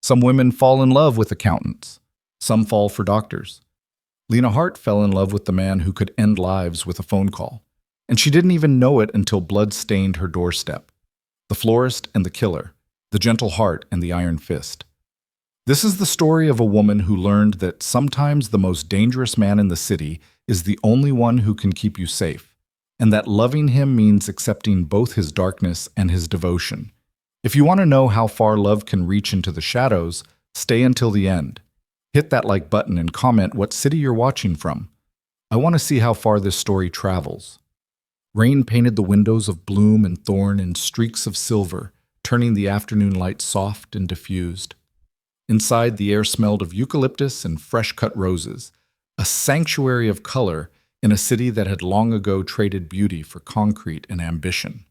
Some women fall in love with accountants. Some fall for doctors. Lena Hart fell in love with the man who could end lives with a phone call. And she didn't even know it until blood stained her doorstep. The florist and the killer, the gentle heart and the iron fist. This is the story of a woman who learned that sometimes the most dangerous man in the city is the only one who can keep you safe, and that loving him means accepting both his darkness and his devotion. If you want to know how far love can reach into the shadows, stay until the end. Hit that like button and comment what city you're watching from. I want to see how far this story travels. Rain painted the windows of bloom and thorn in streaks of silver, turning the afternoon light soft and diffused. Inside, the air smelled of eucalyptus and fresh-cut roses, a sanctuary of color in a city that had long ago traded beauty for concrete and ambition.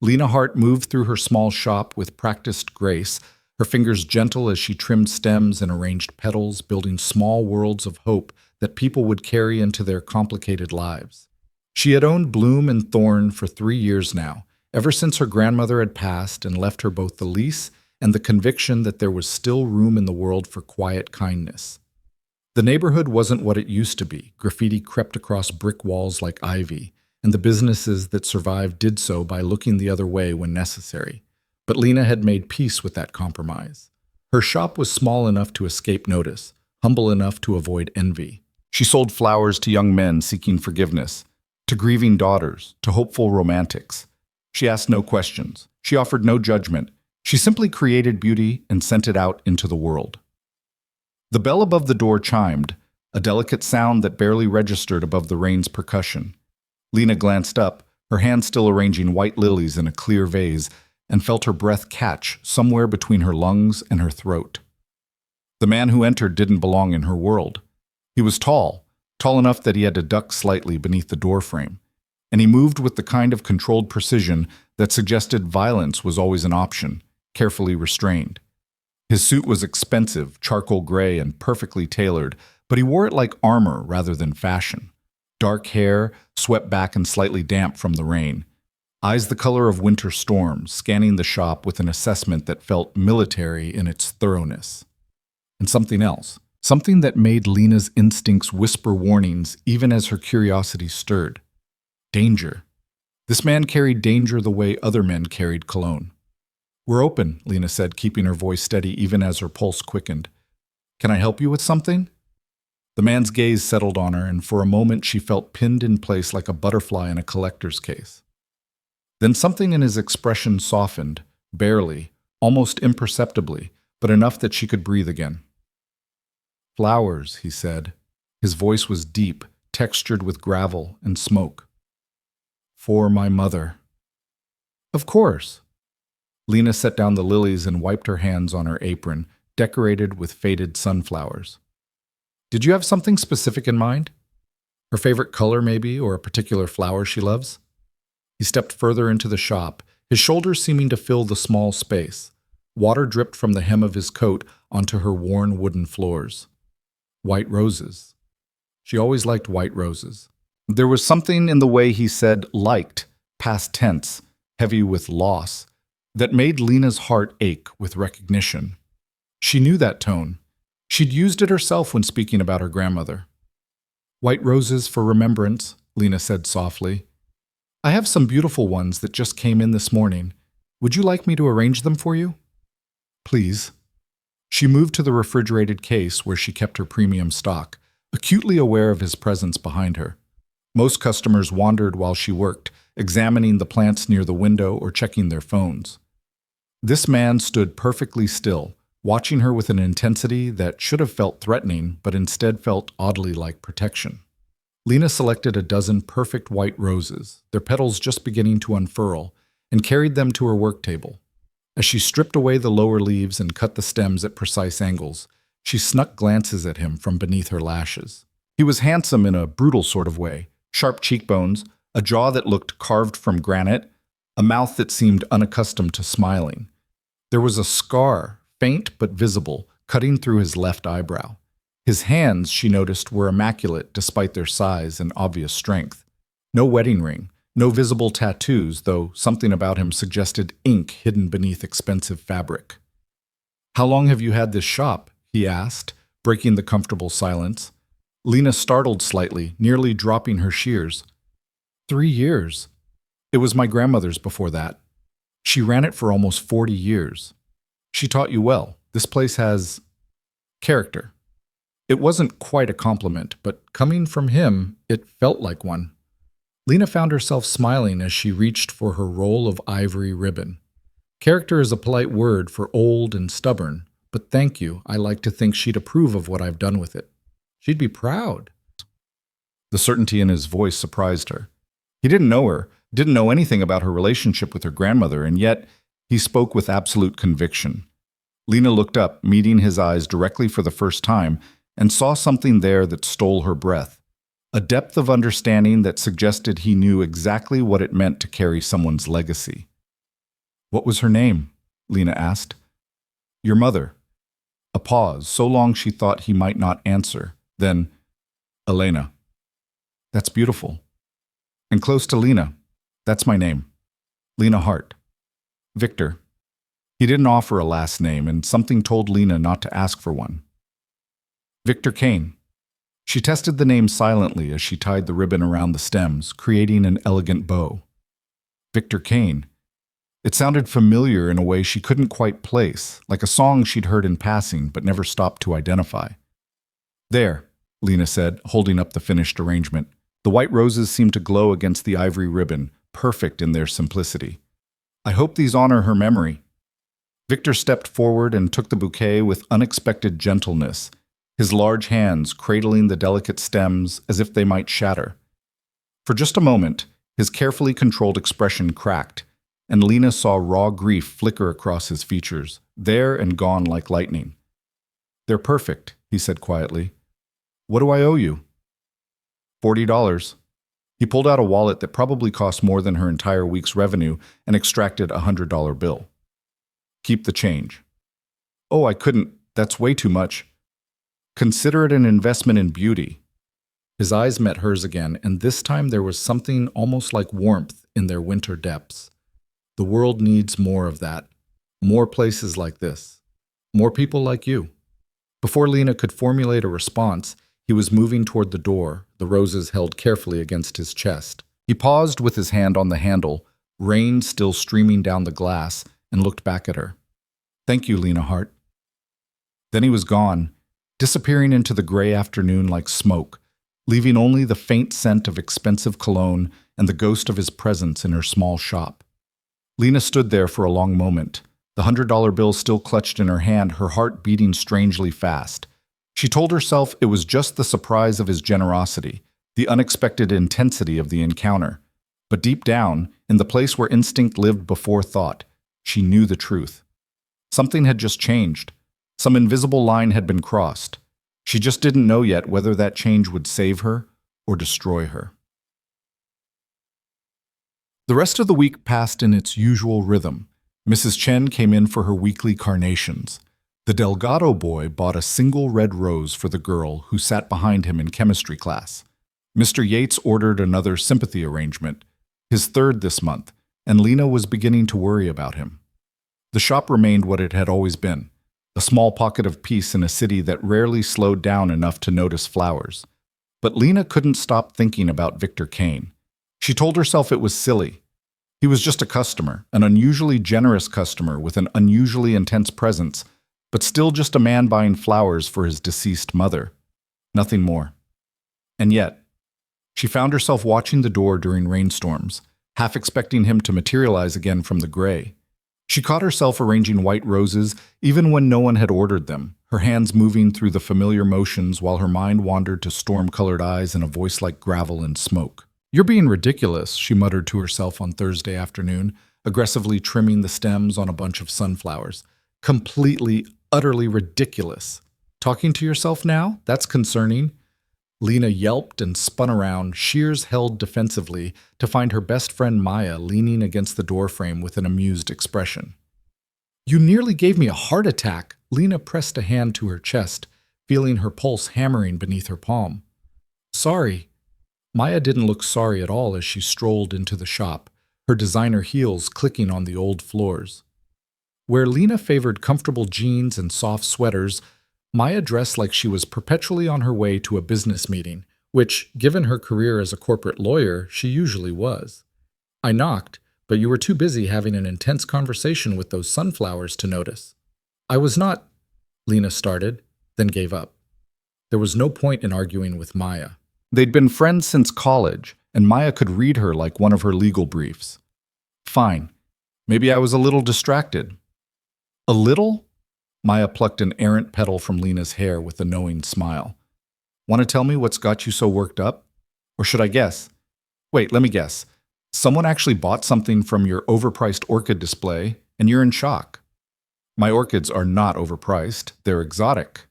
Lena Hart moved through her small shop with practiced grace, her fingers gentle as she trimmed stems and arranged petals, building small worlds of hope that people would carry into their complicated lives. She had owned Bloom and Thorn for 3 years now, ever since her grandmother had passed and left her both the lease and the conviction that there was still room in the world for quiet kindness. The neighborhood wasn't what it used to be. Graffiti crept across brick walls like ivy, and the businesses that survived did so by looking the other way when necessary. But Lena had made peace with that compromise. Her shop was small enough to escape notice, humble enough to avoid envy. She sold flowers to young men seeking forgiveness, to grieving daughters, to hopeful romantics. She asked no questions. She offered no judgment. She simply created beauty and sent it out into the world. The bell above the door chimed, a delicate sound that barely registered above the rain's percussion. Lena glanced up, her hand still arranging white lilies in a clear vase, and felt her breath catch somewhere between her lungs and her throat. The man who entered didn't belong in her world. He was tall enough that he had to duck slightly beneath the doorframe, and he moved with the kind of controlled precision that suggested violence was always an option, carefully restrained. His suit was expensive, charcoal gray and perfectly tailored, but he wore it like armor rather than fashion. Dark hair, swept back and slightly damp from the rain. Eyes the color of winter storms, scanning the shop with an assessment that felt military in its thoroughness. And something else. Something that made Lena's instincts whisper warnings even as her curiosity stirred. Danger. This man carried danger the way other men carried cologne. "We're open," Lena said, keeping her voice steady even as her pulse quickened. "Can I help you with something?" The man's gaze settled on her, and for a moment she felt pinned in place like a butterfly in a collector's case. Then something in his expression softened, barely, almost imperceptibly, but enough that she could breathe again. "Flowers," he said. His voice was deep, textured with gravel and smoke. "For my mother." "Of course." Lena set down the lilies and wiped her hands on her apron, decorated with faded sunflowers. "Did you have something specific in mind? Her favorite color, maybe, or a particular flower she loves?" He stepped further into the shop, his shoulders seeming to fill the small space. Water dripped from the hem of his coat onto her worn wooden floors. White roses. She always liked white roses. There was something in the way he said liked, past tense, heavy with loss, that made Lena's heart ache with recognition. She knew that tone. She'd used it herself when speaking about her grandmother. "White roses for remembrance," Lena said softly. "I have some beautiful ones that just came in this morning. Would you like me to arrange them for you?" "Please." She moved to the refrigerated case where she kept her premium stock, acutely aware of his presence behind her. Most customers wandered while she worked, examining the plants near the window or checking their phones. This man stood perfectly still, watching her with an intensity that should have felt threatening, but instead felt oddly like protection. Lena selected a dozen perfect white roses, their petals just beginning to unfurl, and carried them to her work table. As she stripped away the lower leaves and cut the stems at precise angles, she snuck glances at him from beneath her lashes. He was handsome in a brutal sort of way, sharp cheekbones, a jaw that looked carved from granite, a mouth that seemed unaccustomed to smiling. There was a scar, faint but visible, cutting through his left eyebrow. His hands, she noticed, were immaculate despite their size and obvious strength. No wedding ring, no visible tattoos, though something about him suggested ink hidden beneath expensive fabric. How long have you had this shop? He asked, breaking the comfortable silence. Lena startled slightly, nearly dropping her shears. 3 years. It was my grandmother's before that. She ran it for almost 40 years. She taught you well. This place has character. It wasn't quite a compliment, but coming from him, it felt like one. Lena found herself smiling as she reached for her roll of ivory ribbon. Character is a polite word for old and stubborn, but thank you, I like to think she'd approve of what I've done with it. She'd be proud. The certainty in his voice surprised her. He didn't know her, didn't know anything about her relationship with her grandmother, and yet he spoke with absolute conviction. Lena looked up, meeting his eyes directly for the first time, and saw something there that stole her breath. A depth of understanding that suggested he knew exactly what it meant to carry someone's legacy. What was her name? Lena asked. Your mother. A pause, so long she thought he might not answer. Then, Elena. That's beautiful. And close to Lena. That's my name. Lena Hart. Victor. He didn't offer a last name, and something told Lena not to ask for one. Victor Kane. She tested the name silently as she tied the ribbon around the stems, creating an elegant bow. Victor Kane. It sounded familiar in a way she couldn't quite place, like a song she'd heard in passing but never stopped to identify. There, Lena said, holding up the finished arrangement. The white roses seemed to glow against the ivory ribbon, perfect in their simplicity. I hope these honor her memory. Victor stepped forward and took the bouquet with unexpected gentleness, his large hands cradling the delicate stems as if they might shatter. For just a moment, his carefully controlled expression cracked, and Lena saw raw grief flicker across his features, there and gone like lightning. They're perfect, he said quietly. What do I owe you? $40. He pulled out a wallet that probably cost more than her entire week's revenue and extracted a $100 bill. Keep the change. Oh, I couldn't. That's way too much. Consider it an investment in beauty. His eyes met hers again, and this time there was something almost like warmth in their winter depths. The world needs more of that. More places like this. More people like you. Before Lena could formulate a response, he was moving toward the door, the roses held carefully against his chest. He paused with his hand on the handle, rain still streaming down the glass, and looked back at her. Thank you, Lena Hart. Then he was gone, disappearing into the gray afternoon like smoke, leaving only the faint scent of expensive cologne and the ghost of his presence in her small shop. Lena stood there for a long moment, the $100 bill still clutched in her hand, her heart beating strangely fast. She told herself it was just the surprise of his generosity, the unexpected intensity of the encounter. But deep down, in the place where instinct lived before thought, she knew the truth. Something had just changed. Some invisible line had been crossed. She just didn't know yet whether that change would save her or destroy her. The rest of the week passed in its usual rhythm. Mrs. Chen came in for her weekly carnations. The Delgado boy bought a single red rose for the girl who sat behind him in chemistry class. Mr. Yates ordered another sympathy arrangement, his third this month, and Lena was beginning to worry about him. The shop remained what it had always been, a small pocket of peace in a city that rarely slowed down enough to notice flowers. But Lena couldn't stop thinking about Victor Kane. She told herself it was silly. He was just a customer, an unusually generous customer with an unusually intense presence, but still just a man buying flowers for his deceased mother. Nothing more. And yet, she found herself watching the door during rainstorms, half expecting him to materialize again from the gray. She caught herself arranging white roses even when no one had ordered them, her hands moving through the familiar motions while her mind wandered to storm-colored eyes and a voice like gravel and smoke. You're being ridiculous, she muttered to herself on Thursday afternoon, aggressively trimming the stems on a bunch of sunflowers. Completely, utterly ridiculous. Talking to yourself now? That's concerning. Lena yelped and spun around, shears held defensively, to find her best friend Maya leaning against the doorframe with an amused expression. You nearly gave me a heart attack. Lena pressed a hand to her chest, feeling her pulse hammering beneath her palm. Sorry. Maya didn't look sorry at all as she strolled into the shop, her designer heels clicking on the old floors. Where Lena favored comfortable jeans and soft sweaters, Maya dressed like she was perpetually on her way to a business meeting, which, given her career as a corporate lawyer, she usually was. I knocked, but you were too busy having an intense conversation with those sunflowers to notice. I was not, Lena started, then gave up. There was no point in arguing with Maya. They'd been friends since college, and Maya could read her like one of her legal briefs. Fine. Maybe I was a little distracted. A little? Maya plucked an errant petal from Lena's hair with a knowing smile. Want to tell me what's got you so worked up? Or should I guess? Wait, let me guess. Someone actually bought something from your overpriced orchid display, and you're in shock. My orchids are not overpriced. They're exotic.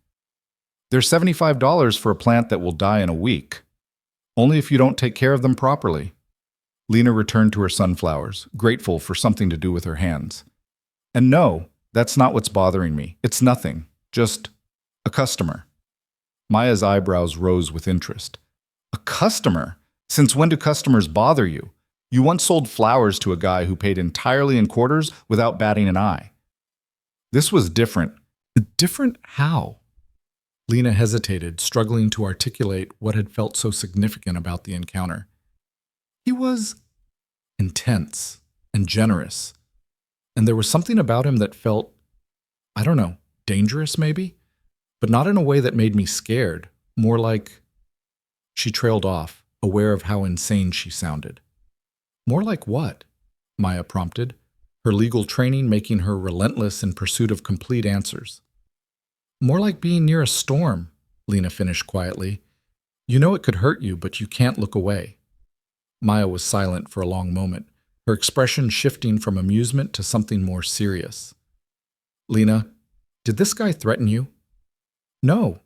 They're $75 for a plant that will die in a week. Only if you don't take care of them properly. Lena returned to her sunflowers, grateful for something to do with her hands. And no, that's not what's bothering me. It's nothing. Just a customer. Maya's eyebrows rose with interest. A customer? Since when do customers bother you? You once sold flowers to a guy who paid entirely in quarters without batting an eye. This was different. Different how? Lena hesitated, struggling to articulate what had felt so significant about the encounter. He was intense and generous, and there was something about him that felt, I don't know, dangerous maybe, but not in a way that made me scared, more like... She trailed off, aware of how insane she sounded. More like what? Maya prompted, her legal training making her relentless in pursuit of complete answers. More like being near a storm, Lena finished quietly. You know it could hurt you, but you can't look away. Maya was silent for a long moment, her expression shifting from amusement to something more serious. Lena, did this guy threaten you? No,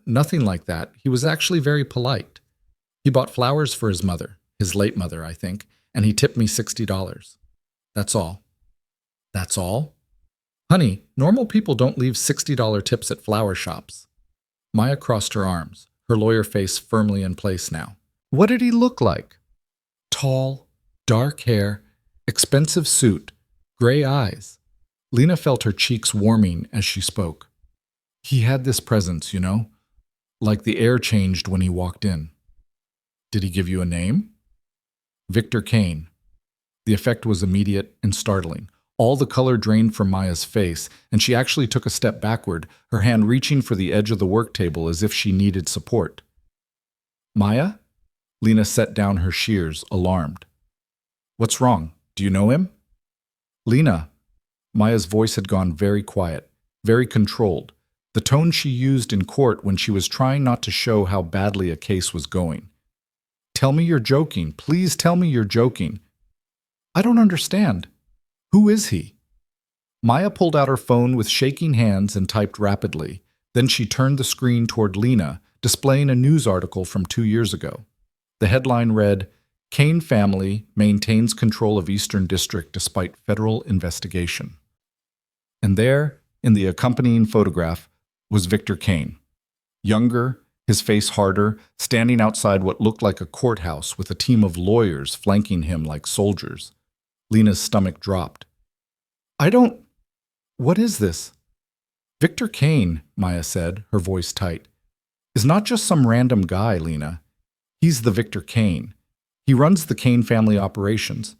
nothing like that. He was actually very polite. He bought flowers for his mother, his late mother, I think, and he tipped me $60. That's all. That's all? Honey, normal people don't leave $60 tips at flower shops. Maya crossed her arms, her lawyer face firmly in place now. What did he look like? Tall, dark hair, expensive suit, gray eyes. Lena felt her cheeks warming as she spoke. He had this presence, you know, like the air changed when he walked in. Did he give you a name? Victor Kane. The effect was immediate and startling. All the color drained from Maya's face, and she actually took a step backward, her hand reaching for the edge of the work table as if she needed support. Maya? Lena set down her shears, alarmed. What's wrong? Do you know him? Lena. Maya's voice had gone very quiet, very controlled, the tone she used in court when she was trying not to show how badly a case was going. Tell me you're joking. Please tell me you're joking. I don't understand. Who is he? Maya pulled out her phone with shaking hands and typed rapidly. Then she turned the screen toward Lena, displaying a news article from 2 years ago. The headline read, Kane family maintains control of Eastern District despite federal investigation. And there, in the accompanying photograph, was Victor Kane. Younger, his face harder, standing outside what looked like a courthouse with a team of lawyers flanking him like soldiers. Lena's stomach dropped. What is this? Victor Kane, Maya said, her voice tight, is not just some random guy, Lena. He's the Victor Kane. He runs the Kane family operations.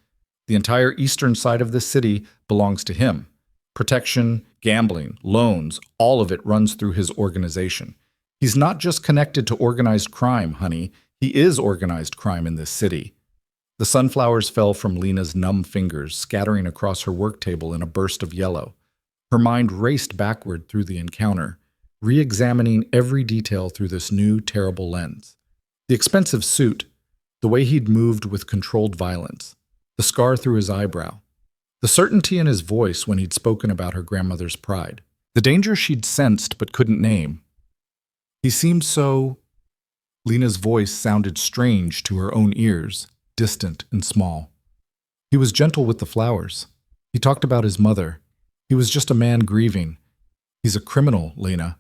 The entire eastern side of this city belongs to him. Protection, gambling, loans, all of it runs through his organization. He's not just connected to organized crime, honey. He is organized crime in this city. The sunflowers fell from Lena's numb fingers, scattering across her work table in a burst of yellow. Her mind raced backward through the encounter, re-examining every detail through this new, terrible lens. The expensive suit, the way he'd moved with controlled violence, the scar through his eyebrow, the certainty in his voice when he'd spoken about her grandmother's pride, the danger she'd sensed but couldn't name. He seemed so... Lena's voice sounded strange to her own ears, distant and small. He was gentle with the flowers. He talked about his mother. He was just a man grieving. He's a criminal, Lena.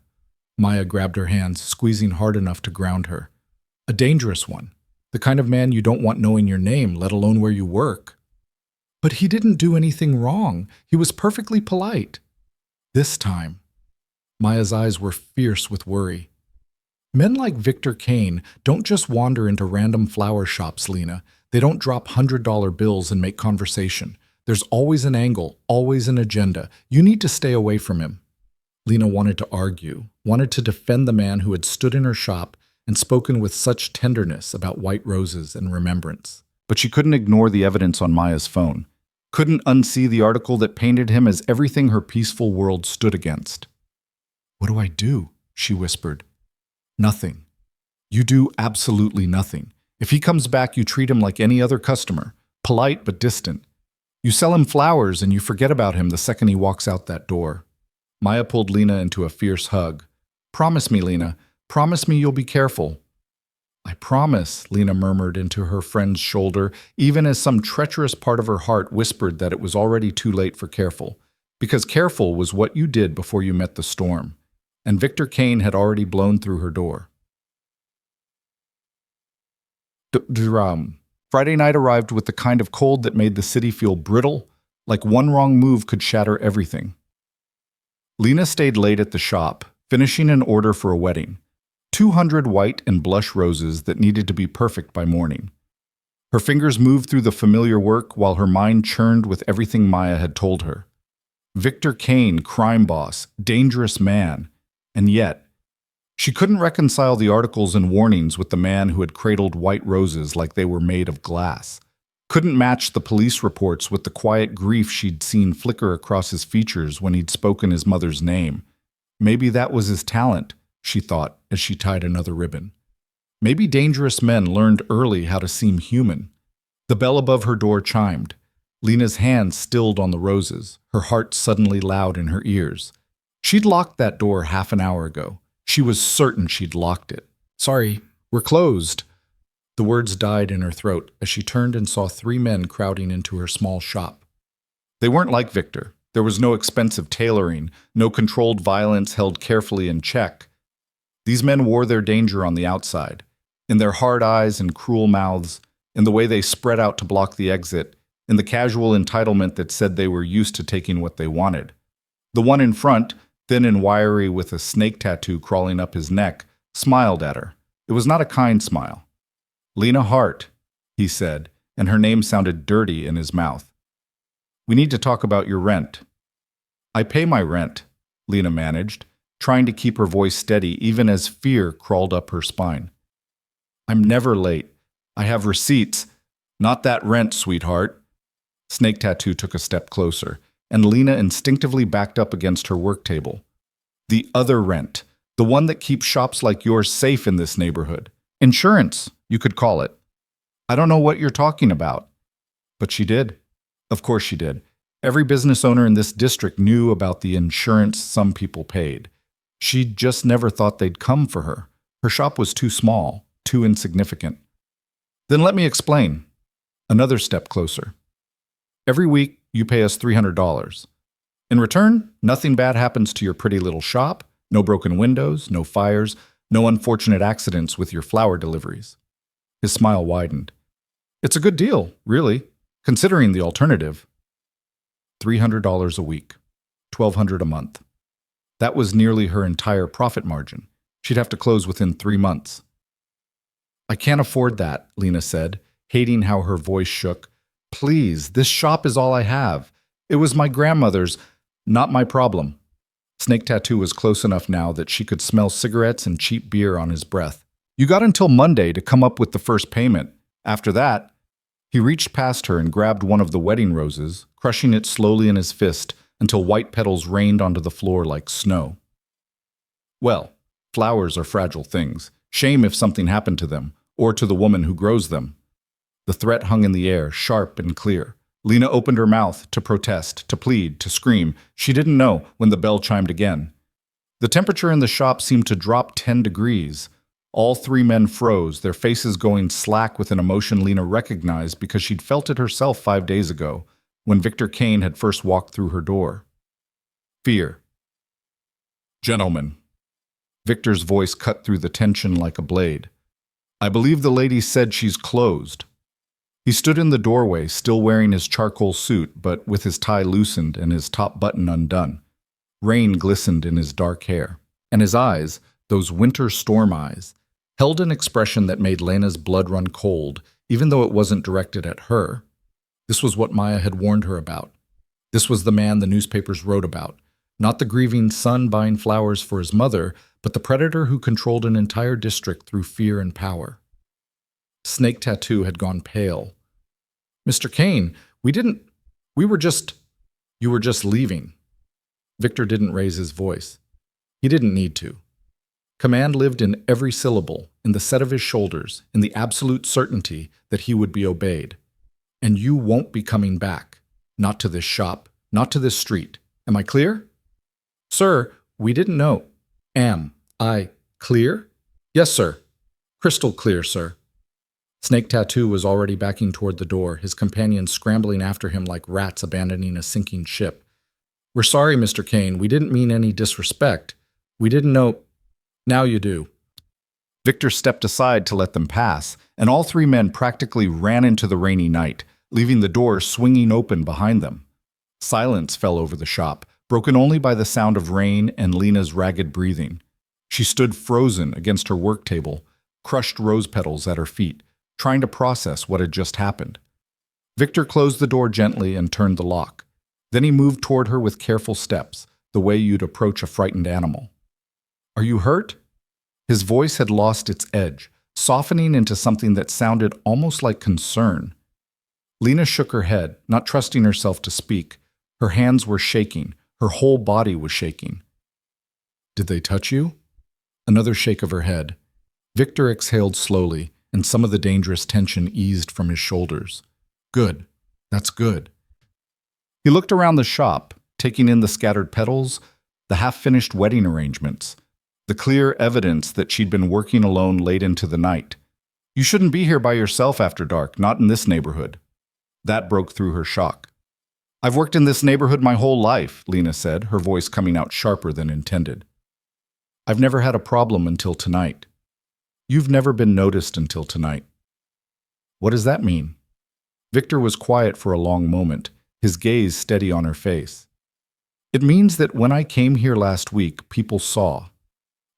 Maya grabbed her hands, squeezing hard enough to ground her. A dangerous one. The kind of man you don't want knowing your name, let alone where you work. But he didn't do anything wrong. He was perfectly polite. This time, Maya's eyes were fierce with worry. Men like Victor Kane don't just wander into random flower shops, Lena. They don't drop $100 bills and make conversation. There's always an angle, always an agenda. You need to stay away from him. Lena wanted to argue, wanted to defend the man who had stood in her shop and spoken with such tenderness about white roses and remembrance. But she couldn't ignore the evidence on Maya's phone. Couldn't unsee the article that painted him as everything her peaceful world stood against. "What do I do?" she whispered. "Nothing. You do absolutely nothing. If he comes back, you treat him like any other customer, polite but distant. You sell him flowers and you forget about him the second he walks out that door." Maya pulled Lena into a fierce hug. "Promise me, Lena. Promise me you'll be careful." "I promise," Lena murmured into her friend's shoulder, even as some treacherous part of her heart whispered that it was already too late for careful. Because careful was what you did before you met the storm. And Victor Kane had already blown through her door. Friday night arrived with the kind of cold that made the city feel brittle, like one wrong move could shatter everything. Lena stayed late at the shop, finishing an order for a wedding. 200 white and blush roses that needed to be perfect by morning. Her fingers moved through the familiar work while her mind churned with everything Maya had told her. Victor Kane, crime boss, dangerous man. And yet, she couldn't reconcile the articles and warnings with the man who had cradled white roses like they were made of glass. Couldn't match the police reports with the quiet grief she'd seen flicker across his features when he'd spoken his mother's name. Maybe that was his talent, she thought as she tied another ribbon. Maybe dangerous men learned early how to seem human. The bell above her door chimed. Lena's hand stilled on the roses, her heart suddenly loud in her ears. She'd locked that door half an hour ago. She was certain she'd locked it. "Sorry, we're closed." The words died in her throat as she turned and saw 3 men crowding into her small shop. They weren't like Victor. There was no expensive tailoring, no controlled violence held carefully in check. These men wore their danger on the outside, in their hard eyes and cruel mouths, in the way they spread out to block the exit, in the casual entitlement that said they were used to taking what they wanted. The one in front, thin and wiry with a snake tattoo crawling up his neck, smiled at her. It was not a kind smile. "Lena Hart," he said, and her name sounded dirty in his mouth. "We need to talk about your rent." "I pay my rent," Lena managed, trying to keep her voice steady even as fear crawled up her spine. "I'm never late. I have receipts. Not that rent, sweetheart." Snake Tattoo took a step closer, and Lena instinctively backed up against her work table. "The other rent, the one that keeps shops like yours safe in this neighborhood. Insurance, you could call it." "I don't know what you're talking about." But she did. Of course she did. Every business owner in this district knew about the insurance some people paid. She'd just never thought they'd come for her. Her shop was too small, too insignificant. "Then let me explain." Another step closer. "Every week, you pay us $300. In return, nothing bad happens to your pretty little shop, no broken windows, no fires, no unfortunate accidents with your flower deliveries." His smile widened. "It's a good deal, really, considering the alternative." $300 a week, $1,200 a month. That was nearly her entire profit margin. She'd have to close within 3 months. "I can't afford that," Lena said, hating how her voice shook. "Please, this shop is all I have. It was my grandmother's, not my problem." Snake Tattoo was close enough now that she could smell cigarettes and cheap beer on his breath. "You got until Monday to come up with the first payment. After that..." He reached past her and grabbed one of the wedding roses, crushing it slowly in his fist until white petals rained onto the floor like snow. "Well, flowers are fragile things. Shame if something happened to them, or to the woman who grows them." The threat hung in the air, sharp and clear. Lena opened her mouth to protest, to plead, to scream. She didn't know when the bell chimed again. The temperature in the shop seemed to drop 10 degrees. All 3 men froze, their faces going slack with an emotion Lena recognized because she'd felt it herself 5 days ago, when Victor Kane had first walked through her door. Fear. "Gentlemen." Victor's voice cut through the tension like a blade. "I believe the lady said she's closed." He stood in the doorway, still wearing his charcoal suit, but with his tie loosened and his top button undone. Rain glistened in his dark hair, and his eyes, those winter storm eyes, held an expression that made Lena's blood run cold, even though it wasn't directed at her. This was what Maya had warned her about. This was the man the newspapers wrote about, not the grieving son buying flowers for his mother, but the predator who controlled an entire district through fear and power. Snake Tattoo had gone pale. "Mr. Kane, you were just leaving." Victor didn't raise his voice. He didn't need to. Command lived in every syllable, in the set of his shoulders, in the absolute certainty that he would be obeyed. "And you won't be coming back. Not to this shop, not to this street. Am I clear?" "Sir, we didn't know." "Am I clear?" "Yes, sir. Crystal clear, sir." Snake Tattoo was already backing toward the door, his companions scrambling after him like rats abandoning a sinking ship. "We're sorry, Mr. Kane. We didn't mean any disrespect. We didn't know—" "Now you do." Victor stepped aside to let them pass, and all three men practically ran into the rainy night, leaving the door swinging open behind them. Silence fell over the shop, broken only by the sound of rain and Lena's ragged breathing. She stood frozen against her work table, crushed rose petals at her feet, trying to process what had just happened. Victor closed the door gently and turned the lock. Then he moved toward her with careful steps, the way you'd approach a frightened animal. "Are you hurt?" His voice had lost its edge, softening into something that sounded almost like concern. Lena shook her head, not trusting herself to speak. Her hands were shaking. Her whole body was shaking. "Did they touch you?" Another shake of her head. Victor exhaled slowly, and some of the dangerous tension eased from his shoulders. "Good. That's good." He looked around the shop, taking in the scattered petals, the half-finished wedding arrangements, the clear evidence that she'd been working alone late into the night. "You shouldn't be here by yourself after dark, not in this neighborhood." That broke through her shock. "I've worked in this neighborhood my whole life," Lena said, her voice coming out sharper than intended. "I've never had a problem until tonight." "You've never been noticed until tonight." "What does that mean?" Victor was quiet for a long moment, his gaze steady on her face. "It means that when I came here last week, people saw.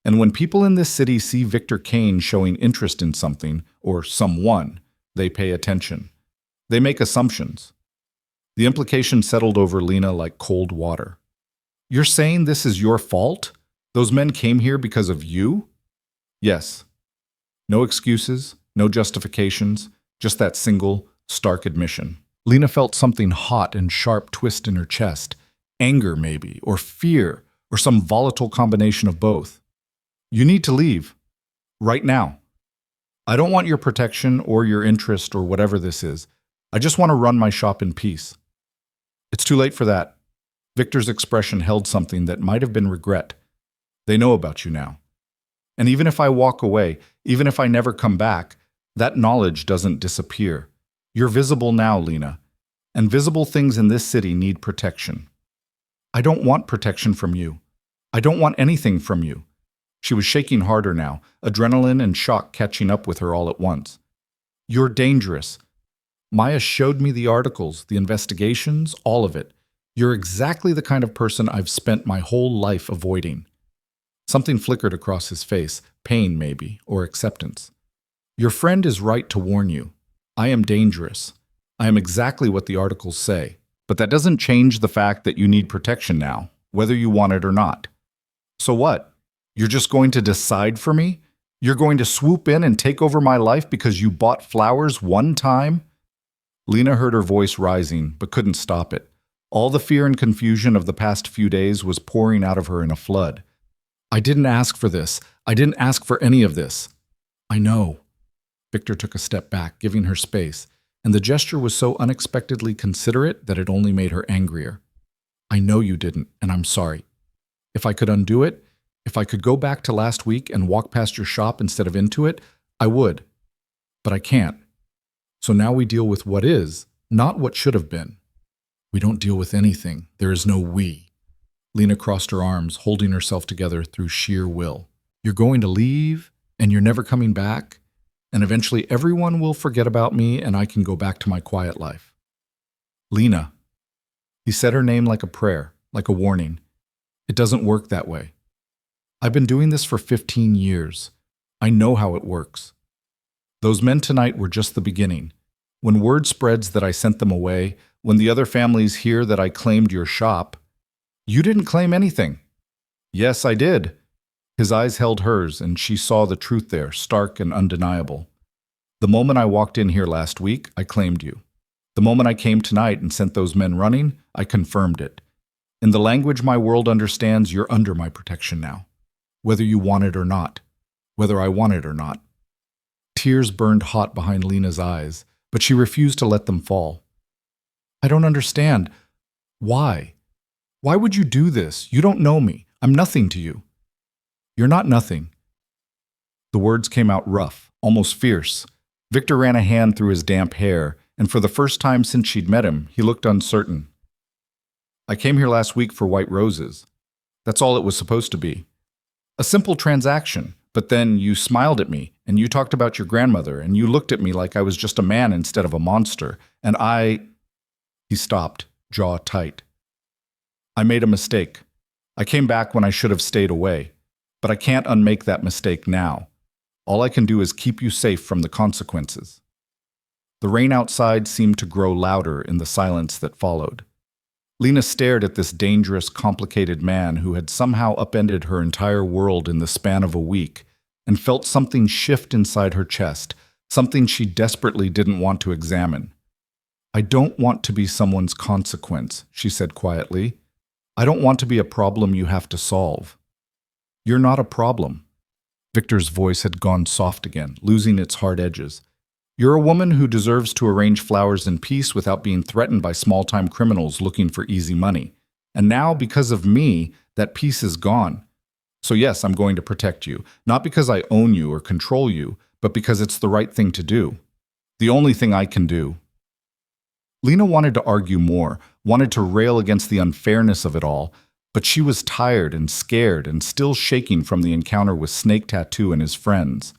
And when people in this city see Victor Kane showing interest in something, or someone, they pay attention. They make assumptions." The implication settled over Lena like cold water. "You're saying this is your fault? Those men came here because of you?" "Yes." No excuses, no justifications, just that single, stark admission. Lena felt something hot and sharp twist in her chest. Anger, maybe, or fear, or some volatile combination of both. "You need to leave. Right now. I don't want your protection or your interest or whatever this is. I just want to run my shop in peace." "It's too late for that." Victor's expression held something that might have been regret. "They know about you now. And even if I walk away, even if I never come back, that knowledge doesn't disappear. You're visible now, Lena. And visible things in this city need protection." "I don't want protection from you. I don't want anything from you." She was shaking harder now, adrenaline and shock catching up with her all at once. "You're dangerous. Maya showed me the articles, the investigations, all of it. You're exactly the kind of person I've spent my whole life avoiding." Something flickered across his face, pain maybe, or acceptance. "Your friend is right to warn you. I am dangerous. I am exactly what the articles say. But that doesn't change the fact that you need protection now, whether you want it or not." "So what? You're just going to decide for me? You're going to swoop in and take over my life because you bought flowers one time?" Lena heard her voice rising, but couldn't stop it. All the fear and confusion of the past few days was pouring out of her in a flood. "I didn't ask for this. I didn't ask for any of this." "I know." Victor took a step back, giving her space, and the gesture was so unexpectedly considerate that it only made her angrier. "I know you didn't, and I'm sorry. If I could undo it, if I could go back to last week and walk past your shop instead of into it, I would. But I can't. So now we deal with what is, not what should have been." "We don't deal with anything. There is no we." Lena crossed her arms, holding herself together through sheer will. "You're going to leave, and you're never coming back? and eventually everyone will forget about me and I can go back to my quiet life. Lena. He said her name like a prayer, like a warning. It doesn't work that way. I've been doing this for 15 years. I know how it works. Those men tonight were just the beginning. When word spreads that I sent them away, when the other families hear that I claimed your shop, you didn't claim anything. Yes, I did. His eyes held hers, and she saw the truth there, stark and undeniable. The moment I walked in here last week, I claimed you. The moment I came tonight and sent those men running, I confirmed it. In the language my world understands, you're under my protection now. Whether you want it or not. Whether I want it or not. Tears burned hot behind Lena's eyes, but she refused to let them fall. I don't understand. Why? Why would you do this? You don't know me. I'm nothing to you. You're not nothing. The words came out rough, almost fierce. Victor ran a hand through his damp hair, and for the first time since she'd met him, he looked uncertain. I came here last week for white roses. That's all it was supposed to be. A simple transaction, but then you smiled at me, and you talked about your grandmother, and you looked at me like I was just a man instead of a monster, and He stopped, jaw tight. I made a mistake. I came back when I should have stayed away, but I can't unmake that mistake now. All I can do is keep you safe from the consequences. The rain outside seemed to grow louder in the silence that followed. Lena stared at this dangerous, complicated man who had somehow upended her entire world in the span of a week, and felt something shift inside her chest, something she desperately didn't want to examine. I don't want to be someone's consequence, she said quietly. I don't want to be a problem you have to solve. You're not a problem. Victor's voice had gone soft again, losing its hard edges. You're a woman who deserves to arrange flowers in peace without being threatened by small-time criminals looking for easy money. And now, because of me, that peace is gone. So yes, I'm going to protect you, not because I own you or control you, but because it's the right thing to do. The only thing I can do. Lena wanted to argue more, wanted to rail against the unfairness of it all, but she was tired and scared and still shaking from the encounter with Snake Tattoo and his friends.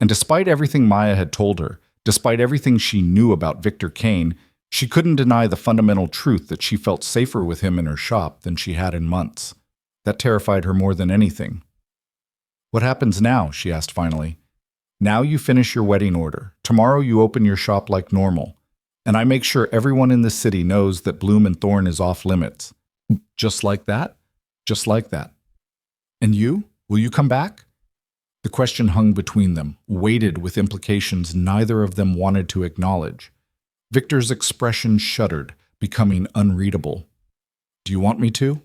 And despite everything Maya had told her, despite everything she knew about Victor Kane, she couldn't deny the fundamental truth that she felt safer with him in her shop than she had in months. That terrified her more than anything. What happens now? She asked finally. Now you finish your wedding order. Tomorrow you open your shop like normal. And I make sure everyone in the city knows that Bloom and Thorn is off limits. Just like that? Just like that. And you? Will you come back? The question hung between them, weighted with implications neither of them wanted to acknowledge. Victor's expression shuddered, becoming unreadable. Do you want me to?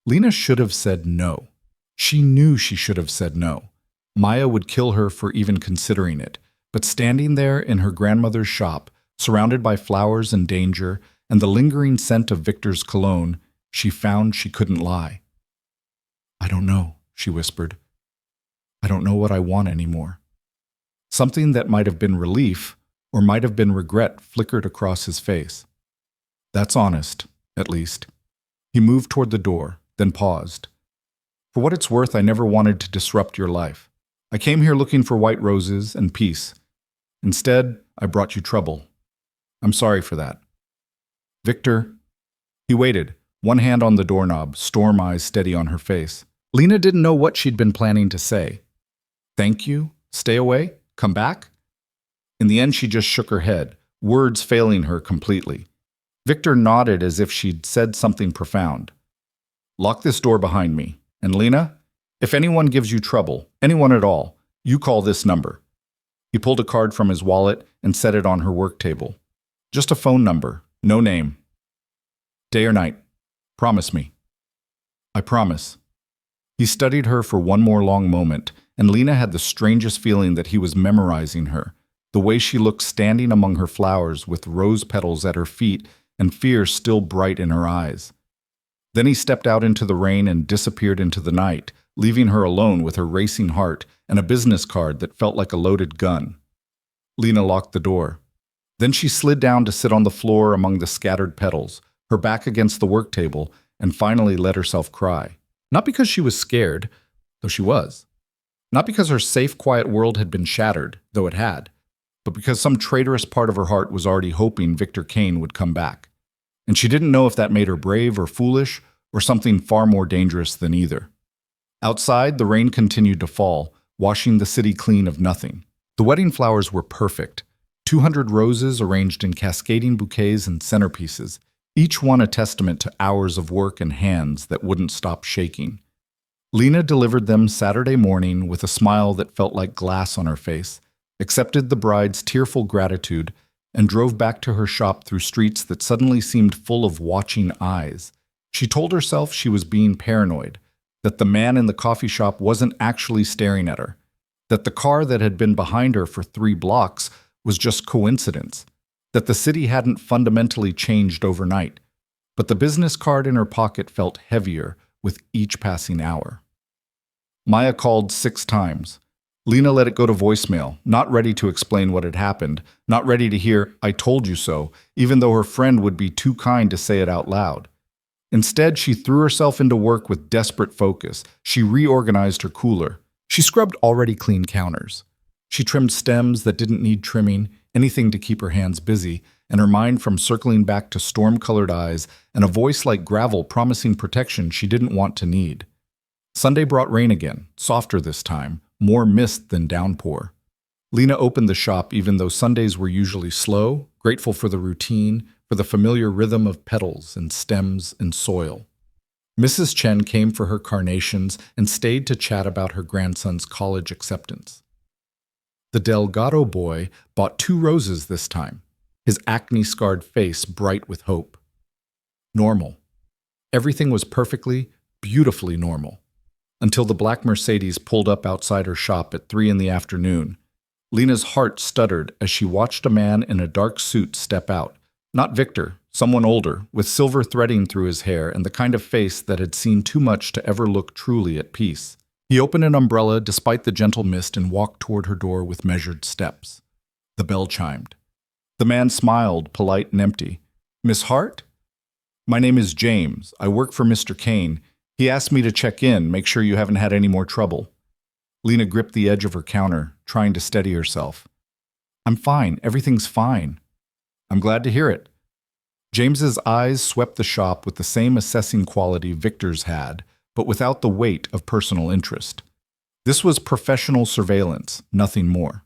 Lena should have said no. She knew she should have said no. Maya would kill her for even considering it, but standing there in her grandmother's shop, surrounded by flowers and danger, and the lingering scent of Victor's cologne, she found she couldn't lie. I don't know, she whispered. I don't know what I want anymore. Something that might have been relief, or might have been regret, flickered across his face. That's honest, at least. He moved toward the door, then paused. For what it's worth, I never wanted to disrupt your life. I came here looking for white roses and peace. Instead, I brought you trouble. I'm sorry for that. Victor. He waited, one hand on the doorknob, storm eyes steady on her face. Lena didn't know what she'd been planning to say. Thank you? Stay away? Come back? In the end, she just shook her head, words failing her completely. Victor nodded as if she'd said something profound. Lock this door behind me. And Lena, if anyone gives you trouble, anyone at all, you call this number. He pulled a card from his wallet and set it on her work table. Just a phone number, no name. Day or night. Promise me. I promise. He studied her for one more long moment, and Lena had the strangest feeling that he was memorizing her, the way she looked standing among her flowers with rose petals at her feet and fear still bright in her eyes. Then he stepped out into the rain and disappeared into the night, leaving her alone with her racing heart and a business card that felt like a loaded gun. Lena locked the door. Then she slid down to sit on the floor among the scattered petals, her back against the work table, and finally let herself cry. Not because she was scared, though she was, Not because her safe, quiet world had been shattered, though it had, but because some traitorous part of her heart was already hoping Victor Kane would come back. And she didn't know if that made her brave or foolish, or something far more dangerous than either. Outside, the rain continued to fall, washing the city clean of nothing. The wedding flowers were perfect. 200 roses arranged in cascading bouquets and centerpieces, each one a testament to hours of work and hands that wouldn't stop shaking. Lena delivered them Saturday morning with a smile that felt like glass on her face, accepted the bride's tearful gratitude, and drove back to her shop through streets that suddenly seemed full of watching eyes. She told herself she was being paranoid, that the man in the coffee shop wasn't actually staring at her, that the car that had been behind her for 3 blocks was just coincidence, that the city hadn't fundamentally changed overnight. But the business card in her pocket felt heavier with each passing hour. Maya called 6 times. Lena let it go to voicemail, not ready to explain what had happened, not ready to hear, "I told you so," even though her friend would be too kind to say it out loud. Instead, she threw herself into work with desperate focus. She reorganized her cooler. She scrubbed already clean counters. She trimmed stems that didn't need trimming, anything to keep her hands busy, and her mind from circling back to storm-colored eyes and a voice like gravel promising protection she didn't want to need. Sunday brought rain again, softer this time, more mist than downpour. Lena opened the shop even though Sundays were usually slow, grateful for the routine, for the familiar rhythm of petals and stems and soil. Mrs. Chen came for her carnations and stayed to chat about her grandson's college acceptance. The Delgado boy bought 2 roses this time, his acne-scarred face bright with hope. Normal. Everything was perfectly, beautifully normal. Until the black Mercedes pulled up outside her shop at 3 in the afternoon. Lena's heart stuttered as she watched a man in a dark suit step out. Not Victor, someone older, with silver threading through his hair and the kind of face that had seen too much to ever look truly at peace. He opened an umbrella despite the gentle mist and walked toward her door with measured steps. The bell chimed. The man smiled, polite and empty. "Miss Hart? My name is James. I work for Mr. Kane. He asked me to check in, make sure you haven't had any more trouble." Lena gripped the edge of her counter, trying to steady herself. "I'm fine. Everything's fine." "I'm glad to hear it." James's eyes swept the shop with the same assessing quality Victor's had, but without the weight of personal interest. This was professional surveillance, nothing more.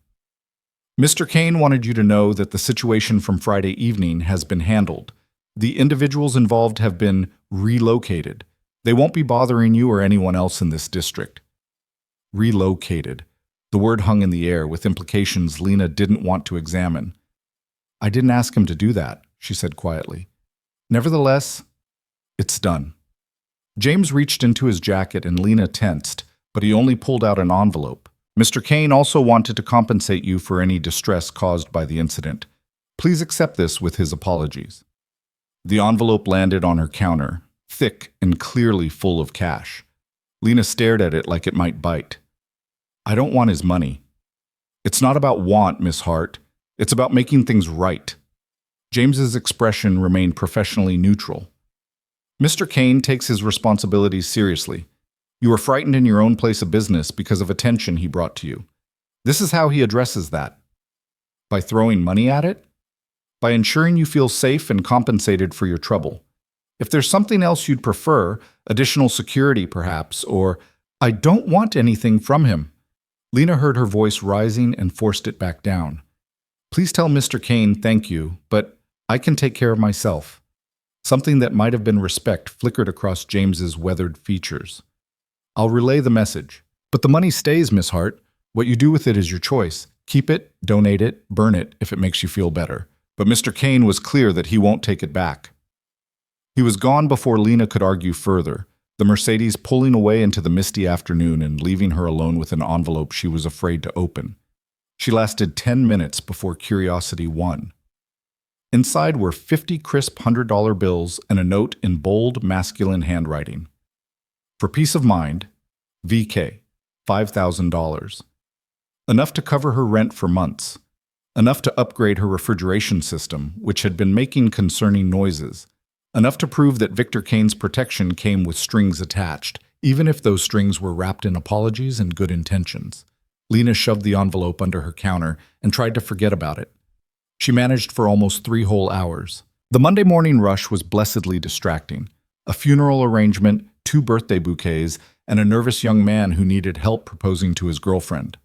"Mr. Kane wanted you to know that the situation from Friday evening has been handled. The individuals involved have been relocated. They won't be bothering you or anyone else in this district." Relocated. The word hung in the air with implications Lena didn't want to examine. "I didn't ask him to do that," she said quietly. "Nevertheless, it's done." James reached into his jacket and Lena tensed, but he only pulled out an envelope. "Mr. Kane also wanted to compensate you for any distress caused by the incident. Please accept this with his apologies." The envelope landed on her counter, thick and clearly full of cash. Lena stared at it like it might bite. "I don't want his money." "It's not about want, Miss Hart. It's about making things right." James's expression remained professionally neutral. "Mr. Kane takes his responsibilities seriously. You were frightened in your own place of business because of attention he brought to you. This is how he addresses that. By throwing money at it? By ensuring you feel safe and compensated for your trouble. If there's something else you'd prefer, additional security perhaps, or I don't want anything from him." Lena heard her voice rising and forced it back down. "Please tell Mr. Kane thank you, but I can take care of myself." Something that might have been respect flickered across James's weathered features. "I'll relay the message. But the money stays, Miss Hart. What you do with it is your choice. Keep it, donate it, burn it if it makes you feel better." But Mr. Kane was clear that he won't take it back. He was gone before Lena could argue further, the Mercedes pulling away into the misty afternoon and leaving her alone with an envelope she was afraid to open. She lasted 10 minutes before curiosity won. Inside were 50 crisp $100 bills and a note in bold, masculine handwriting. "For peace of mind, VK, $5,000. Enough to cover her rent for months. Enough to upgrade her refrigeration system, which had been making concerning noises. Enough to prove that Victor Kane's protection came with strings attached, even if those strings were wrapped in apologies and good intentions. Lena shoved the envelope under her counter and tried to forget about it. She managed for almost 3 whole hours. The Monday morning rush was blessedly distracting. A funeral arrangement, 2 birthday bouquets, and a nervous young man who needed help proposing to his girlfriend.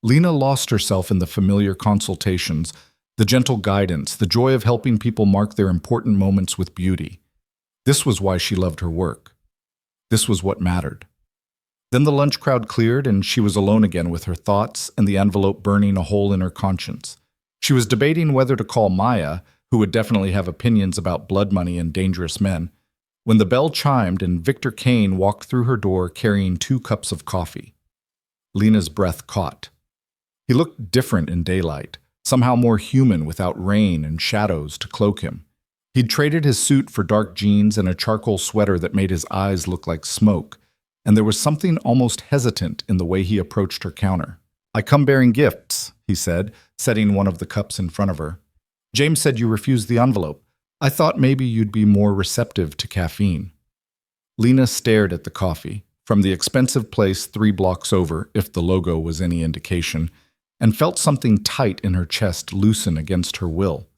Lena lost herself in the familiar consultations, the gentle guidance, the joy of helping people mark their important moments with beauty. This was why she loved her work. This was what mattered. Then the lunch crowd cleared and she was alone again with her thoughts and the envelope burning a hole in her conscience. She was debating whether to call Maya, who would definitely have opinions about blood money and dangerous men, when the bell chimed and Victor Kane walked through her door carrying 2 cups of coffee. Lena's breath caught. He looked different in daylight, somehow more human without rain and shadows to cloak him. He'd traded his suit for dark jeans and a charcoal sweater that made his eyes look like smoke, and there was something almost hesitant in the way he approached her counter. "I come bearing gifts," he said, setting one of the cups in front of her. "James said you refused the envelope. I thought maybe you'd be more receptive to caffeine." Lena stared at the coffee, from the expensive place 3 blocks over, if the logo was any indication, and felt something tight in her chest loosen against her will.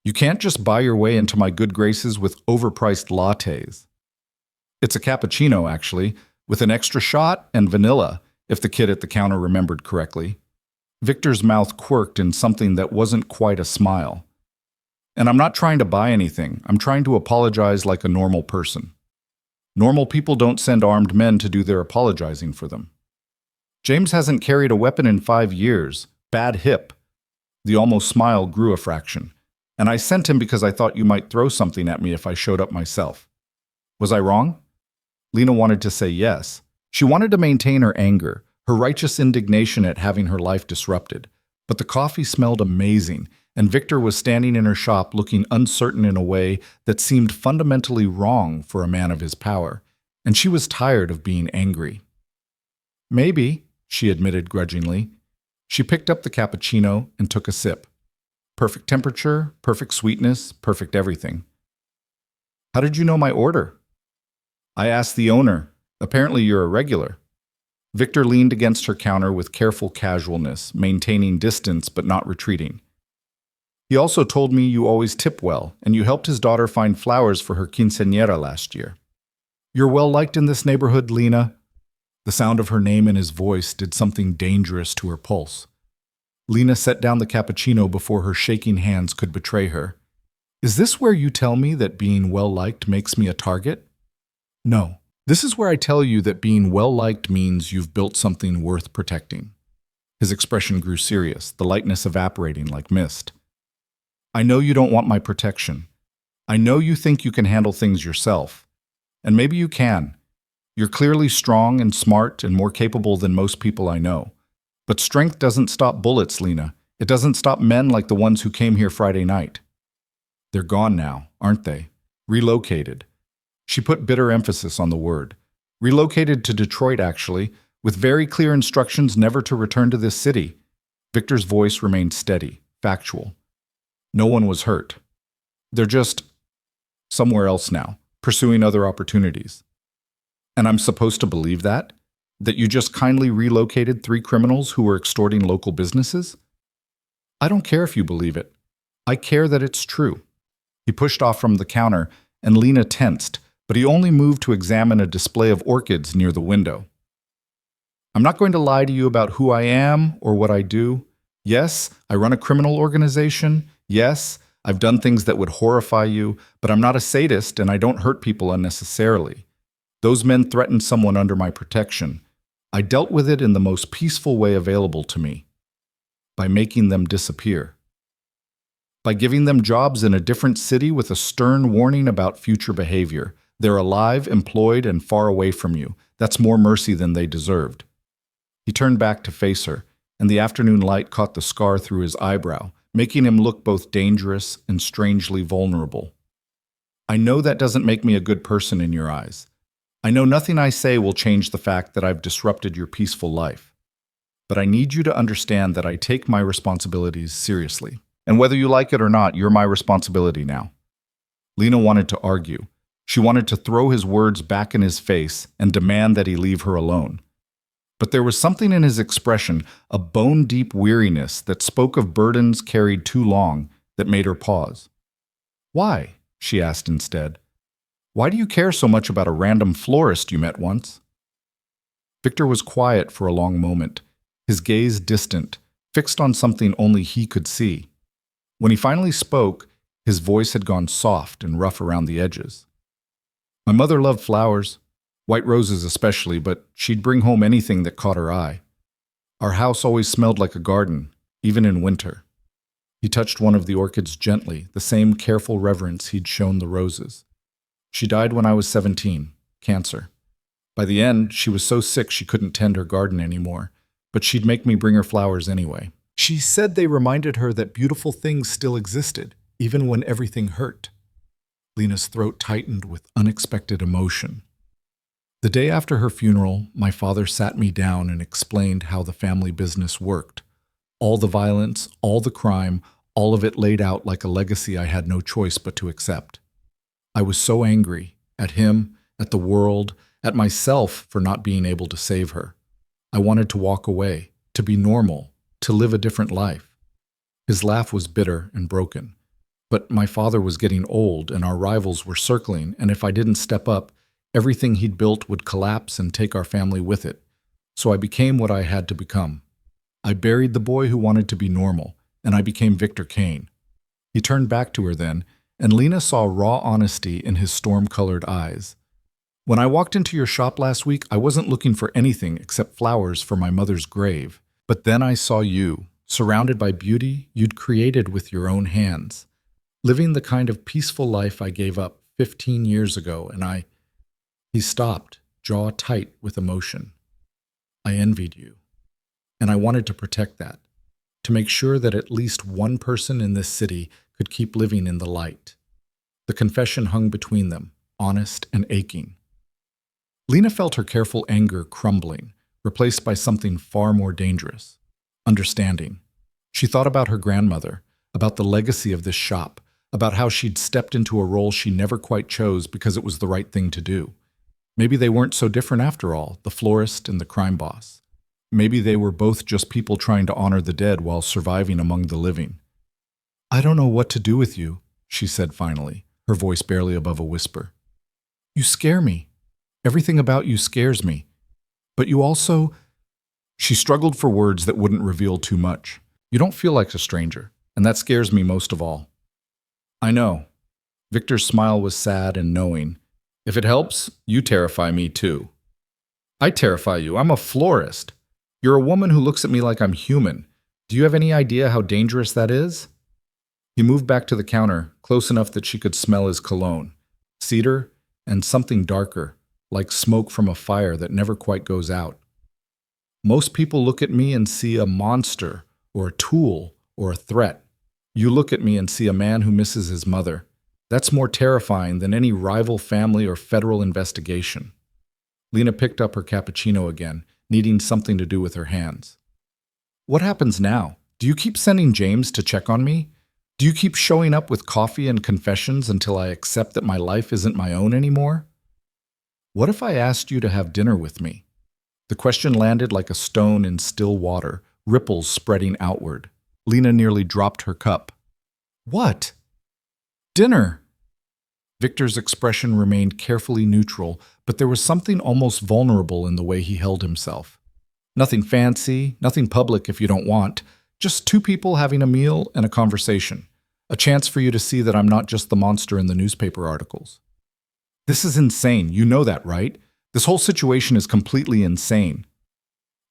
"You can't just buy your way into my good graces with overpriced lattes." "It's a cappuccino, actually, with an extra shot and vanilla," if the kid at the counter remembered correctly. Victor's mouth quirked in something that wasn't quite a smile. "And I'm not trying to buy anything. I'm trying to apologize like a normal person. Normal people don't send armed men to do their apologizing for them. James hasn't carried a weapon in 5 years. Bad hip." The almost smile grew a fraction. "And I sent him because I thought you might throw something at me if I showed up myself. Was I wrong?" Lena wanted to say yes. She wanted to maintain her anger, her righteous indignation at having her life disrupted. But the coffee smelled amazing, and Victor was standing in her shop looking uncertain in a way that seemed fundamentally wrong for a man of his power, and she was tired of being angry. "Maybe," she admitted grudgingly. She picked up the cappuccino and took a sip. Perfect temperature, perfect sweetness, perfect everything. "How did you know my order?" "I asked the owner. Apparently you're a regular." Victor leaned against her counter with careful casualness, maintaining distance but not retreating. "He also told me you always tip well, and you helped his daughter find flowers for her quinceañera last year. You're well liked in this neighborhood, Lena." The sound of her name in his voice did something dangerous to her pulse. Lena set down the cappuccino before her shaking hands could betray her. "Is this where you tell me that being well-liked makes me a target?" "No. This is where I tell you that being well-liked means you've built something worth protecting." His expression grew serious, the lightness evaporating like mist. "I know you don't want my protection. I know you think you can handle things yourself. And maybe you can. You're clearly strong and smart and more capable than most people I know. But strength doesn't stop bullets, Lena. It doesn't stop men like the ones who came here Friday night. They're gone now, aren't they? Relocated." She put bitter emphasis on the word. "Relocated to Detroit, actually, with very clear instructions never to return to this city." Victor's voice remained steady, factual. "No one was hurt. They're just somewhere else now, pursuing other opportunities." "And I'm supposed to believe that? That you just kindly relocated 3 criminals who were extorting local businesses?" "I don't care if you believe it. I care that it's true." He pushed off from the counter, and Lena tensed, but he only moved to examine a display of orchids near the window. "I'm not going to lie to you about who I am or what I do. Yes, I run a criminal organization. Yes, I've done things that would horrify you, but I'm not a sadist and I don't hurt people unnecessarily. Those men threatened someone under my protection. I dealt with it in the most peaceful way available to me, by making them disappear. By giving them jobs in a different city with a stern warning about future behavior. They're alive, employed, and far away from you. That's more mercy than they deserved." He turned back to face her, and the afternoon light caught the scar through his eyebrow, making him look both dangerous and strangely vulnerable. "I know that doesn't make me a good person in your eyes. I know nothing I say will change the fact that I've disrupted your peaceful life. But I need you to understand that I take my responsibilities seriously. And whether you like it or not, you're my responsibility now." Lena wanted to argue, She wanted to throw his words back in his face and demand that he leave her alone. But there was something in his expression, a bone-deep weariness that spoke of burdens carried too long, that made her pause. "Why?" she asked instead. "Why do you care so much about a random florist you met once?" Victor was quiet for a long moment, his gaze distant, fixed on something only he could see. When he finally spoke, his voice had gone soft and rough around the edges. "My mother loved flowers, white roses especially, but she'd bring home anything that caught her eye. Our house always smelled like a garden, even in winter." He touched one of the orchids gently, the same careful reverence he'd shown the roses. "She died when I was 17, cancer. By the end, she was so sick she couldn't tend her garden anymore, but she'd make me bring her flowers anyway. She said they reminded her that beautiful things still existed, even when everything hurt." Lena's throat tightened with unexpected emotion. "The day after her funeral, my father sat me down and explained how the family business worked. All the violence, all the crime, all of it laid out like a legacy I had no choice but to accept. I was so angry, at him, at the world, at myself for not being able to save her. I wanted to walk away, to be normal, to live a different life." His laugh was bitter and broken. "But my father was getting old and our rivals were circling, and if I didn't step up, everything he'd built would collapse and take our family with it. So I became what I had to become. I buried the boy who wanted to be normal, and I became Victor Kane." He turned back to her then, and Lena saw raw honesty in his storm-colored eyes. "When I walked into your shop last week, I wasn't looking for anything except flowers for my mother's grave. But then I saw you, surrounded by beauty you'd created with your own hands, living the kind of peaceful life I gave up 15 years ago, and I—" He stopped, jaw tight with emotion. "I envied you. And I wanted to protect that, to make sure that at least one person in this city could keep living in the light." The confession hung between them, honest and aching. Lena felt her careful anger crumbling, replaced by something far more dangerous: understanding. She thought about her grandmother, about the legacy of this shop, about how she'd stepped into a role she never quite chose because it was the right thing to do. Maybe they weren't so different after all, the florist and the crime boss. Maybe they were both just people trying to honor the dead while surviving among the living. "I don't know what to do with you," she said finally, her voice barely above a whisper. "You scare me. Everything about you scares me. But you also—" She struggled for words that wouldn't reveal too much. "You don't feel like a stranger, and that scares me most of all." "I know." Victor's smile was sad and knowing. "If it helps, you terrify me too." "I terrify you. I'm a florist. You're a woman who looks at me like I'm human. Do you have any idea how dangerous that is?" He moved back to the counter, close enough that she could smell his cologne. Cedar and something darker, like smoke from a fire that never quite goes out. "Most people look at me and see a monster, or a tool, or a threat. You look at me and see a man who misses his mother. That's more terrifying than any rival family or federal investigation." Lena picked up her cappuccino again, needing something to do with her hands. "What happens now? Do you keep sending James to check on me? Do you keep showing up with coffee and confessions until I accept that my life isn't my own anymore? What if I asked you to have dinner with me?" The question landed like a stone in still water, ripples spreading outward. Lena nearly dropped her cup. "What?" "Dinner." Victor's expression remained carefully neutral, but there was something almost vulnerable in the way he held himself. "Nothing fancy, nothing public if you don't want. Just two people having a meal and a conversation. A chance for you to see that I'm not just the monster in the newspaper articles." "This is insane. You know that, right? This whole situation is completely insane."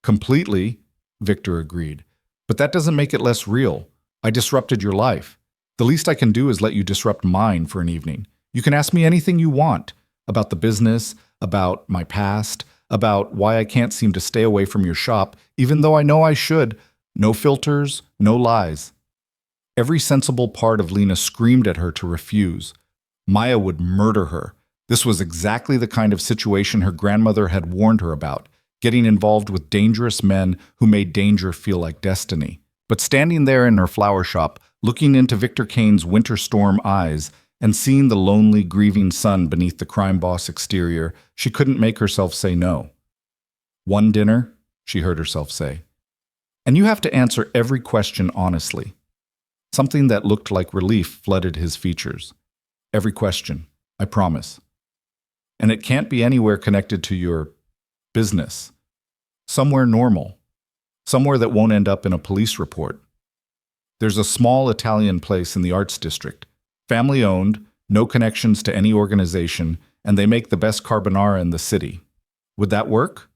"Completely," Victor agreed. "But that doesn't make it less real. I disrupted your life. The least I can do is let you disrupt mine for an evening. You can ask me anything you want, about the business, about my past, about why I can't seem to stay away from your shop, even though I know I should. No filters, no lies." Every sensible part of Lena screamed at her to refuse. Maya would murder her. This was exactly the kind of situation her grandmother had warned her about, getting involved with dangerous men who made danger feel like destiny. But standing there in her flower shop, looking into Victor Kane's winter storm eyes, and seeing the lonely, grieving son beneath the crime boss exterior, she couldn't make herself say no. "One dinner," she heard herself say. "And you have to answer every question honestly." Something that looked like relief flooded his features. "Every question, I promise. And it can't be anywhere connected to your business. Somewhere normal. Somewhere that won't end up in a police report. There's a small Italian place in the Arts District. Family-owned, no connections to any organization, and they make the best carbonara in the city. Would that work?"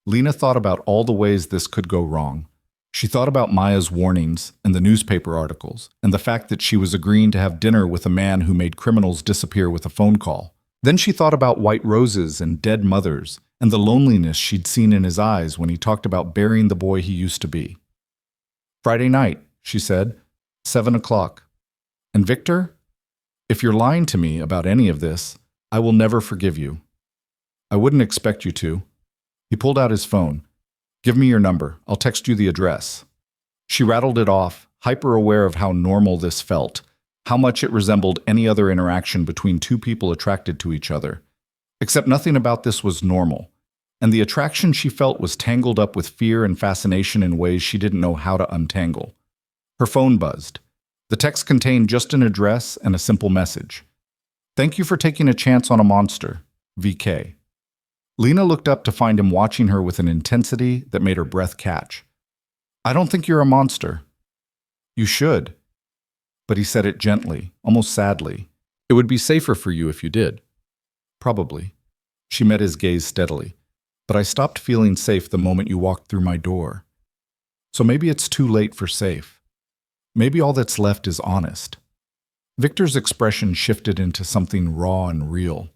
Lena thought about all the ways this could go wrong. She thought about Maya's warnings and the newspaper articles, and the fact that she was agreeing to have dinner with a man who made criminals disappear with a phone call. Then she thought about white roses and dead mothers, and the loneliness she'd seen in his eyes when he talked about burying the boy he used to be. "Friday night," she said, 7 o'clock. "And Victor, if you're lying to me about any of this, I will never forgive you. I wouldn't expect you to." He pulled out his phone. "Give me your number. I'll text you the address." She rattled it off, hyper-aware of how normal this felt, how much it resembled any other interaction between two people attracted to each other. Except nothing about this was normal, and the attraction she felt was tangled up with fear and fascination in ways she didn't know how to untangle. Her phone buzzed. The text contained just an address and a simple message. "Thank you for taking a chance on a monster. VK." Lena looked up to find him watching her with an intensity that made her breath catch. "I don't think you're a monster." "You should." But he said it gently, almost sadly. "It would be safer for you if you did." "Probably." She met his gaze steadily. "But I stopped feeling safe the moment you walked through my door. So maybe it's too late for safe. Maybe all that's left is honest." Victor's expression shifted into something raw and real.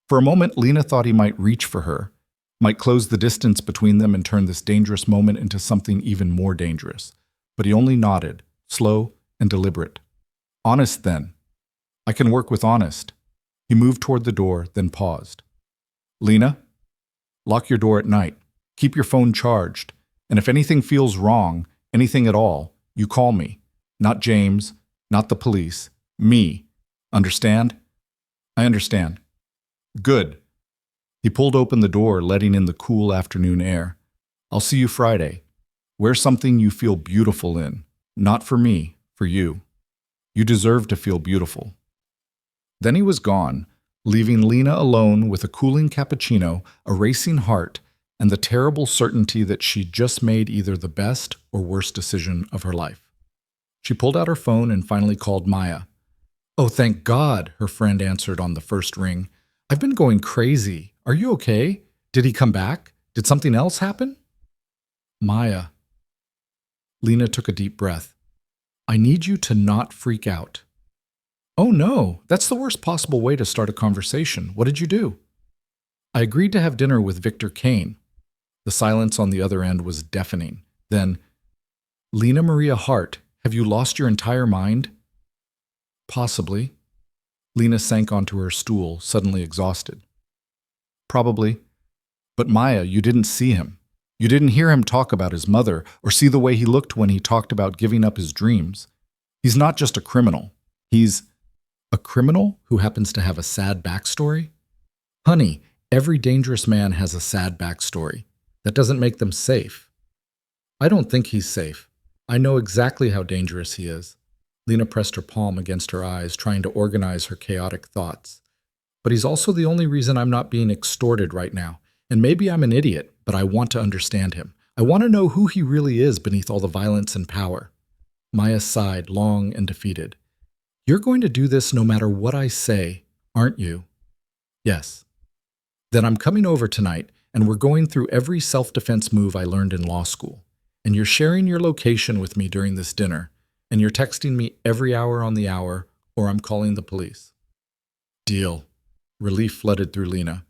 For a moment, Lena thought he might reach for her, might close the distance between them and turn this dangerous moment into something even more dangerous. But he only nodded, slow and deliberate. "Honest, then. I can work with honest." He moved toward the door, then paused. "Lena, lock your door at night. Keep your phone charged. And if anything feels wrong, anything at all, you call me. Not James, not the police. Me. Understand?" "I understand." "Good." He pulled open the door, letting in the cool afternoon air. "I'll see you Friday. Wear something you feel beautiful in. Not for me, for you. You deserve to feel beautiful." Then he was gone, leaving Lena alone with a cooling cappuccino, a racing heart, and the terrible certainty that she'd just made either the best or worst decision of her life. She pulled out her phone and finally called Maya. "Oh, thank God," her friend answered on the first ring. "I've been going crazy. Are you okay? Did he come back? Did something else happen?" "Maya." Lena took a deep breath. "I need you to not freak out." "Oh no, that's the worst possible way to start a conversation. What did you do?" "I agreed to have dinner with Victor Kane." The silence on the other end was deafening. Then, "Lena Maria Hart, have you lost your entire mind?" "Possibly." Lena sank onto her stool, suddenly exhausted. "Probably. But Maya, you didn't see him. You didn't hear him talk about his mother or see the way he looked when he talked about giving up his dreams. He's not just a criminal. He's a criminal who happens to have a sad backstory? Honey, every dangerous man has a sad backstory. That doesn't make them safe." "I don't think he's safe. I know exactly how dangerous he is." Lena pressed her palm against her eyes, trying to organize her chaotic thoughts. "But he's also the only reason I'm not being extorted right now. And maybe I'm an idiot, but I want to understand him. I want to know who he really is beneath all the violence and power." Maya sighed, long and defeated. "You're going to do this no matter what I say, aren't you?" "Yes." "Then I'm coming over tonight, and we're going through every self-defense move I learned in law school. And you're sharing your location with me during this dinner, and you're texting me every hour on the hour, or I'm calling the police." "Deal." Relief flooded through Lena.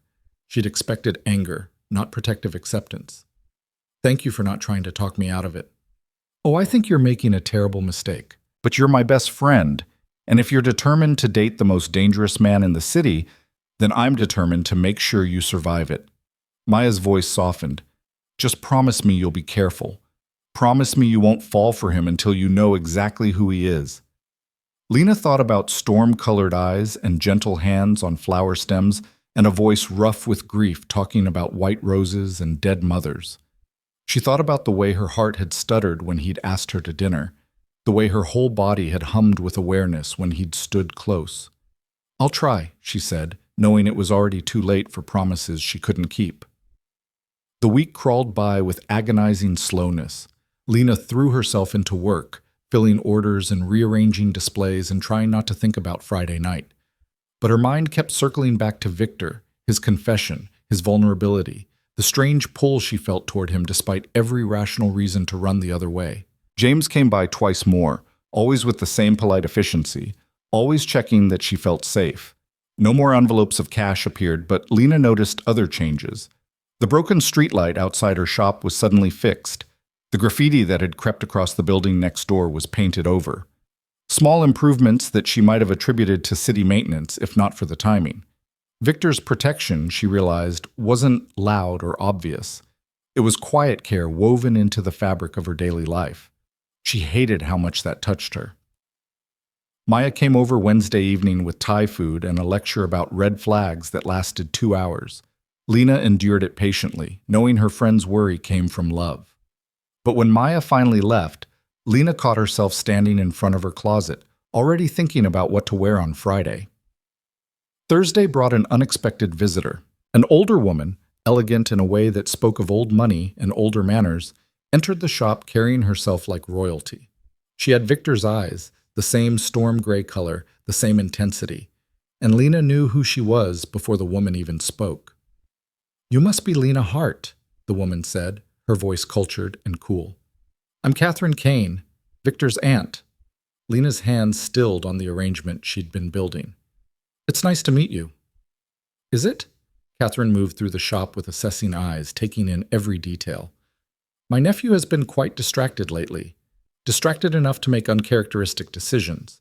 She'd expected anger, not protective acceptance. "Thank you for not trying to talk me out of it." "Oh, I think you're making a terrible mistake. But you're my best friend, and if you're determined to date the most dangerous man in the city, then I'm determined to make sure you survive it." Maya's voice softened. "Just promise me you'll be careful. Promise me you won't fall for him until you know exactly who he is." Lena thought about storm-colored eyes and gentle hands on flower stems and a voice rough with grief talking about white roses and dead mothers. She thought about the way her heart had stuttered when he'd asked her to dinner, the way her whole body had hummed with awareness when he'd stood close. "I'll try," she said, knowing it was already too late for promises she couldn't keep. The week crawled by with agonizing slowness. Lena threw herself into work, filling orders and rearranging displays and trying not to think about Friday night. But her mind kept circling back to Victor, his confession, his vulnerability, the strange pull she felt toward him despite every rational reason to run the other way. James came by twice more, always with the same polite efficiency, always checking that she felt safe. No more envelopes of cash appeared, but Lena noticed other changes. The broken streetlight outside her shop was suddenly fixed. The graffiti that had crept across the building next door was painted over. Small improvements that she might have attributed to city maintenance, if not for the timing. Victor's protection, she realized, wasn't loud or obvious. It was quiet care woven into the fabric of her daily life. She hated how much that touched her. Maya came over Wednesday evening with Thai food and a lecture about red flags that lasted 2 hours. Lena endured it patiently, knowing her friend's worry came from love. But when Maya finally left, Lena caught herself standing in front of her closet, already thinking about what to wear on Friday. Thursday brought an unexpected visitor. An older woman, elegant in a way that spoke of old money and older manners, entered the shop carrying herself like royalty. She had Victor's eyes, the same storm gray color, the same intensity, and Lena knew who she was before the woman even spoke. "You must be Lena Hart," the woman said, her voice cultured and cool. "I'm Catherine Kane, Victor's aunt." Lena's hands stilled on the arrangement she'd been building. "It's nice to meet you." "Is it?" Catherine moved through the shop with assessing eyes, taking in every detail. "My nephew has been quite distracted lately. Distracted enough to make uncharacteristic decisions.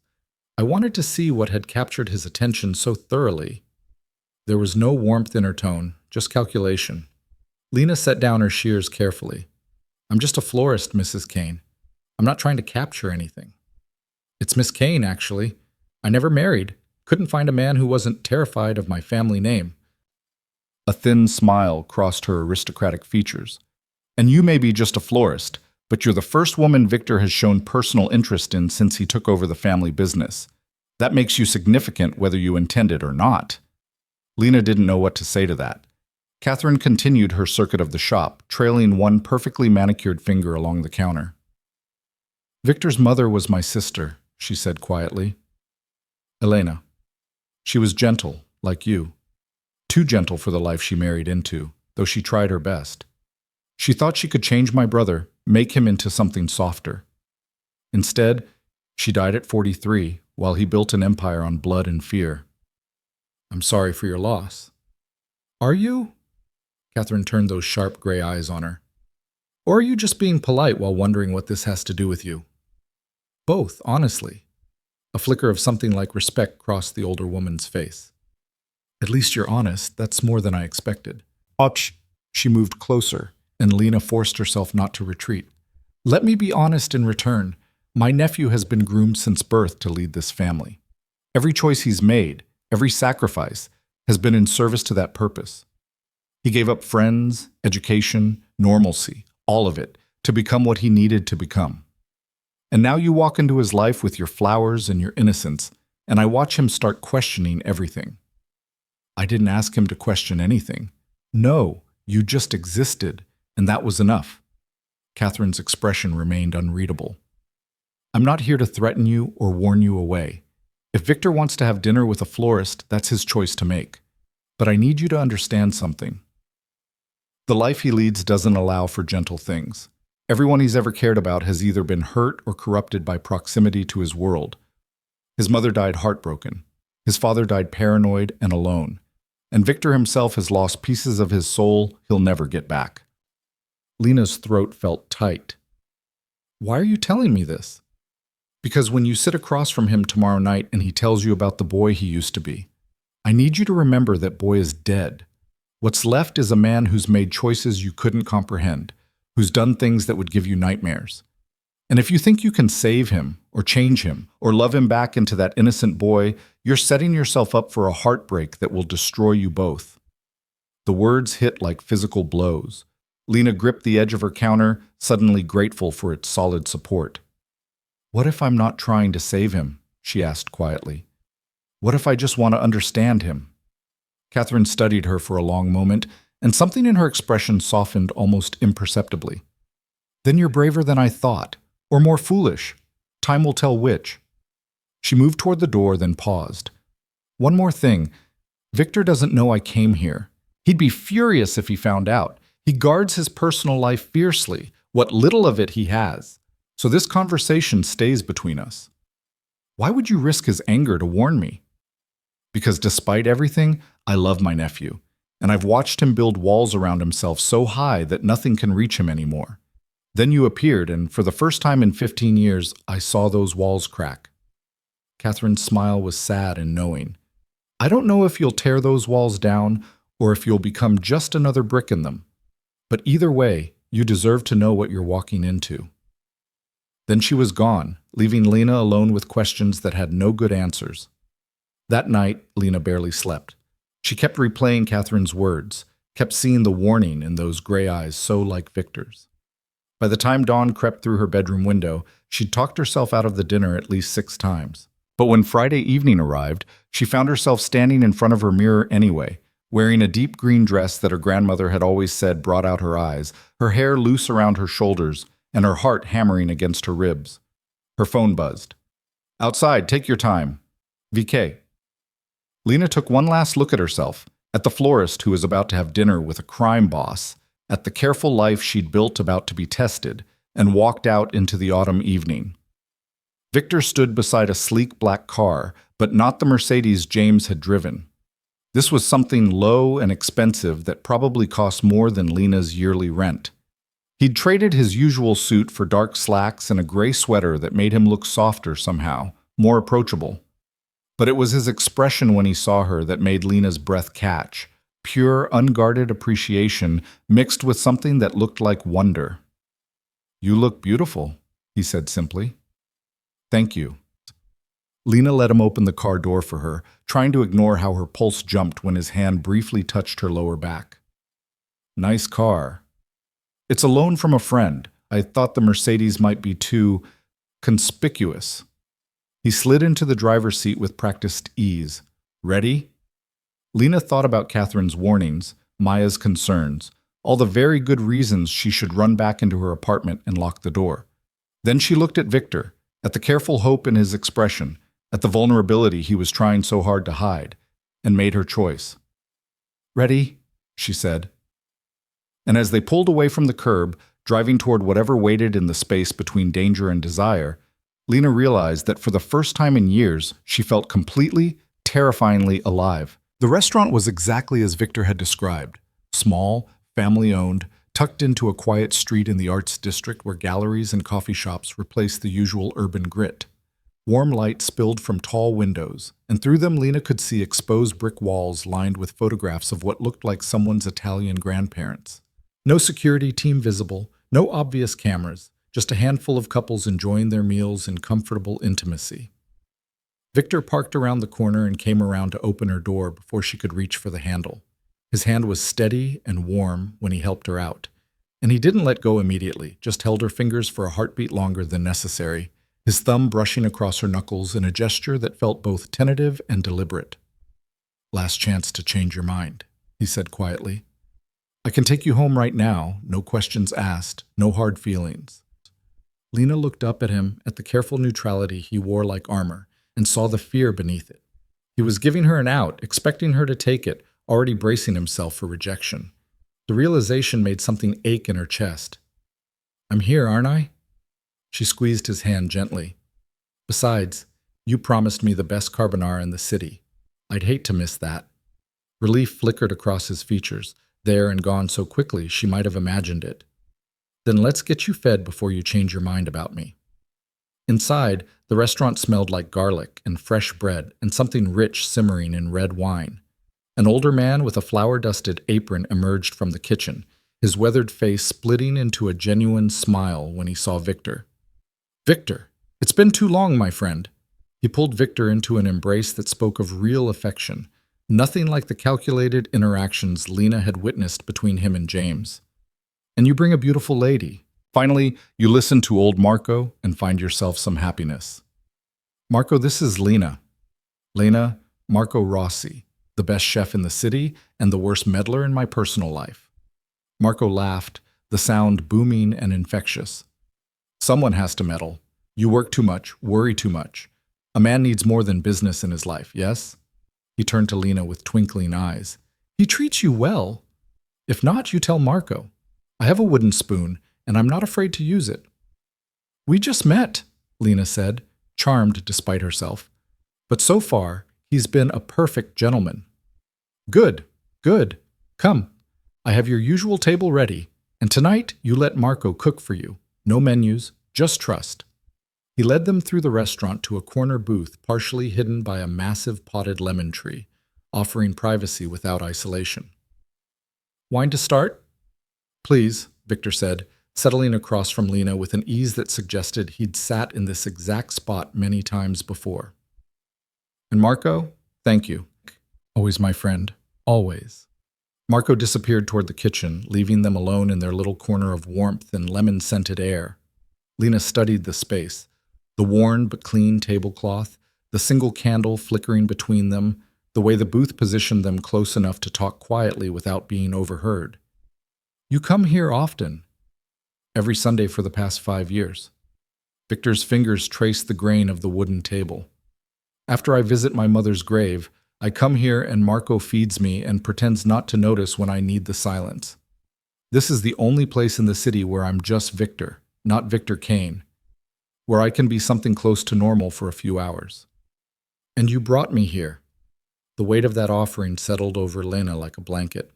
I wanted to see what had captured his attention so thoroughly." There was no warmth in her tone, just calculation. Lena set down her shears carefully. "I'm just a florist, Mrs. Kane. I'm not trying to capture anything." "It's Miss Kane, actually. I never married. Couldn't find a man who wasn't terrified of my family name." A thin smile crossed her aristocratic features. "And you may be just a florist, but you're the first woman Victor has shown personal interest in since he took over the family business. That makes you significant whether you intend it or not." Lena didn't know what to say to that. Catherine continued her circuit of the shop, trailing one perfectly manicured finger along the counter. "Victor's mother was my sister," she said quietly. "Elena. She was gentle, like you. Too gentle for the life she married into, though she tried her best. She thought she could change my brother, make him into something softer. Instead, she died at 43, while he built an empire on blood and fear. I'm sorry for your loss." "Are you?" Catherine turned those sharp gray eyes on her. "Or are you just being polite while wondering what this has to do with you?" "Both, honestly." A flicker of something like respect crossed the older woman's face. "At least you're honest. That's more than I expected." Ouch! She moved closer, and Lena forced herself not to retreat. "Let me be honest in return. My nephew has been groomed since birth to lead this family. Every choice he's made, every sacrifice, has been in service to that purpose. He gave up friends, education, normalcy, all of it, to become what he needed to become. And now you walk into his life with your flowers and your innocence, and I watch him start questioning everything." "I didn't ask him to question anything. No, you just existed, and that was enough." Catherine's expression remained unreadable. "I'm not here to threaten you or warn you away. If Victor wants to have dinner with a florist, that's his choice to make. But I need you to understand something. The life he leads doesn't allow for gentle things. Everyone he's ever cared about has either been hurt or corrupted by proximity to his world. His mother died heartbroken. His father died paranoid and alone. And Victor himself has lost pieces of his soul he'll never get back." Lena's throat felt tight. "Why are you telling me this?" "Because when you sit across from him tomorrow night and he tells you about the boy he used to be, I need you to remember that boy is dead. What's left is a man who's made choices you couldn't comprehend, who's done things that would give you nightmares. And if you think you can save him, or change him, or love him back into that innocent boy, you're setting yourself up for a heartbreak that will destroy you both. The words hit like physical blows. Lena gripped the edge of her counter, suddenly grateful for its solid support. "What if I'm not trying to save him?" she asked quietly. "What if I just want to understand him?" Catherine studied her for a long moment, and something in her expression softened almost imperceptibly. "Then you're braver than I thought, or more foolish. Time will tell which." She moved toward the door, then paused. "One more thing. Victor doesn't know I came here. He'd be furious if he found out. He guards his personal life fiercely, what little of it he has. So this conversation stays between us." "Why would you risk his anger to warn me?" "Because despite everything, I love my nephew, and I've watched him build walls around himself so high that nothing can reach him anymore. Then you appeared, and for the first time in 15 years, I saw those walls crack." Catherine's smile was sad and knowing. "I don't know if you'll tear those walls down or if you'll become just another brick in them. But either way, you deserve to know what you're walking into." Then she was gone, leaving Lena alone with questions that had no good answers. That night, Lena barely slept. She kept replaying Catherine's words, kept seeing the warning in those gray eyes so like Victor's. By the time dawn crept through her bedroom window, she'd talked herself out of the dinner at least 6 times. But when Friday evening arrived, she found herself standing in front of her mirror anyway, wearing a deep green dress that her grandmother had always said brought out her eyes, her hair loose around her shoulders, and her heart hammering against her ribs. Her phone buzzed. "Outside, take your time. VK." Lena took one last look at herself, at the florist who was about to have dinner with a crime boss, at the careful life she'd built about to be tested, and walked out into the autumn evening. Victor stood beside a sleek black car, but not the Mercedes James had driven. This was something low and expensive that probably cost more than Lena's yearly rent. He'd traded his usual suit for dark slacks and a gray sweater that made him look softer somehow, more approachable. But it was his expression when he saw her that made Lena's breath catch, pure, unguarded appreciation mixed with something that looked like wonder. "You look beautiful," he said simply. "Thank you." Lena let him open the car door for her, trying to ignore how her pulse jumped when his hand briefly touched her lower back. "Nice car." "It's a loan from a friend. I thought the Mercedes might be too conspicuous." He slid into the driver's seat with practiced ease. "Ready?" Lena thought about Catherine's warnings, Maya's concerns, all the very good reasons she should run back into her apartment and lock the door. Then she looked at Victor, at the careful hope in his expression, at the vulnerability he was trying so hard to hide, and made her choice. "Ready?" she said. And as they pulled away from the curb, driving toward whatever waited in the space between danger and desire, Lena realized that for the first time in years, she felt completely, terrifyingly alive. The restaurant was exactly as Victor had described, small, family-owned, tucked into a quiet street in the arts district where galleries and coffee shops replaced the usual urban grit. Warm light spilled from tall windows, and through them Lena could see exposed brick walls lined with photographs of what looked like someone's Italian grandparents. No security team visible, no obvious cameras, just a handful of couples enjoying their meals in comfortable intimacy. Victor parked around the corner and came around to open her door before she could reach for the handle. His hand was steady and warm when he helped her out, and he didn't let go immediately, just held her fingers for a heartbeat longer than necessary, his thumb brushing across her knuckles in a gesture that felt both tentative and deliberate. "Last chance to change your mind," he said quietly. "I can take you home right now, no questions asked, no hard feelings." Lena looked up at him, at the careful neutrality he wore like armor, and saw the fear beneath it. He was giving her an out, expecting her to take it, already bracing himself for rejection. The realization made something ache in her chest. "I'm here, aren't I?" She squeezed his hand gently. "Besides, you promised me the best carbonara in the city. I'd hate to miss that." Relief flickered across his features, there and gone so quickly she might have imagined it. "Then let's get you fed before you change your mind about me." Inside, the restaurant smelled like garlic and fresh bread and something rich simmering in red wine. An older man with a flour-dusted apron emerged from the kitchen, his weathered face splitting into a genuine smile when he saw Victor. Victor, it's been too long, my friend. He pulled Victor into an embrace that spoke of real affection, nothing like the calculated interactions Lena had witnessed between him and James. And you bring a beautiful lady. Finally, you listen to old Marco and find yourself some happiness. Marco, this is Lena. Lena, Marco Rossi, the best chef in the city and the worst meddler in my personal life. Marco laughed, the sound booming and infectious. Someone has to meddle. You work too much, worry too much. A man needs more than business in his life, yes? He turned to Lena with twinkling eyes. He treats you well. If not, you tell Marco. I have a wooden spoon, and I'm not afraid to use it. We just met, Lena said, charmed despite herself. But so far, he's been a perfect gentleman. Good, good. Come, I have your usual table ready, and tonight you let Marco cook for you. No menus, just trust. He led them through the restaurant to a corner booth partially hidden by a massive potted lemon tree, offering privacy without isolation. Wine to start? Please, Victor said, settling across from Lena with an ease that suggested he'd sat in this exact spot many times before. And Marco, thank you. Always my friend, always. Marco disappeared toward the kitchen, leaving them alone in their little corner of warmth and lemon-scented air. Lena studied the space, the worn but clean tablecloth, the single candle flickering between them, the way the booth positioned them close enough to talk quietly without being overheard. You come here often. Every Sunday for the past 5 years. Victor's fingers traced the grain of the wooden table. After I visit my mother's grave, I come here and Marco feeds me and pretends not to notice when I need the silence. This is the only place in the city where I'm just Victor, not Victor Kane, where I can be something close to normal for a few hours. And you brought me here. The weight of that offering settled over Lena like a blanket.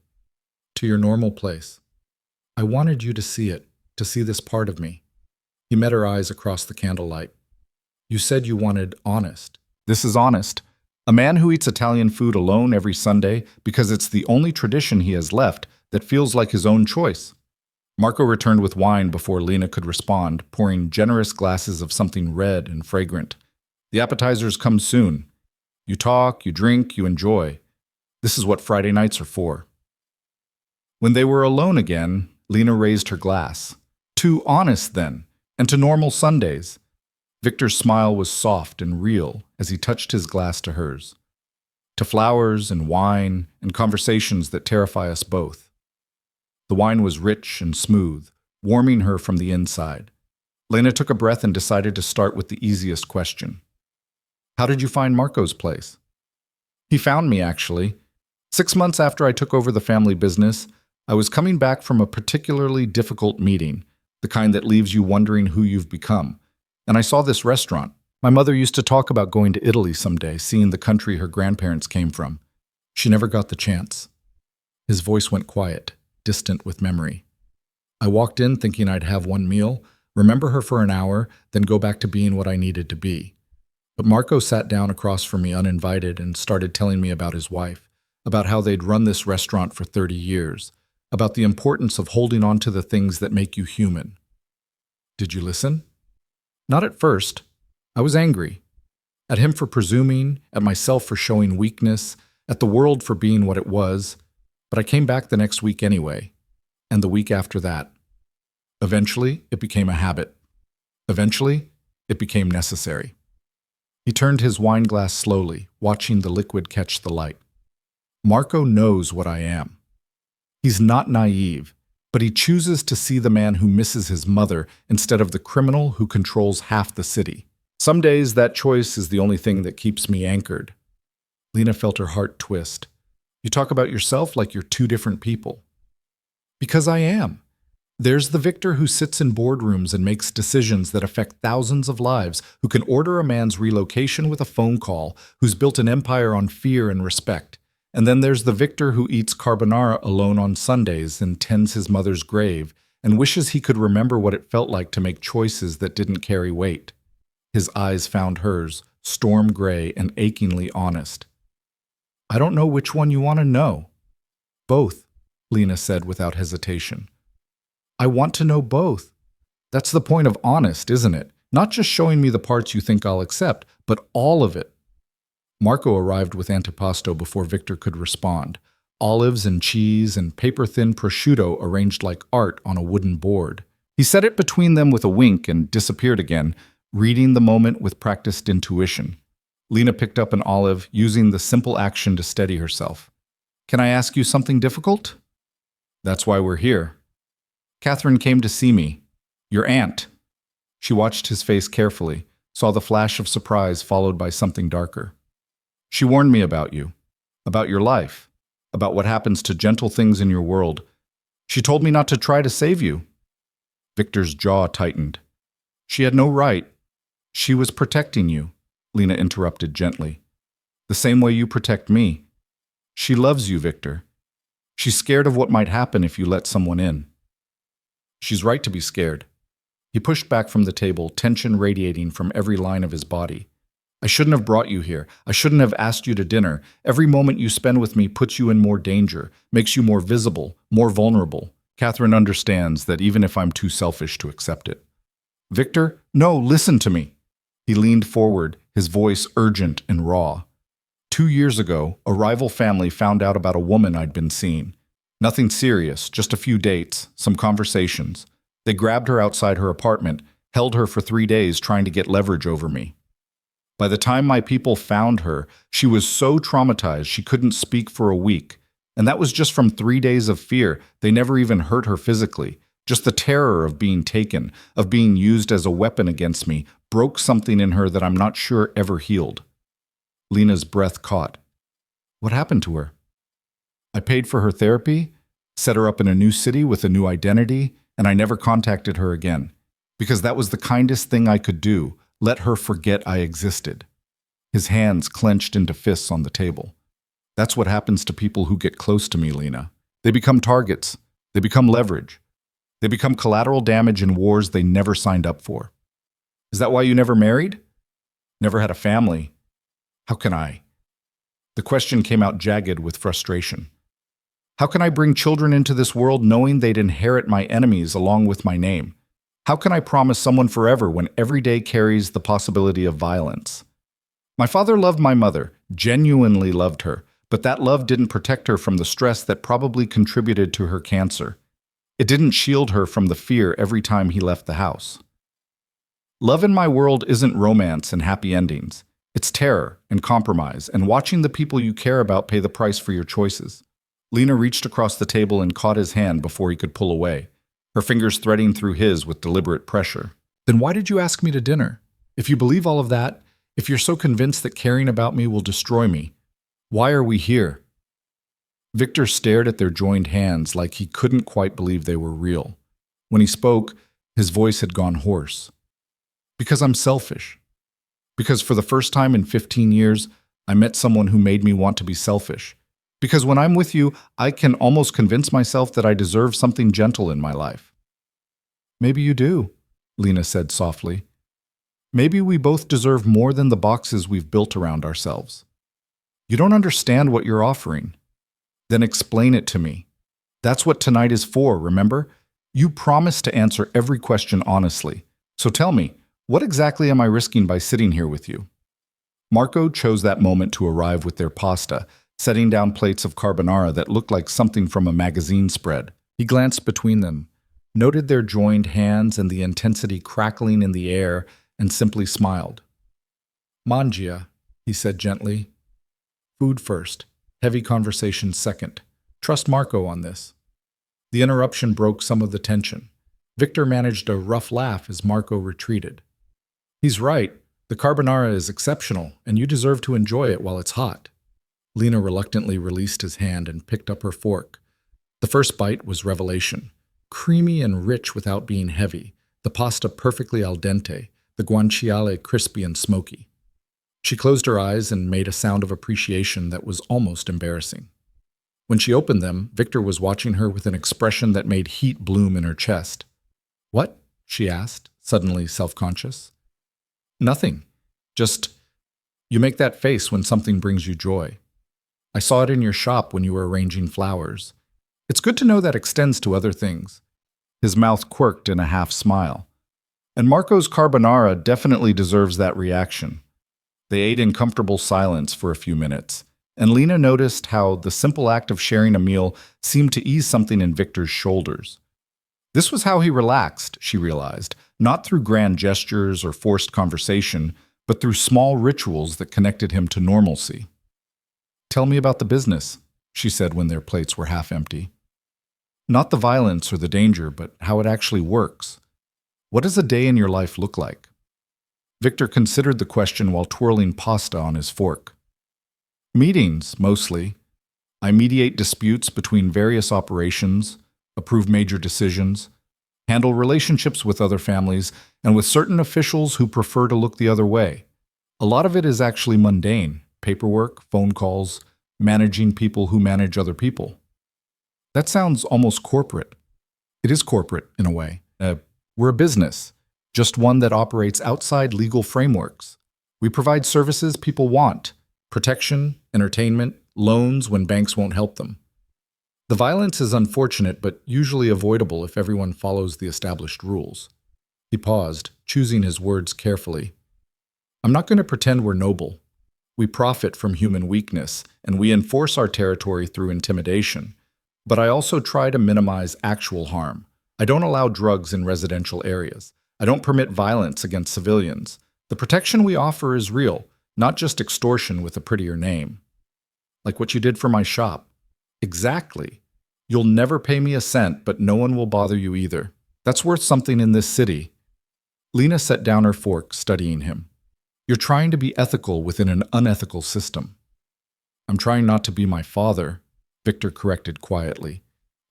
To your normal place. I wanted you to see it, to see this part of me. He met her eyes across the candlelight. You said you wanted honest. This is honest. A man who eats Italian food alone every Sunday because it's the only tradition he has left that feels like his own choice. Marco returned with wine before Lena could respond, pouring generous glasses of something red and fragrant. The appetizers come soon. You talk, you drink, you enjoy. This is what Friday nights are for. When they were alone again, Lena raised her glass. To honest, then, and to normal Sundays. Victor's smile was soft and real as he touched his glass to hers. To flowers and wine and conversations that terrify us both. The wine was rich and smooth, warming her from the inside. Lena took a breath and decided to start with the easiest question. How did you find Marco's place? He found me, actually. 6 months after I took over the family business, I was coming back from a particularly difficult meeting, the kind that leaves you wondering who you've become. And I saw this restaurant. My mother used to talk about going to Italy someday, seeing the country her grandparents came from. She never got the chance. His voice went quiet, distant with memory. I walked in thinking I'd have one meal, remember her for an hour, then go back to being what I needed to be. But Marco sat down across from me uninvited and started telling me about his wife, about how they'd run this restaurant for 30 years, about the importance of holding on to the things that make you human. Did you listen? Not at first. I was angry. At him for presuming, at myself for showing weakness, at the world for being what it was. But I came back the next week anyway, and the week after that. Eventually, it became a habit. Eventually, it became necessary. He turned his wine glass slowly, watching the liquid catch the light. Marco knows what I am. He's not naive, but he chooses to see the man who misses his mother instead of the criminal who controls half the city. Some days that choice is the only thing that keeps me anchored. Lena felt her heart twist. You talk about yourself like you're two different people. Because I am. There's the Victor who sits in boardrooms and makes decisions that affect thousands of lives, who can order a man's relocation with a phone call, who's built an empire on fear and respect. And then there's the Victor who eats carbonara alone on Sundays and tends his mother's grave and wishes he could remember what it felt like to make choices that didn't carry weight. His eyes found hers, storm gray and achingly honest. I don't know which one you want to know. Both, Lena said without hesitation. I want to know both. That's the point of honest, isn't it? Not just showing me the parts you think I'll accept, but all of it. Marco arrived with antipasto before Victor could respond. Olives and cheese and paper-thin prosciutto arranged like art on a wooden board. He set it between them with a wink and disappeared again, reading the moment with practiced intuition. Lena picked up an olive, using the simple action to steady herself. "Can I ask you something difficult?" "That's why we're here." "Catherine came to see me. Your aunt." She watched his face carefully, saw the flash of surprise followed by something darker. "She warned me about you, about your life, about what happens to gentle things in your world. She told me not to try to save you." Victor's jaw tightened. "She had no right. She was protecting you," Lena interrupted gently. "The same way you protect me. She loves you, Victor. She's scared of what might happen if you let someone in." "She's right to be scared." He pushed back from the table, tension radiating from every line of his body. "I shouldn't have brought you here. I shouldn't have asked you to dinner. Every moment you spend with me puts you in more danger, makes you more visible, more vulnerable. Catherine understands that even if I'm too selfish to accept it." "Victor, no, listen to me." He leaned forward, his voice urgent and raw. 2 years ago, a rival family found out about a woman I'd been seeing. Nothing serious, just a few dates, some conversations. They grabbed her outside her apartment, held her for 3 days trying to get leverage over me. By the time my people found her, she was so traumatized she couldn't speak for a week. And that was just from 3 days of fear. They never even hurt her physically. Just the terror of being taken, of being used as a weapon against me, broke something in her that I'm not sure ever healed. Lena's breath caught. "What happened to her?" "I paid for her therapy, set her up in a new city with a new identity, and I never contacted her again. Because that was the kindest thing I could do, let her forget I existed." His hands clenched into fists on the table. "That's what happens to people who get close to me, Lena. They become targets. They become leverage. They become collateral damage in wars they never signed up for." "Is that why you never married?" "Never had a family. How can I?" The question came out jagged with frustration. "How can I bring children into this world knowing they'd inherit my enemies along with my name? How can I promise someone forever when every day carries the possibility of violence?" My father loved my mother, genuinely loved her, but that love didn't protect her from the stress that probably contributed to her cancer. It didn't shield her from the fear every time he left the house. Love in my world isn't romance and happy endings. It's terror and compromise and watching the people you care about pay the price for your choices. Lena reached across the table and caught his hand before he could pull away, her fingers threading through his with deliberate pressure. "Then why did you ask me to dinner? If you believe all of that, if you're so convinced that caring about me will destroy me, why are we here?" Victor stared at their joined hands like he couldn't quite believe they were real. When he spoke, his voice had gone hoarse. "Because I'm selfish. Because for the first time in 15 years, I met someone who made me want to be selfish. Because when I'm with you, I can almost convince myself that I deserve something gentle in my life." "Maybe you do," Lena said softly. "Maybe we both deserve more than the boxes we've built around ourselves." "You don't understand what you're offering." "Then explain it to me. That's what tonight is for, remember? You promised to answer every question honestly. So tell me, what exactly am I risking by sitting here with you?" Marco chose that moment to arrive with their pasta, setting down plates of carbonara that looked like something from a magazine spread. He glanced between them, noted their joined hands and the intensity crackling in the air, and simply smiled. "Mangia," he said gently. "Food first. Heavy conversation second. Trust Marco on this." The interruption broke some of the tension. Victor managed a rough laugh as Marco retreated. "He's right. The carbonara is exceptional, and you deserve to enjoy it while it's hot." Lena reluctantly released his hand and picked up her fork. The first bite was revelation. Creamy and rich without being heavy, the pasta perfectly al dente, the guanciale crispy and smoky. She closed her eyes and made a sound of appreciation that was almost embarrassing. When she opened them, Victor was watching her with an expression that made heat bloom in her chest. "What?" she asked, suddenly self-conscious. "Nothing. Just, you make that face when something brings you joy. I saw it in your shop when you were arranging flowers. It's good to know that extends to other things." His mouth quirked in a half smile. And Marco's carbonara definitely deserves that reaction. They ate in comfortable silence for a few minutes, and Lena noticed how the simple act of sharing a meal seemed to ease something in Victor's shoulders. This was how he relaxed, she realized, not through grand gestures or forced conversation, but through small rituals that connected him to normalcy. "Tell me about the business," she said when their plates were half empty. "Not the violence or the danger, but how it actually works. What does a day in your life look like?" Victor considered the question while twirling pasta on his fork. "Meetings, mostly. I mediate disputes between various operations, approve major decisions, handle relationships with other families, and with certain officials who prefer to look the other way. A lot of it is actually mundane: paperwork, phone calls, managing people who manage other people." That sounds almost corporate. It is corporate, in a way. We're a business, just one that operates outside legal frameworks. We provide services people want: protection, entertainment, loans when banks won't help them. The violence is unfortunate, but usually avoidable if everyone follows the established rules. He paused, choosing his words carefully. "I'm not going to pretend we're noble. We profit from human weakness, and we enforce our territory through intimidation. But I also try to minimize actual harm. I don't allow drugs in residential areas. I don't permit violence against civilians. The protection we offer is real, not just extortion with a prettier name." "Like what you did for my shop." "Exactly. You'll never pay me a cent, but no one will bother you either. That's worth something in this city." Lena set down her fork, studying him. "You're trying to be ethical within an unethical system." "I'm trying not to be my father," Victor corrected quietly.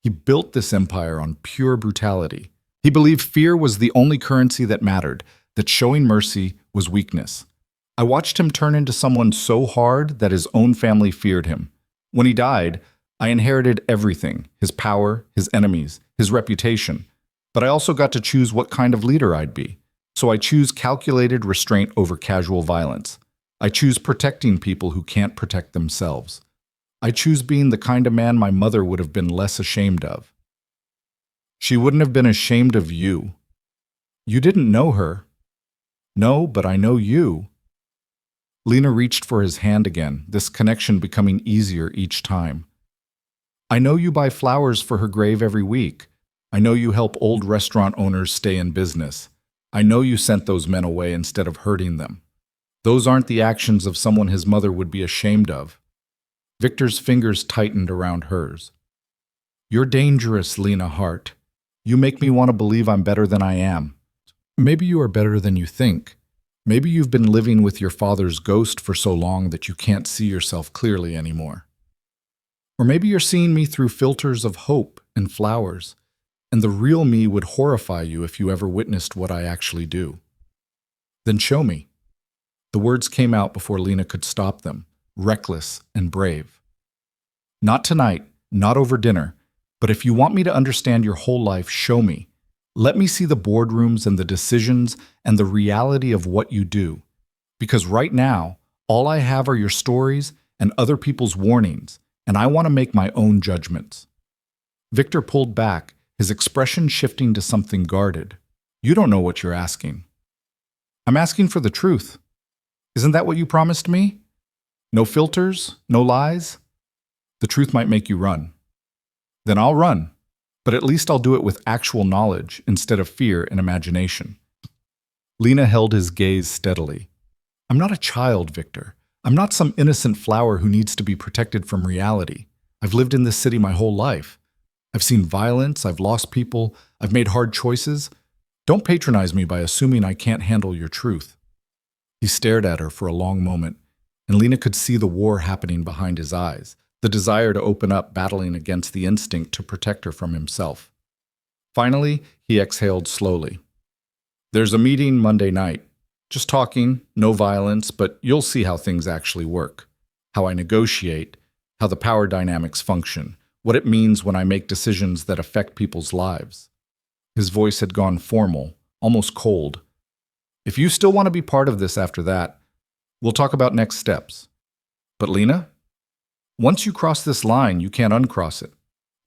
He built this empire on pure brutality. He believed fear was the only currency that mattered, that showing mercy was weakness. I watched him turn into someone so hard that his own family feared him. When he died, I inherited everything: his power, his enemies, his reputation. But I also got to choose what kind of leader I'd be. So I choose calculated restraint over casual violence. I choose protecting people who can't protect themselves. I choose being the kind of man my mother would have been less ashamed of. She wouldn't have been ashamed of you. You didn't know her. No, but I know you. Lena reached for his hand again, this connection becoming easier each time. I know you buy flowers for her grave every week. I know you help old restaurant owners stay in business. I know you sent those men away instead of hurting them. Those aren't the actions of someone his mother would be ashamed of. Victor's fingers tightened around hers. You're dangerous, Lena Hart. You make me want to believe I'm better than I am. Maybe you are better than you think. Maybe you've been living with your father's ghost for so long that you can't see yourself clearly anymore. Or maybe you're seeing me through filters of hope and flowers, and the real me would horrify you if you ever witnessed what I actually do. Then show me. The words came out before Lena could stop them, reckless and brave. Not tonight, not over dinner, but if you want me to understand your whole life, show me. Let me see the boardrooms and the decisions and the reality of what you do. Because right now, all I have are your stories and other people's warnings, and I want to make my own judgments. Victor pulled back, his expression shifting to something guarded. You don't know what you're asking. I'm asking for the truth. Isn't that what you promised me? No filters, no lies? The truth might make you run. Then I'll run. But at least I'll do it with actual knowledge instead of fear and imagination. Lena held his gaze steadily. I'm not a child, Victor. I'm not some innocent flower who needs to be protected from reality. I've lived in this city my whole life. I've seen violence, I've lost people, I've made hard choices. Don't patronize me by assuming I can't handle your truth. He stared at her for a long moment, and Lena could see the war happening behind his eyes. The desire to open up, battling against the instinct to protect her from himself. Finally, he exhaled slowly. There's a meeting Monday night. Just talking, no violence, but you'll see how things actually work. How I negotiate, how the power dynamics function, what it means when I make decisions that affect people's lives. His voice had gone formal, almost cold. If you still want to be part of this after that, we'll talk about next steps. But Lena? Once you cross this line, you can't uncross it.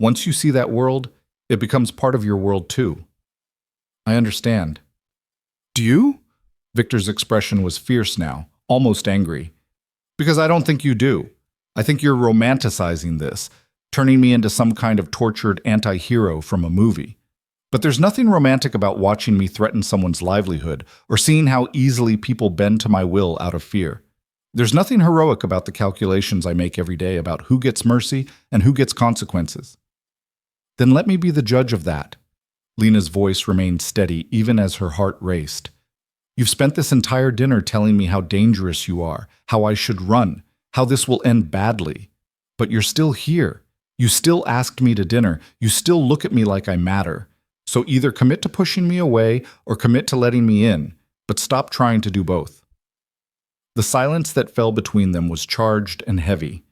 Once you see that world, it becomes part of your world too. I understand. Do you? Victor's expression was fierce now, almost angry. Because I don't think you do. I think you're romanticizing this, turning me into some kind of tortured anti-hero from a movie. But there's nothing romantic about watching me threaten someone's livelihood or seeing how easily people bend to my will out of fear. There's nothing heroic about the calculations I make every day about who gets mercy and who gets consequences. Then let me be the judge of that. Lena's voice remained steady even as her heart raced. You've spent this entire dinner telling me how dangerous you are, how I should run, how this will end badly. But you're still here. You still asked me to dinner. You still look at me like I matter. So either commit to pushing me away or commit to letting me in, but stop trying to do both. The silence that fell between them was charged and heavy.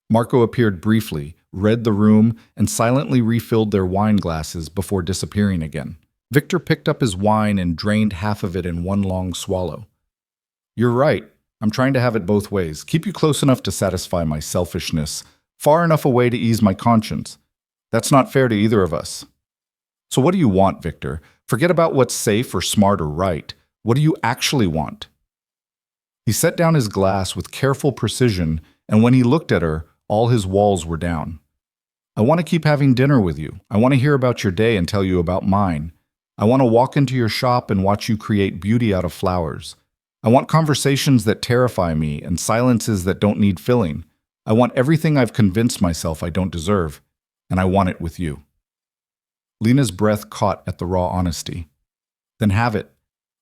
Marco appeared briefly, read the room, and silently refilled their wine glasses before disappearing again. Victor picked up his wine and drained half of it in one long swallow. You're right. I'm trying to have it both ways. Keep you close enough to satisfy my selfishness, far enough away to ease my conscience. That's not fair to either of us. So what do you want, Victor? Forget about what's safe or smart or right. What do you actually want? He set down his glass with careful precision, and when he looked at her, all his walls were down. I want to keep having dinner with you. I want to hear about your day and tell you about mine. I want to walk into your shop and watch you create beauty out of flowers. I want conversations that terrify me and silences that don't need filling. I want everything I've convinced myself I don't deserve, and I want it with you. Lena's breath caught at the raw honesty. Then have it.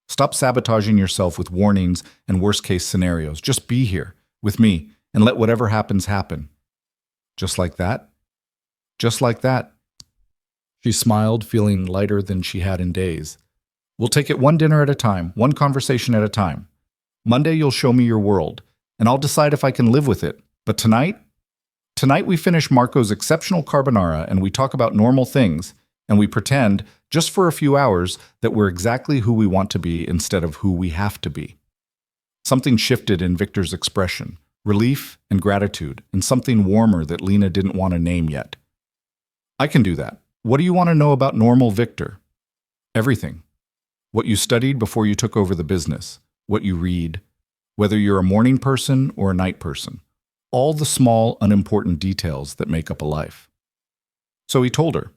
Stop sabotaging yourself with warnings and worst-case scenarios. Just be here, with me, and let whatever happens happen. Just like that? Just like that. She smiled, feeling lighter than she had in days. We'll take it one dinner at a time, one conversation at a time. Monday you'll show me your world, and I'll decide if I can live with it. But tonight we finish Marco's exceptional carbonara and we talk about normal things, and we pretend, just for a few hours, that we're exactly who we want to be instead of who we have to be. Something shifted in Victor's expression, relief and gratitude, and something warmer that Lena didn't want to name yet. I can do that. What do you want to know about normal Victor? Everything. What you studied before you took over the business, what you read, whether you're a morning person or a night person, all the small, unimportant details that make up a life. So he told her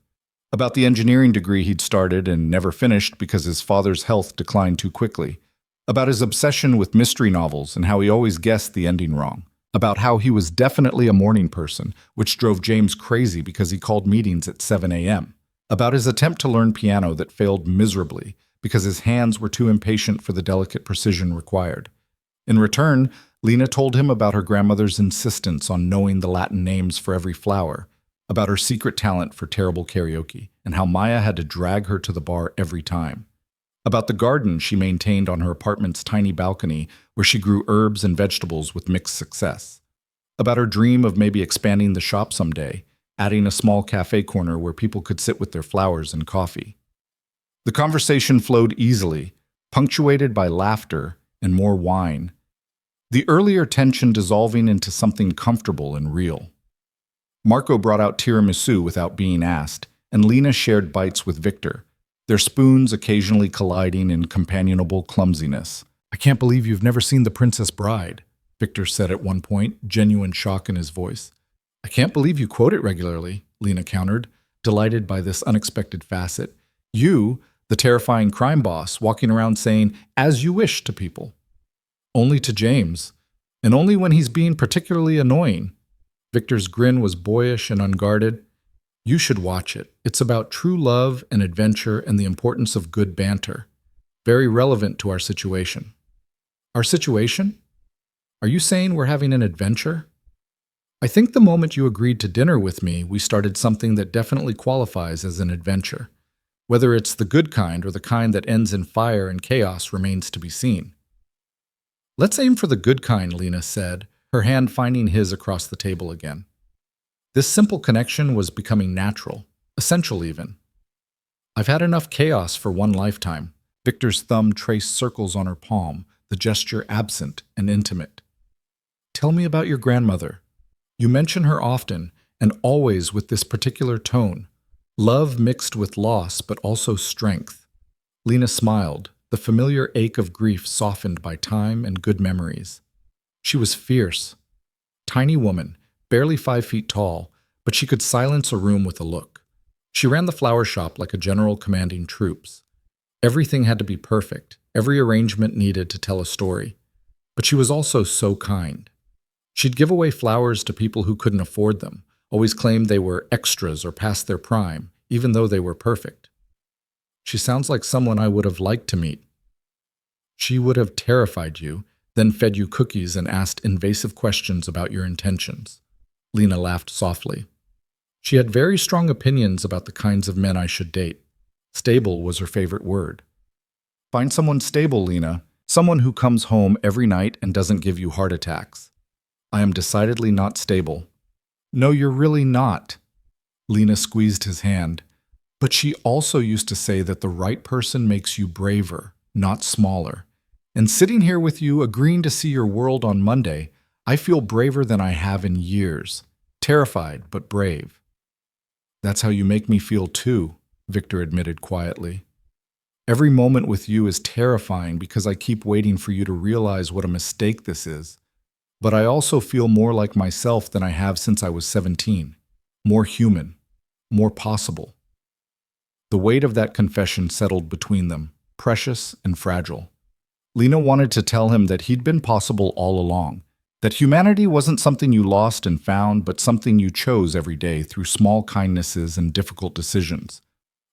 about the engineering degree he'd started and never finished because his father's health declined too quickly, about his obsession with mystery novels and how he always guessed the ending wrong, about how he was definitely a morning person, which drove James crazy because he called meetings at 7 a.m., about his attempt to learn piano that failed miserably because his hands were too impatient for the delicate precision required. In return, Lena told him about her grandmother's insistence on knowing the Latin names for every flower, about her secret talent for terrible karaoke, and how Maya had to drag her to the bar every time, about the garden she maintained on her apartment's tiny balcony where she grew herbs and vegetables with mixed success, about her dream of maybe expanding the shop someday, adding a small cafe corner where people could sit with their flowers and coffee. The conversation flowed easily, punctuated by laughter and more wine, the earlier tension dissolving into something comfortable and real. Marco brought out tiramisu without being asked, and Lena shared bites with Victor, their spoons occasionally colliding in companionable clumsiness. I can't believe you've never seen The Princess Bride, Victor said at one point, genuine shock in his voice. I can't believe you quote it regularly, Lena countered, delighted by this unexpected facet. You, the terrifying crime boss, walking around saying, as you wish to people. Only to James, and only when he's being particularly annoying. Victor's grin was boyish and unguarded. You should watch it. It's about true love and adventure and the importance of good banter. Very relevant to our situation. Our situation? Are you saying we're having an adventure? I think the moment you agreed to dinner with me, we started something that definitely qualifies as an adventure. Whether it's the good kind or the kind that ends in fire and chaos remains to be seen. Let's aim for the good kind, Lena said, her hand finding his across the table again. This simple connection was becoming natural, essential even. I've had enough chaos for one lifetime. Victor's thumb traced circles on her palm, the gesture absent and intimate. Tell me about your grandmother. You mention her often, and always with this particular tone. Love mixed with loss, but also strength. Lena smiled, the familiar ache of grief softened by time and good memories. She was fierce. Tiny woman, barely 5 feet tall, but she could silence a room with a look. She ran the flower shop like a general commanding troops. Everything had to be perfect, every arrangement needed to tell a story. But she was also so kind. She'd give away flowers to people who couldn't afford them, always claimed they were extras or past their prime, even though they were perfect. She sounds like someone I would have liked to meet. She would have terrified you, then fed you cookies and asked invasive questions about your intentions. Lena laughed softly. She had very strong opinions about the kinds of men I should date. Stable was her favorite word. Find someone stable, Lena. Someone who comes home every night and doesn't give you heart attacks. I am decidedly not stable. No, you're really not. Lena squeezed his hand. But she also used to say that the right person makes you braver, not smaller. And sitting here with you, agreeing to see your world on Monday, I feel braver than I have in years. Terrified, but brave. That's how you make me feel too, Victor admitted quietly. Every moment with you is terrifying because I keep waiting for you to realize what a mistake this is. But I also feel more like myself than I have since I was 17. More human. More possible. The weight of that confession settled between them, precious and fragile. Lena wanted to tell him that he'd been possible all along, that humanity wasn't something you lost and found, but something you chose every day through small kindnesses and difficult decisions.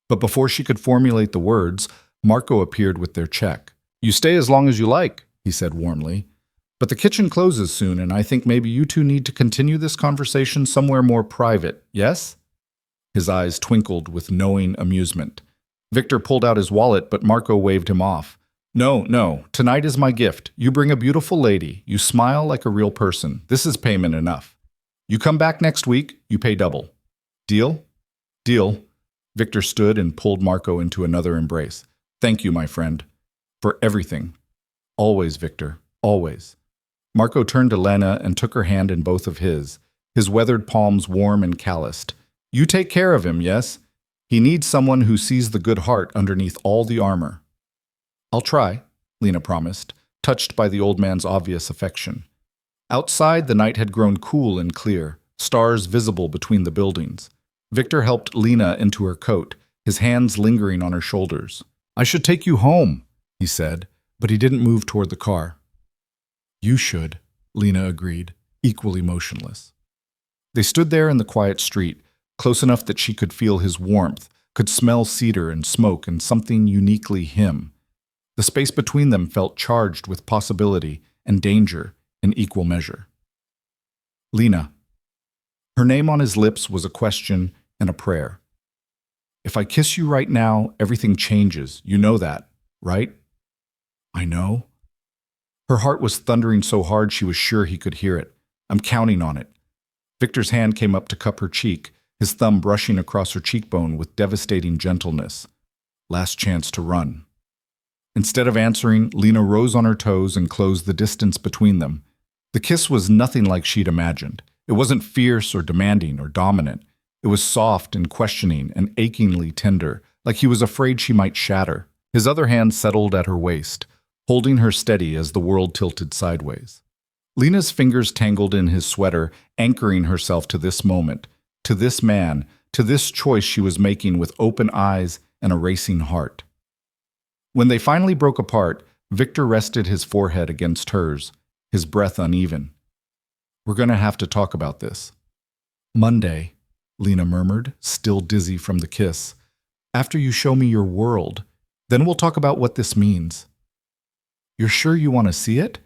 But before she could formulate the words, Marco appeared with their check. You stay as long as you like, he said warmly. But the kitchen closes soon, and I think maybe you two need to continue this conversation somewhere more private, yes? His eyes twinkled with knowing amusement. Victor pulled out his wallet, but Marco waved him off. No, tonight is my gift. You bring a beautiful lady. You smile like a real person. This is payment enough. You come back next week, you pay double. Deal? Deal. Victor stood and pulled Marco into another embrace. Thank you, my friend. For everything. Always, Victor. Always. Marco turned to Lena and took her hand in both of his weathered palms warm and calloused. You take care of him, yes? He needs someone who sees the good heart underneath all the armor. I'll try, Lena promised, touched by the old man's obvious affection. Outside, the night had grown cool and clear, stars visible between the buildings. Victor helped Lena into her coat, his hands lingering on her shoulders. I should take you home, he said, but he didn't move toward the car. You should, Lena agreed, equally motionless. They stood there in the quiet street, close enough that she could feel his warmth, could smell cedar and smoke and something uniquely him. The space between them felt charged with possibility and danger in equal measure. Lena. Her name on his lips was a question and a prayer. If I kiss you right now, everything changes. You know that, right? I know. Her heart was thundering so hard she was sure he could hear it. I'm counting on it. Victor's hand came up to cup her cheek, his thumb brushing across her cheekbone with devastating gentleness. Last chance to run. Instead of answering, Lena rose on her toes and closed the distance between them. The kiss was nothing like she'd imagined. It wasn't fierce or demanding or dominant. It was soft and questioning and achingly tender, like he was afraid she might shatter. His other hand settled at her waist, holding her steady as the world tilted sideways. Lena's fingers tangled in his sweater, anchoring herself to this moment, to this man, to this choice she was making with open eyes and a racing heart. When they finally broke apart, Victor rested his forehead against hers, his breath uneven. We're going to have to talk about this. Monday, Lena murmured, still dizzy from the kiss. After you show me your world, then we'll talk about what this means. You're sure you want to see it?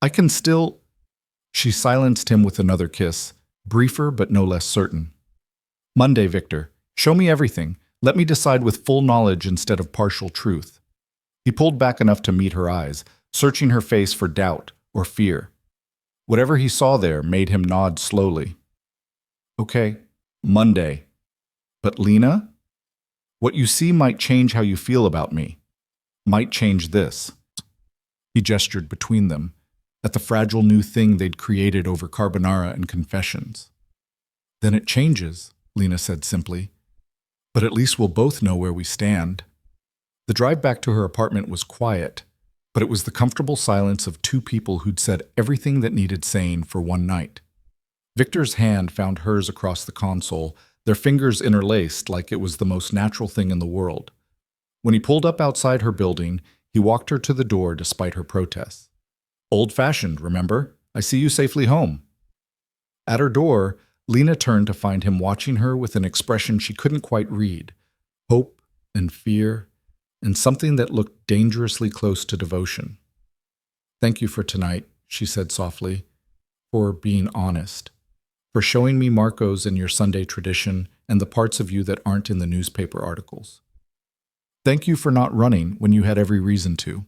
I can still... She silenced him with another kiss, briefer but no less certain. Monday, Victor. Show me everything. Let me decide with full knowledge instead of partial truth. He pulled back enough to meet her eyes, searching her face for doubt or fear. Whatever he saw there made him nod slowly. Okay, Monday. But Lena? What you see might change how you feel about me. Might change this. He gestured between them, at the fragile new thing they'd created over carbonara and confessions. Then it changes, Lena said simply. But at least we'll both know where we stand. The drive back to her apartment was quiet, but it was the comfortable silence of two people who'd said everything that needed saying for one night. Victor's hand found hers across the console, their fingers interlaced like it was the most natural thing in the world. When he pulled up outside her building, he walked her to the door despite her protests. "Old-fashioned, remember? I see you safely home." At her door, Lena turned to find him watching her with an expression she couldn't quite read, hope and fear, and something that looked dangerously close to devotion. "Thank you for tonight," she said softly, "for being honest, for showing me Marco's and your Sunday tradition and the parts of you that aren't in the newspaper articles. Thank you for not running when you had every reason to."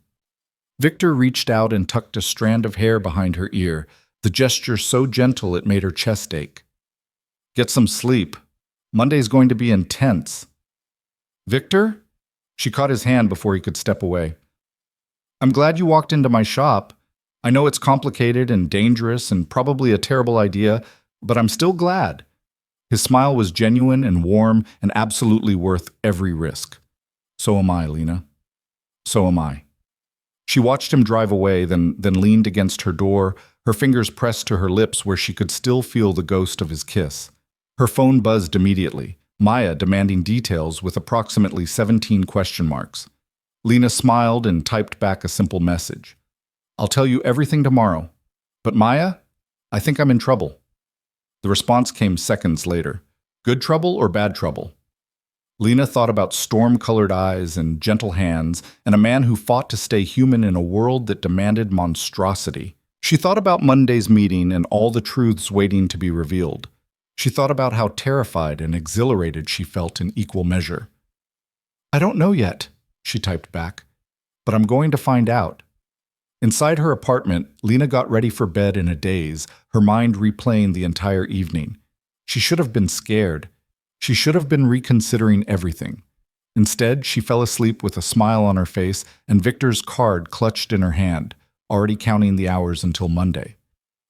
Victor reached out and tucked a strand of hair behind her ear, the gesture so gentle it made her chest ache. "Get some sleep. Monday's going to be intense." "Victor?" She caught his hand before he could step away. "I'm glad you walked into my shop. I know it's complicated and dangerous and probably a terrible idea, but I'm still glad." His smile was genuine and warm and absolutely worth every risk. "So am I, Lena. So am I." She watched him drive away, then leaned against her door, her fingers pressed to her lips where she could still feel the ghost of his kiss. Her phone buzzed immediately, Maya demanding details with approximately 17 question marks. Lena smiled and typed back a simple message. "I'll tell you everything tomorrow. But Maya, I think I'm in trouble." The response came seconds later. "Good trouble or bad trouble?" Lena thought about storm-colored eyes and gentle hands, and a man who fought to stay human in a world that demanded monstrosity. She thought about Monday's meeting and all the truths waiting to be revealed. She thought about how terrified and exhilarated she felt in equal measure. "I don't know yet," she typed back, "but I'm going to find out." Inside her apartment, Lena got ready for bed in a daze, her mind replaying the entire evening. She should have been scared. She should have been reconsidering everything. Instead, she fell asleep with a smile on her face and Victor's card clutched in her hand, already counting the hours until Monday.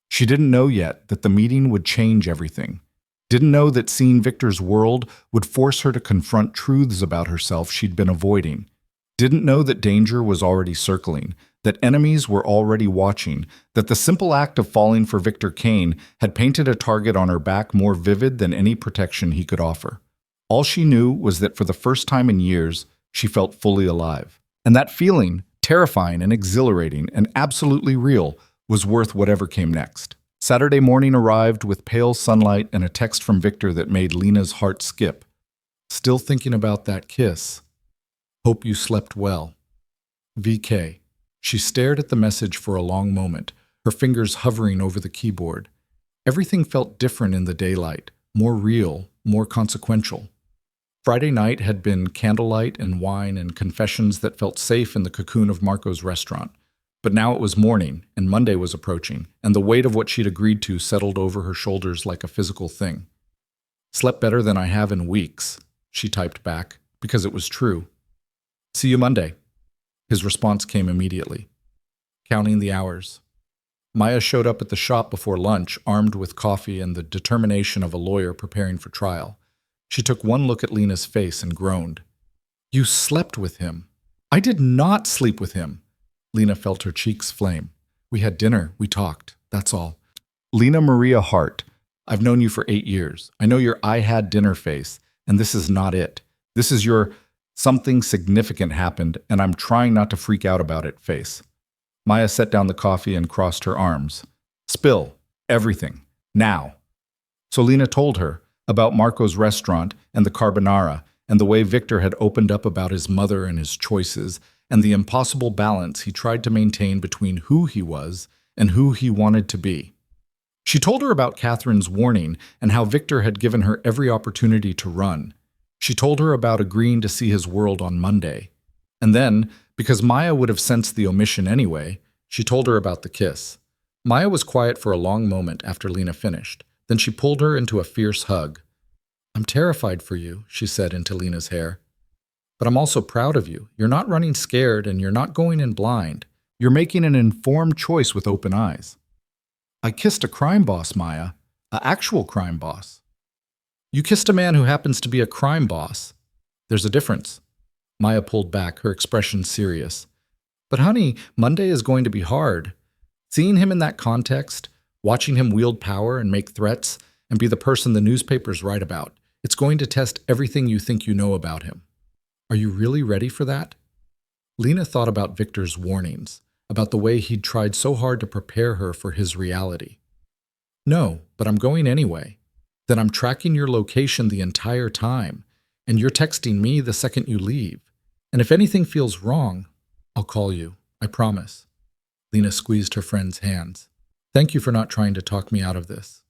She didn't know yet that the meeting would change everything. Didn't know that seeing Victor's world would force her to confront truths about herself she'd been avoiding. Didn't know that danger was already circling, that enemies were already watching, that the simple act of falling for Victor Kane had painted a target on her back more vivid than any protection he could offer. All she knew was that for the first time in years, she felt fully alive. And that feeling, terrifying and exhilarating and absolutely real, was worth whatever came next. Saturday morning arrived with pale sunlight and a text from Victor that made Lena's heart skip. "Still thinking about that kiss. Hope you slept well. VK." She stared at the message for a long moment, her fingers hovering over the keyboard. Everything felt different in the daylight, more real, more consequential. Friday night had been candlelight and wine and confessions that felt safe in the cocoon of Marco's restaurant. But now it was morning, and Monday was approaching, and the weight of what she'd agreed to settled over her shoulders like a physical thing. "Slept better than I have in weeks," she typed back, because it was true. "See you Monday." His response came immediately. Counting the hours. Maya showed up at the shop before lunch, armed with coffee and the determination of a lawyer preparing for trial. She took one look at Lena's face and groaned. "You slept with him." "I did not sleep with him." Lena felt her cheeks flame. "We had dinner, we talked, that's all." "Lena Maria Hart, I've known you for 8 years. I know your I had dinner face, and this is not it. This is your something significant happened, and I'm trying not to freak out about it face." Maya set down the coffee and crossed her arms. "Spill. Everything. Now." So Lena told her about Marco's restaurant and the carbonara and the way Victor had opened up about his mother and his choices and the impossible balance he tried to maintain between who he was and who he wanted to be. She told her about Catherine's warning and how Victor had given her every opportunity to run. She told her about agreeing to see his world on Monday. And then, because Maya would have sensed the omission anyway, she told her about the kiss. Maya was quiet for a long moment after Lena finished. Then she pulled her into a fierce hug. "I'm terrified for you," she said into Lena's hair. "But I'm also proud of you. You're not running scared and you're not going in blind. You're making an informed choice with open eyes." "I kissed a crime boss, Maya. An actual crime boss." "You kissed a man who happens to be a crime boss. There's a difference." Maya pulled back, her expression serious. But honey, Monday is going to be hard. Seeing him in that context, watching him wield power and make threats and be the person the newspapers write about, it's going to test everything you think you know about him. Are you really ready for that? Lena thought about Victor's warnings, about the way he'd tried so hard to prepare her for his reality. No, but I'm going anyway. Then I'm tracking your location the entire time, and you're texting me the second you leave. And if anything feels wrong, I'll call you, I promise. Lena squeezed her friend's hands. Thank you for not trying to talk me out of this.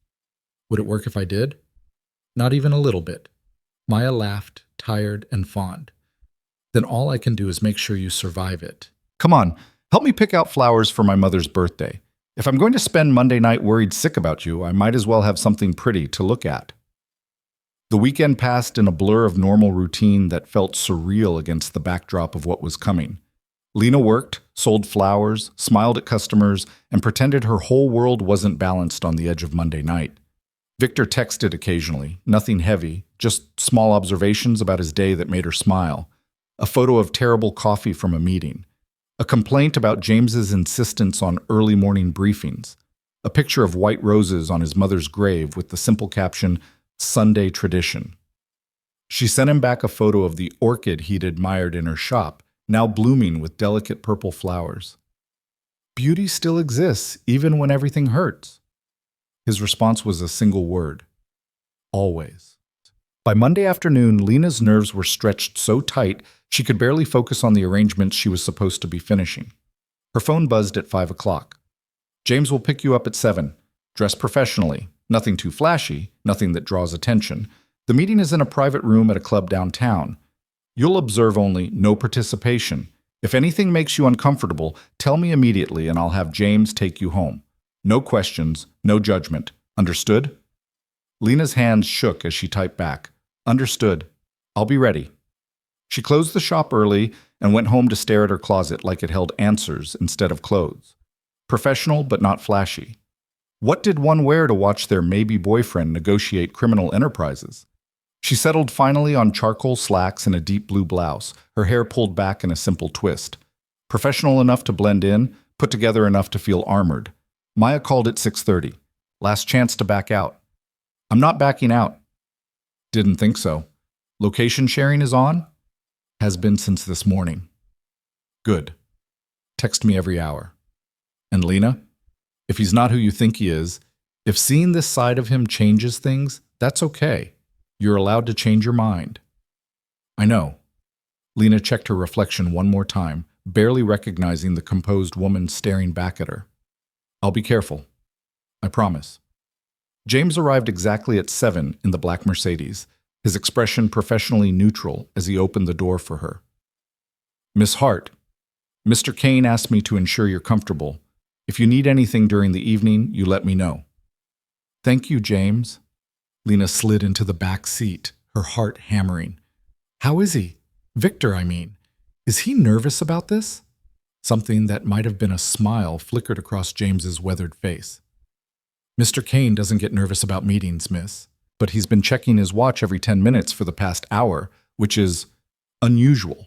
Would it work if I did? Not even a little bit. Maya laughed, tired and fond. Then all I can do is make sure you survive it. Come on, help me pick out flowers for my mother's birthday. If I'm going to spend Monday night worried sick about you, I might as well have something pretty to look at. The weekend passed in a blur of normal routine that felt surreal against the backdrop of what was coming. Lena worked, sold flowers, smiled at customers, and pretended her whole world wasn't balanced on the edge of Monday night. Victor texted occasionally, nothing heavy, just small observations about his day that made her smile. A photo of terrible coffee from a meeting. A complaint about James's insistence on early morning briefings. A picture of white roses on his mother's grave with the simple caption, Sunday tradition. She sent him back a photo of the orchid he'd admired in her shop, now blooming with delicate purple flowers. Beauty still exists, even when everything hurts. His response was a single word. Always. By Monday afternoon, Lena's nerves were stretched so tight she could barely focus on the arrangements she was supposed to be finishing. Her phone buzzed at 5 o'clock. James will pick you up at 7. Dress professionally. Nothing too flashy, nothing that draws attention. The meeting is in a private room at a club downtown. You'll observe only, no participation. If anything makes you uncomfortable, tell me immediately and I'll have James take you home. No questions, no judgment. Understood? Lena's hands shook as she typed back. Understood. I'll be ready. She closed the shop early and went home to stare at her closet like it held answers instead of clothes. Professional but not flashy. What did one wear to watch their maybe boyfriend negotiate criminal enterprises? She settled finally on charcoal slacks and a deep blue blouse, her hair pulled back in a simple twist. Professional enough to blend in, put together enough to feel armored. Maya called at 6:30. Last chance to back out. I'm not backing out. Didn't think so. Location sharing is on? Has been since this morning. Good. Text me every hour. And Lena? If he's not who you think he is, if seeing this side of him changes things, that's okay. You're allowed to change your mind. I know. Lena checked her reflection one more time, barely recognizing the composed woman staring back at her. I'll be careful. I promise. James arrived exactly at 7 in the black Mercedes, his expression professionally neutral as he opened the door for her. Miss Hart, Mr. Kane asked me to ensure you're comfortable. If you need anything during the evening, you let me know. Thank you, James. Lena slid into the back seat, her heart hammering. How is he? Victor, I mean. Is he nervous about this? Something that might have been a smile flickered across James's weathered face. Mr. Kane doesn't get nervous about meetings, miss, but he's been checking his watch every 10 minutes for the past hour, which is unusual.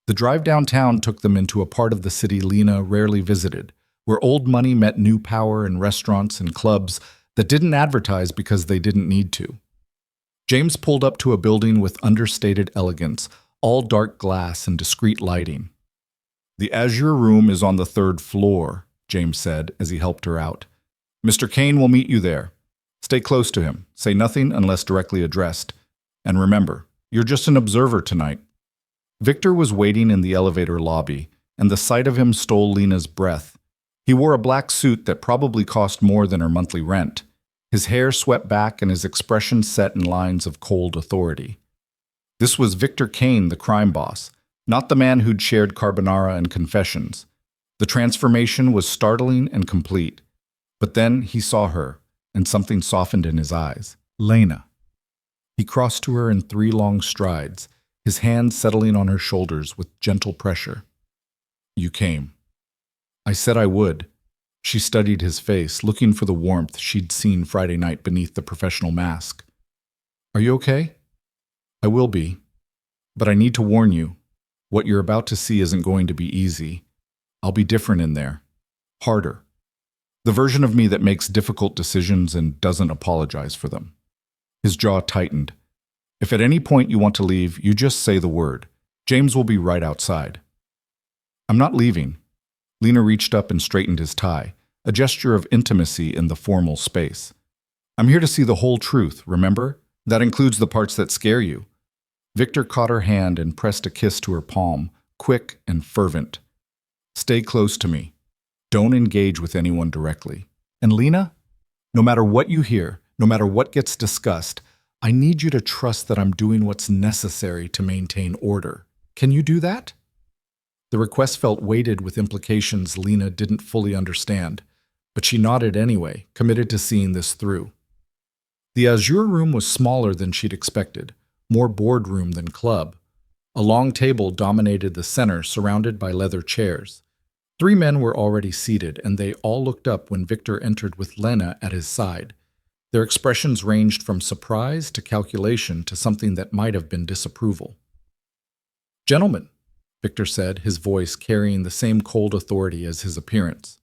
The drive downtown took them into a part of the city Lena rarely visited, where old money met new power in restaurants and clubs that didn't advertise because they didn't need to. James pulled up to a building with understated elegance, all dark glass and discreet lighting. The Azure Room is on the 3rd floor, James said as he helped her out. Mr. Kane will meet you there. Stay close to him. Say nothing unless directly addressed. And remember, you're just an observer tonight. Victor was waiting in the elevator lobby, and the sight of him stole Lena's breath. He wore a black suit that probably cost more than her monthly rent. His hair swept back and his expression set in lines of cold authority. This was Victor Kane, the crime boss, not the man who'd shared carbonara and confessions. The transformation was startling and complete. But then he saw her, and something softened in his eyes. Lena. He crossed to her in 3 long strides, his hand settling on her shoulders with gentle pressure. You came. I said I would. She studied his face, looking for the warmth she'd seen Friday night beneath the professional mask. Are you okay? I will be. But I need to warn you, What you're about to see isn't going to be easy. I'll be different in there. Harder. The version of me that makes difficult decisions and doesn't apologize for them." His jaw tightened. "If at any point you want to leave, you just say the word. James will be right outside." "I'm not leaving." Lena reached up and straightened his tie, a gesture of intimacy in the formal space. "I'm here to see the whole truth, remember? That includes the parts that scare you." Victor caught her hand and pressed a kiss to her palm, quick and fervent. "Stay close to me. Don't engage with anyone directly. And Lena, no matter what you hear, no matter what gets discussed, I need you to trust that I'm doing what's necessary to maintain order. Can you do that?" The request felt weighted with implications Lena didn't fully understand, but she nodded anyway, committed to seeing this through. The Azure room was smaller than she'd expected, more boardroom than club. A long table dominated the center, surrounded by leather chairs. 3 men were already seated, and they all looked up when Victor entered with Lena at his side. Their expressions ranged from surprise to calculation to something that might have been disapproval. "Gentlemen," Victor said, his voice carrying the same cold authority as his appearance.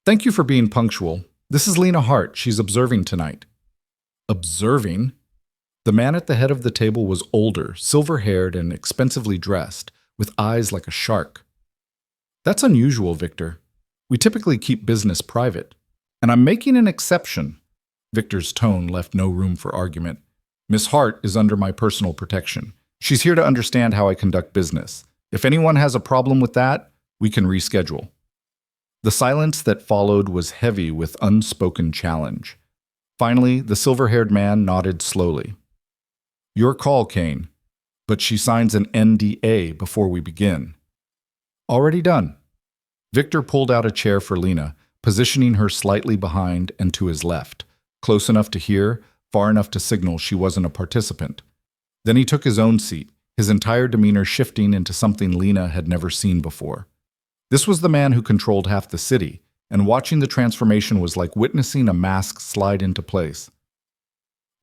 "Thank you for being punctual. This is Lena Hart. She's observing tonight." Observing? The man at the head of the table was older, silver-haired, and expensively dressed, with eyes like a shark. "That's unusual, Victor. We typically keep business private. And I'm making an exception." Victor's tone left no room for argument. "Miss Hart is under my personal protection. She's here to understand how I conduct business. If anyone has a problem with that, we can reschedule." The silence that followed was heavy with unspoken challenge. Finally, the silver-haired man nodded slowly. "Your call, Kane, but she signs an NDA before we begin." "Already done." Victor pulled out a chair for Lena, positioning her slightly behind and to his left, close enough to hear, far enough to signal she wasn't a participant. Then he took his own seat, his entire demeanor shifting into something Lena had never seen before. This was the man who controlled half the city, and watching the transformation was like witnessing a mask slide into place.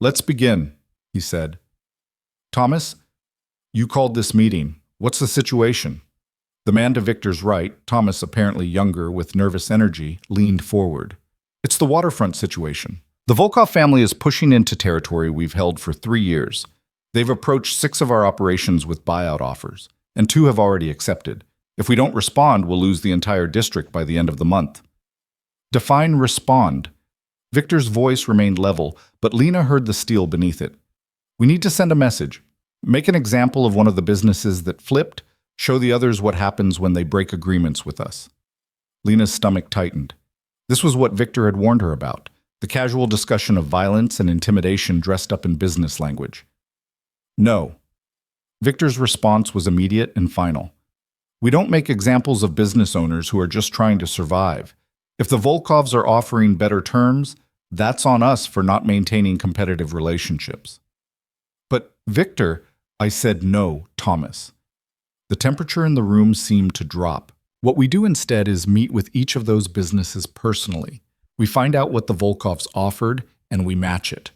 "Let's begin," he said. "Thomas, you called this meeting. What's the situation?" The man to Victor's right, Thomas, apparently younger with nervous energy, leaned forward. "It's the waterfront situation. The Volkov family is pushing into territory we've held for 3 years. They've approached 6 of our operations with buyout offers, and 2 have already accepted. If we don't respond, we'll lose the entire district by the end of the month." "Define respond." Victor's voice remained level, but Lena heard the steel beneath it. "We need to send a message. Make an example of one of the businesses that flipped. Show the others what happens when they break agreements with us." Lena's stomach tightened. This was what Victor had warned her about, the casual discussion of violence and intimidation dressed up in business language. "No." Victor's response was immediate and final. "We don't make examples of business owners who are just trying to survive. If the Volkovs are offering better terms, that's on us for not maintaining competitive relationships." "But, Victor," I said. "No, Thomas." The temperature in the room seemed to drop. What we do instead is meet with each of those businesses personally. We find out what the Volkovs offered, and we match it.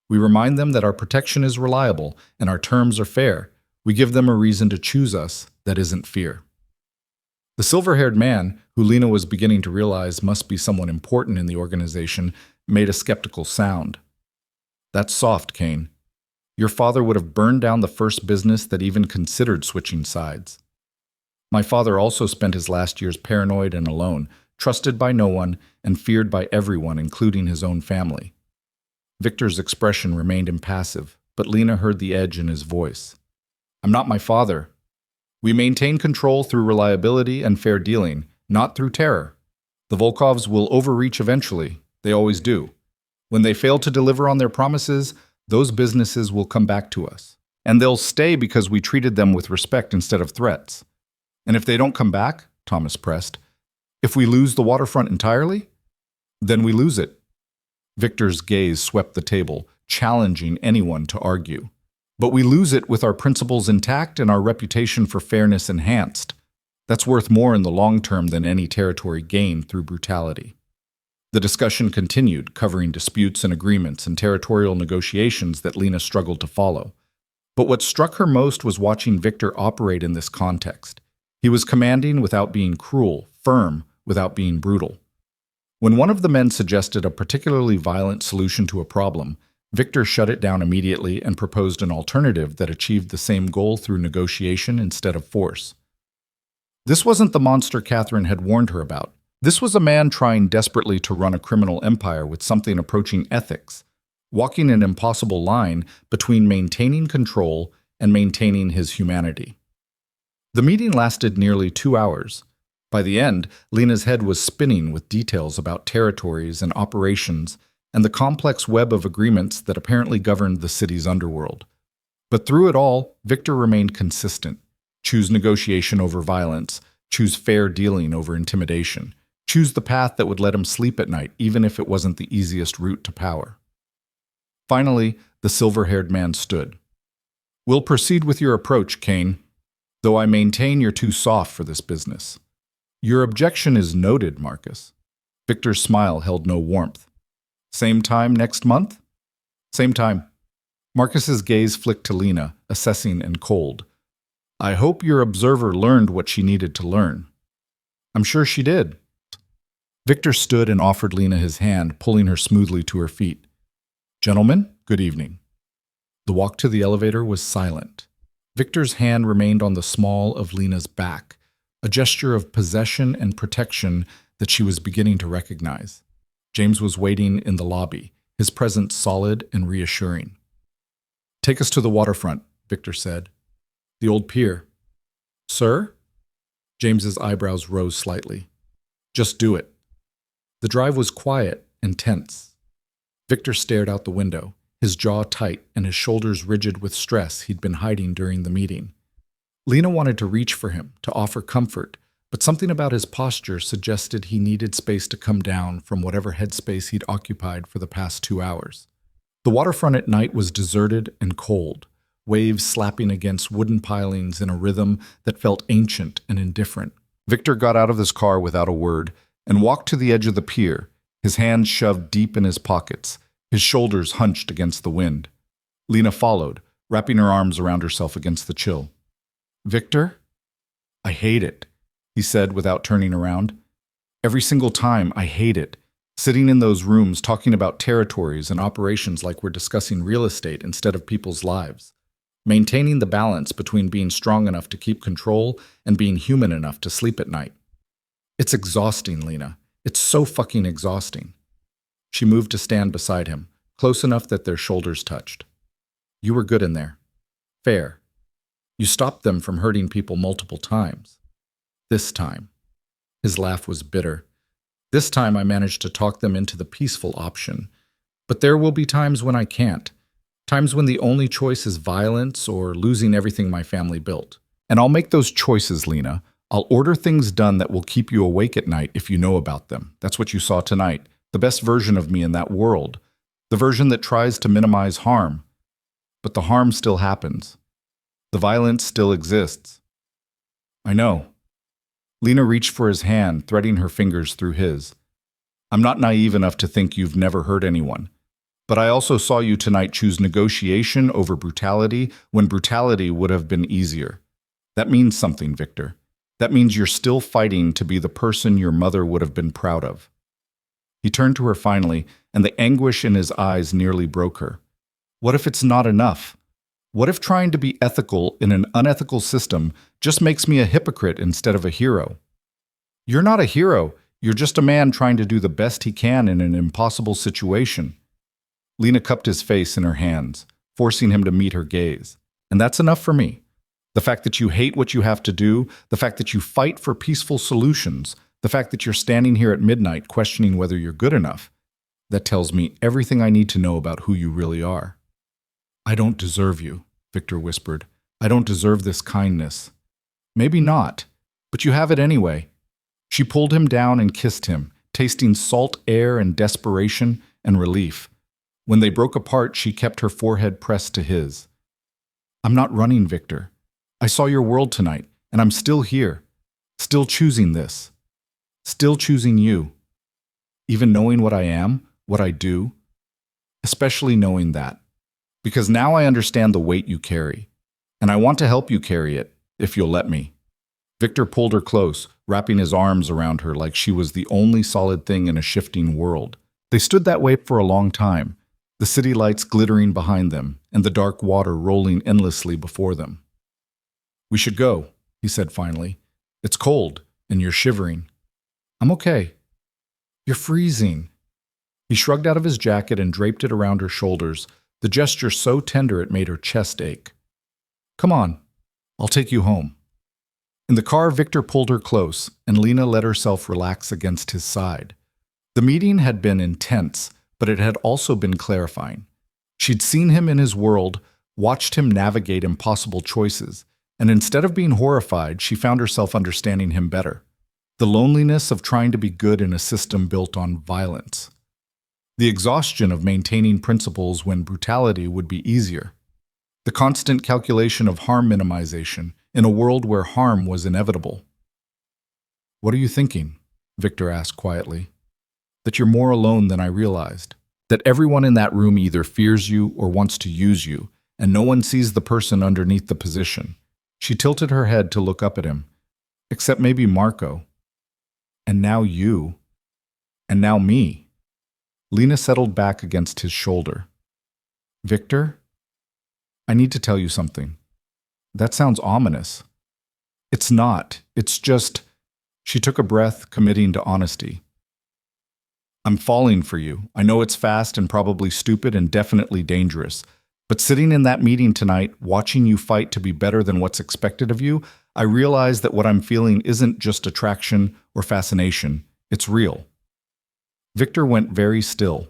We remind them that our protection is reliable and our terms are fair. We give them a reason to choose us that isn't fear. The silver-haired man, who Lena was beginning to realize must be someone important in the organization, made a skeptical sound. "That's soft, Kane. Your father would have burned down the first business that even considered switching sides." "My father also spent his last years paranoid and alone, trusted by no one and feared by everyone, including his own family." Victor's expression remained impassive, but Lena heard the edge in his voice. "I'm not my father. We maintain control through reliability and fair dealing, not through terror. The Volkovs will overreach eventually. They always do. When they fail to deliver on their promises, those businesses will come back to us. And they'll stay because we treated them with respect instead of threats. And if they don't come back," Thomas pressed, "if we lose the waterfront entirely, then we lose it." Victor's gaze swept the table, challenging anyone to argue. "But we lose it with our principles intact and our reputation for fairness enhanced. That's worth more in the long term than any territory gained through brutality." The discussion continued, covering disputes and agreements and territorial negotiations that Lena struggled to follow. But what struck her most was watching Victor operate in this context. He was commanding without being cruel, firm without being brutal. When one of the men suggested a particularly violent solution to a problem, Victor shut it down immediately and proposed an alternative that achieved the same goal through negotiation instead of force. This wasn't the monster Catherine had warned her about. This was a man trying desperately to run a criminal empire with something approaching ethics, walking an impossible line between maintaining control and maintaining his humanity. The meeting lasted nearly 2 hours. By the end, Lena's head was spinning with details about territories and operations and the complex web of agreements that apparently governed the city's underworld. But through it all, Victor remained consistent. Choose negotiation over violence, choose fair dealing over intimidation, choose the path that would let him sleep at night, even if it wasn't the easiest route to power. Finally, the silver-haired man stood. "We'll proceed with your approach, Kane, though I maintain you're too soft for this business." "Your objection is noted, Marcus." Victor's smile held no warmth. "Same time next month?" "Same time." Marcus's gaze flicked to Lena, assessing and cold. "I hope your observer learned what she needed to learn." "I'm sure she did." Victor stood and offered Lena his hand, pulling her smoothly to her feet. "Gentlemen, good evening." The walk to the elevator was silent. Victor's hand remained on the small of Lena's back, a gesture of possession and protection that she was beginning to recognize. James was waiting in the lobby, his presence solid and reassuring. "Take us to the waterfront," Victor said. "The old pier." "Sir?" James's eyebrows rose slightly. "Just do it." The drive was quiet and tense. Victor stared out the window, his jaw tight and his shoulders rigid with stress he'd been hiding during the meeting. Lena wanted to reach for him, to offer comfort, but something about his posture suggested he needed space to come down from whatever headspace he'd occupied for the past 2 hours. The waterfront at night was deserted and cold, waves slapping against wooden pilings in a rhythm that felt ancient and indifferent. Victor got out of his car without a word and walked to the edge of the pier, his hands shoved deep in his pockets, his shoulders hunched against the wind. Lena followed, wrapping her arms around herself against the chill. "Victor? I hate it," he said without turning around. "Every single time, I hate it. Sitting in those rooms talking about territories and operations like we're discussing real estate instead of people's lives. Maintaining the balance between being strong enough to keep control and being human enough to sleep at night. It's exhausting, Lena. It's so fucking exhausting." She moved to stand beside him, close enough that their shoulders touched. "You were good in there. Fair. You stopped them from hurting people multiple times. This time." His laugh was bitter. "This time I managed to talk them into the peaceful option. But there will be times when I can't. Times when the only choice is violence or losing everything my family built. And I'll make those choices, Lena. I'll order things done that will keep you awake at night if you know about them. That's what you saw tonight. The best version of me in that world. The version that tries to minimize harm. But the harm still happens. The violence still exists." "I know." Lena reached for his hand, threading her fingers through his. "I'm not naive enough to think you've never hurt anyone. But I also saw you tonight choose negotiation over brutality when brutality would have been easier. That means something, Victor. That means you're still fighting to be the person your mother would have been proud of." He turned to her finally, and the anguish in his eyes nearly broke her. What if it's not enough? What if trying to be ethical in an unethical system just makes me a hypocrite instead of a hero? "You're not a hero. You're just a man trying to do the best he can in an impossible situation." Lena cupped his face in her hands, forcing him to meet her gaze. "And that's enough for me. The fact that you hate what you have to do, the fact that you fight for peaceful solutions, the fact that you're standing here at midnight questioning whether you're good enough, that tells me everything I need to know about who you really are." "I don't deserve you," Victor whispered. "I don't deserve this kindness." "Maybe not, but you have it anyway." She pulled him down and kissed him, tasting salt air and desperation and relief. When they broke apart, she kept her forehead pressed to his. "I'm not running, Victor. I saw your world tonight, and I'm still here, still choosing this, still choosing you. Even knowing what I am, what I do, especially knowing that. Because now I understand the weight you carry, and I want to help you carry it, if you'll let me. Victor pulled her close, wrapping his arms around her like she was the only solid thing in a shifting world. They stood that way for a long time, the city lights glittering behind them and the dark water rolling endlessly before them. "We should go," he said finally. "It's cold, and you're shivering." "I'm okay." "You're freezing." He shrugged out of his jacket and draped it around her shoulders, the gesture so tender it made her chest ache. "Come on, I'll take you home." In the car, Victor pulled her close, and Lena let herself relax against his side. The meeting had been intense, but it had also been clarifying. She'd seen him in his world, watched him navigate impossible choices, and instead of being horrified, she found herself understanding him better. The loneliness of trying to be good in a system built on violence. The exhaustion of maintaining principles when brutality would be easier. The constant calculation of harm minimization in a world where harm was inevitable. "What are you thinking?" Victor asked quietly. "That you're more alone than I realized. That everyone in that room either fears you or wants to use you, and no one sees the person underneath the position." She tilted her head to look up at him. "Except maybe Marco. And now you. And now me." Lena settled back against his shoulder. "Victor, I need to tell you something." "That sounds ominous." "It's not. It's just—" She took a breath, committing to honesty. "I'm falling for you. I know it's fast and probably stupid and definitely dangerous. But sitting in that meeting tonight, watching you fight to be better than what's expected of you, I realize that what I'm feeling isn't just attraction or fascination. It's real." Victor went very still.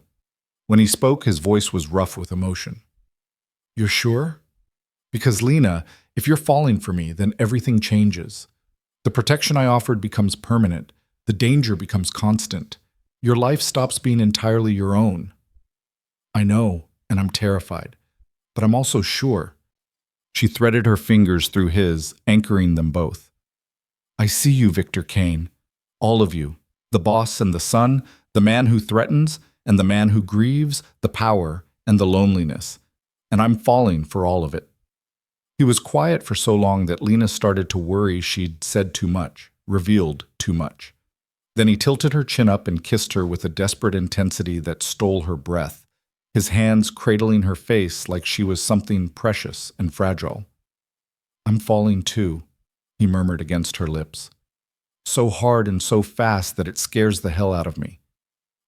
When he spoke, his voice was rough with emotion. "You're sure?" "Because Lena, if you're falling for me, then everything changes. The protection I offered becomes permanent. The danger becomes constant. Your life stops being entirely your own." "I know, and I'm terrified. But I'm also sure." She threaded her fingers through his, anchoring them both. "I see you, Victor Kane. All of you. The boss and the son, the man who threatens, and the man who grieves, the power and the loneliness. And I'm falling for all of it." He was quiet for so long that Lena started to worry she'd said too much, revealed too much. Then he tilted her chin up and kissed her with a desperate intensity that stole her breath, his hands cradling her face like she was something precious and fragile. "I'm falling too," he murmured against her lips. "So hard and so fast that it scares the hell out of me.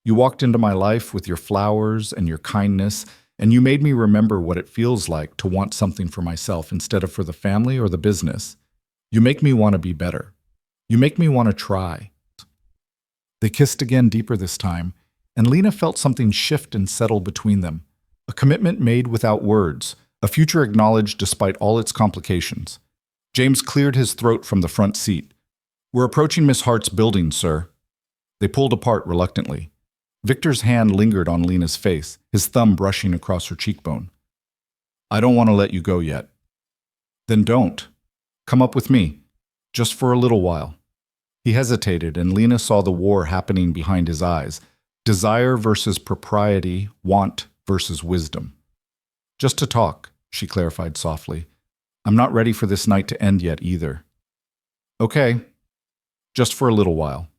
You walked into my life with your flowers and your kindness, and you made me remember what it feels like to want something for myself instead of for the family or the business. You make me want to be better. You make me want to try." They kissed again, deeper this time, and Lena felt something shift and settle between them. A commitment made without words, a future acknowledged despite all its complications. James cleared his throat from the front seat. "We're approaching Miss Hart's building, sir." They pulled apart reluctantly. Victor's hand lingered on Lena's face, his thumb brushing across her cheekbone. "I don't want to let you go yet." "Then don't. Come up with me. Just for a little while." He hesitated, and Lena saw the war happening behind his eyes. Desire versus propriety, want versus wisdom. "Just to talk," she clarified softly. "I'm not ready for this night to end yet either." "Okay. Just for a little while."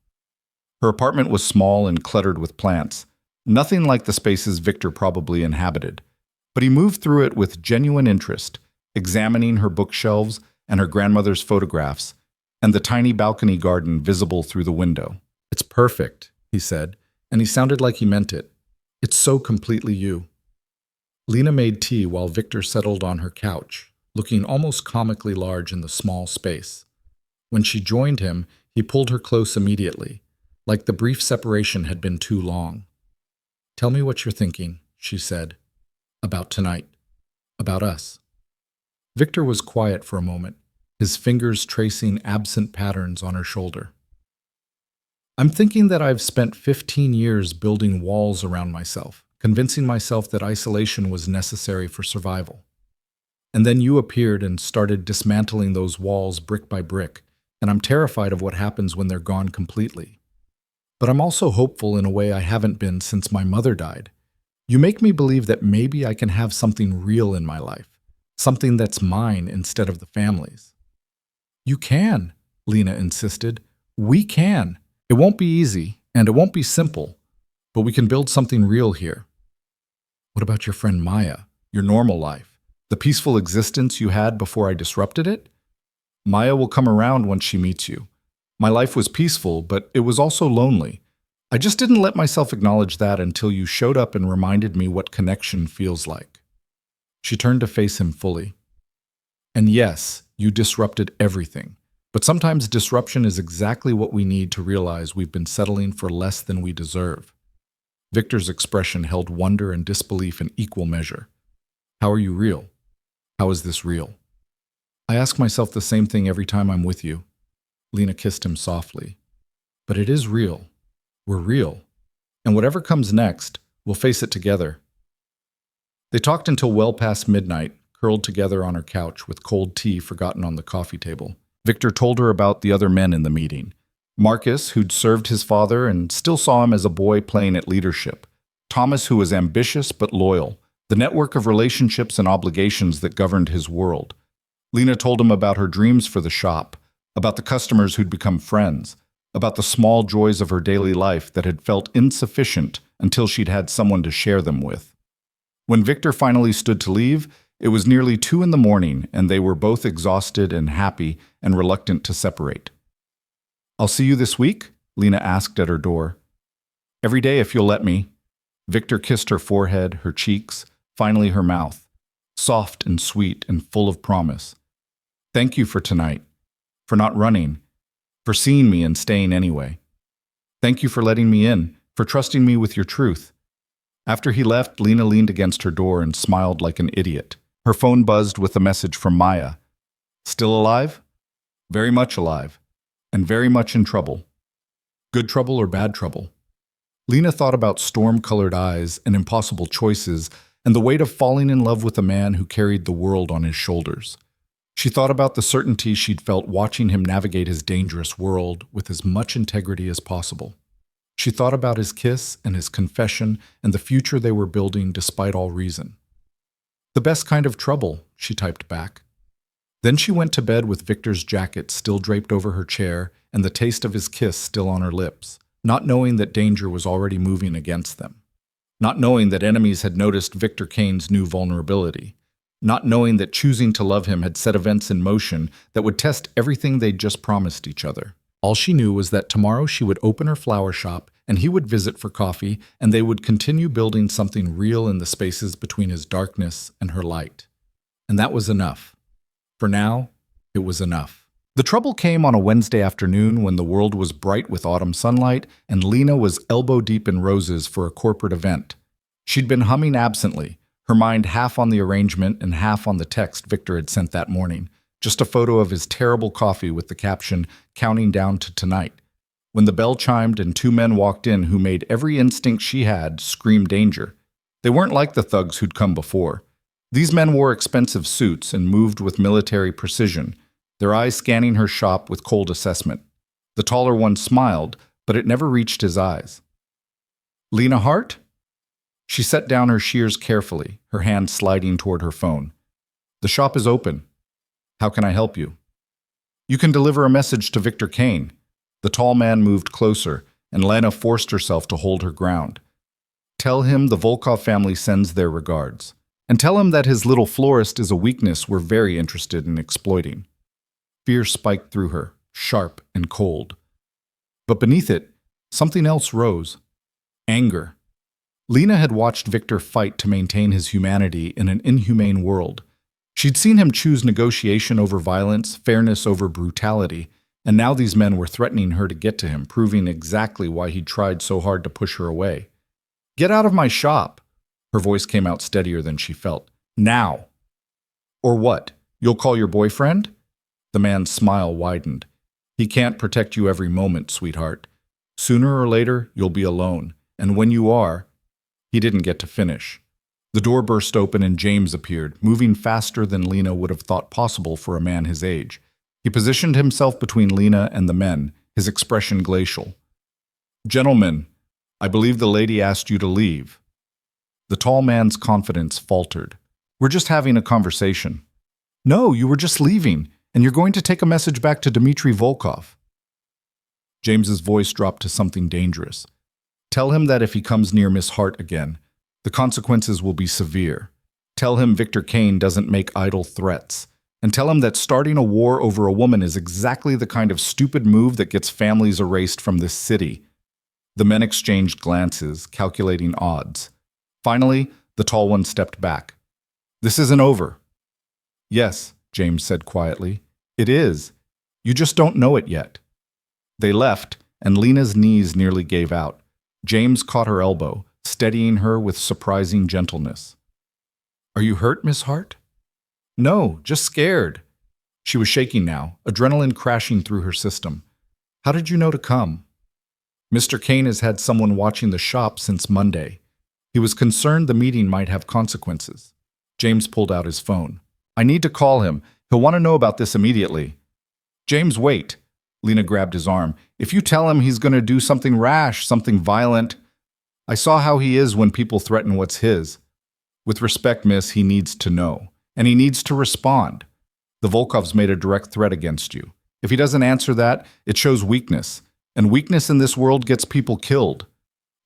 Her apartment was small and cluttered with plants, nothing like the spaces Victor probably inhabited. But he moved through it with genuine interest, examining her bookshelves and her grandmother's photographs, and the tiny balcony garden visible through the window. "It's perfect," he said, and he sounded like he meant it. "It's so completely you." Lena made tea while Victor settled on her couch, looking almost comically large in the small space. When she joined him, he pulled her close immediately, like the brief separation had been too long. "Tell me what you're thinking," she said. "About tonight. About us." Victor was quiet for a moment, his fingers tracing absent patterns on her shoulder. "I'm thinking that I've spent 15 years building walls around myself, convincing myself that isolation was necessary for survival. And then you appeared and started dismantling those walls brick by brick, and I'm terrified of what happens when they're gone completely. But I'm also hopeful in a way I haven't been since my mother died. You make me believe that maybe I can have something real in my life, something that's mine instead of the family's. You can, Lena insisted. We can. It won't be easy, and it won't be simple, but we can build something real here. What about your friend Maya, your normal life, the peaceful existence you had before I disrupted it? Maya will come around once she meets you. My life was peaceful, but it was also lonely. I just didn't let myself acknowledge that until you showed up and reminded me what connection feels like. She turned to face him fully. And yes, you disrupted everything. But sometimes disruption is exactly what we need to realize we've been settling for less than we deserve. Victor's expression held wonder and disbelief in equal measure. How are you real? How is this real? I ask myself the same thing every time I'm with you. Lena kissed him softly. But it is real. We're real. And whatever comes next, we'll face it together. They talked until well past midnight, curled together on her couch with cold tea forgotten on the coffee table. Victor told her about the other men in the meeting. Marcus, who'd served his father and still saw him as a boy playing at leadership. Thomas, who was ambitious but loyal. The network of relationships and obligations that governed his world. Lena told him about her dreams for the shop, about the customers who'd become friends, about the small joys of her daily life that had felt insufficient until she'd had someone to share them with. When Victor finally stood to leave, it was nearly 2 a.m, and they were both exhausted and happy and reluctant to separate. I'll see you this week? Lena asked at her door. Every day if you'll let me. Victor kissed her forehead, her cheeks, finally her mouth, soft and sweet and full of promise. Thank you for tonight, for not running, for seeing me and staying anyway. Thank you for letting me in, for trusting me with your truth. After he left, Lena leaned against her door and smiled like an idiot. Her phone buzzed with a message from Maya. Still alive? Very much alive. And very much in trouble. Good trouble or bad trouble? Lena thought about storm-colored eyes and impossible choices and the weight of falling in love with a man who carried the world on his shoulders. She thought about the certainty she'd felt watching him navigate his dangerous world with as much integrity as possible. She thought about his kiss and his confession and the future they were building despite all reason. The best kind of trouble, she typed back. Then she went to bed with Victor's jacket still draped over her chair and the taste of his kiss still on her lips, not knowing that danger was already moving against them. Not knowing that enemies had noticed Victor Kane's new vulnerability. Not knowing that choosing to love him had set events in motion that would test everything they'd just promised each other. All she knew was that tomorrow she would open her flower shop and he would visit for coffee and they would continue building something real in the spaces between his darkness and her light. And that was enough. For now, it was enough. The trouble came on a Wednesday afternoon when the world was bright with autumn sunlight and Lena was elbow-deep in roses for a corporate event. She'd been humming absently, her mind half on the arrangement and half on the text Victor had sent that morning, just a photo of his terrible coffee with the caption, "Counting down to tonight." When the bell chimed and 2 men walked in who made every instinct she had scream danger. They weren't like the thugs who'd come before. These men wore expensive suits and moved with military precision, their eyes scanning her shop with cold assessment. The taller one smiled, but it never reached his eyes. Lena Hart? She set down her shears carefully, her hand sliding toward her phone. The shop is open. How can I help you? You can deliver a message to Victor Kane. The tall man moved closer, and Lena forced herself to hold her ground. Tell him the Volkov family sends their regards. And tell him that his little florist is a weakness we're very interested in exploiting. Fear spiked through her, sharp and cold. But beneath it, something else rose. Anger. Lena had watched Victor fight to maintain his humanity in an inhumane world. She'd seen him choose negotiation over violence, fairness over brutality, and now these men were threatening her to get to him, proving exactly why he'd tried so hard to push her away. Get out of my shop! Her voice came out steadier than she felt. Now! Or what? You'll call your boyfriend? The man's smile widened. He can't protect you every moment, sweetheart. Sooner or later, you'll be alone. And when you are, he didn't get to finish. The door burst open and James appeared, moving faster than Lena would have thought possible for a man his age. He positioned himself between Lena and the men, his expression glacial. Gentlemen, I believe the lady asked you to leave. The tall man's confidence faltered. We're just having a conversation. No, you were just leaving, and you're going to take a message back to Dmitry Volkov. James's voice dropped to something dangerous. Tell him that if he comes near Miss Hart again, the consequences will be severe. Tell him Victor Kane doesn't make idle threats. And tell him that starting a war over a woman is exactly the kind of stupid move that gets families erased from this city. The men exchanged glances, calculating odds. Finally, the tall one stepped back. This isn't over. Yes, James said quietly. It is. You just don't know it yet. They left, and Lena's knees nearly gave out. James caught her elbow, steadying her with surprising gentleness. Are you hurt, Miss Hart? No, just scared. She was shaking now, adrenaline crashing through her system. How did you know to come? Mr. Kane has had someone watching the shop since Monday. He was concerned the meeting might have consequences. James pulled out his phone. I need to call him. He'll want to know about this immediately. James, wait. Lena grabbed his arm. If you tell him he's going to do something rash, something violent. I saw how he is when people threaten what's his. With respect, miss, he needs to know. And he needs to respond. The Volkovs made a direct threat against you. If he doesn't answer that, it shows weakness. And weakness in this world gets people killed.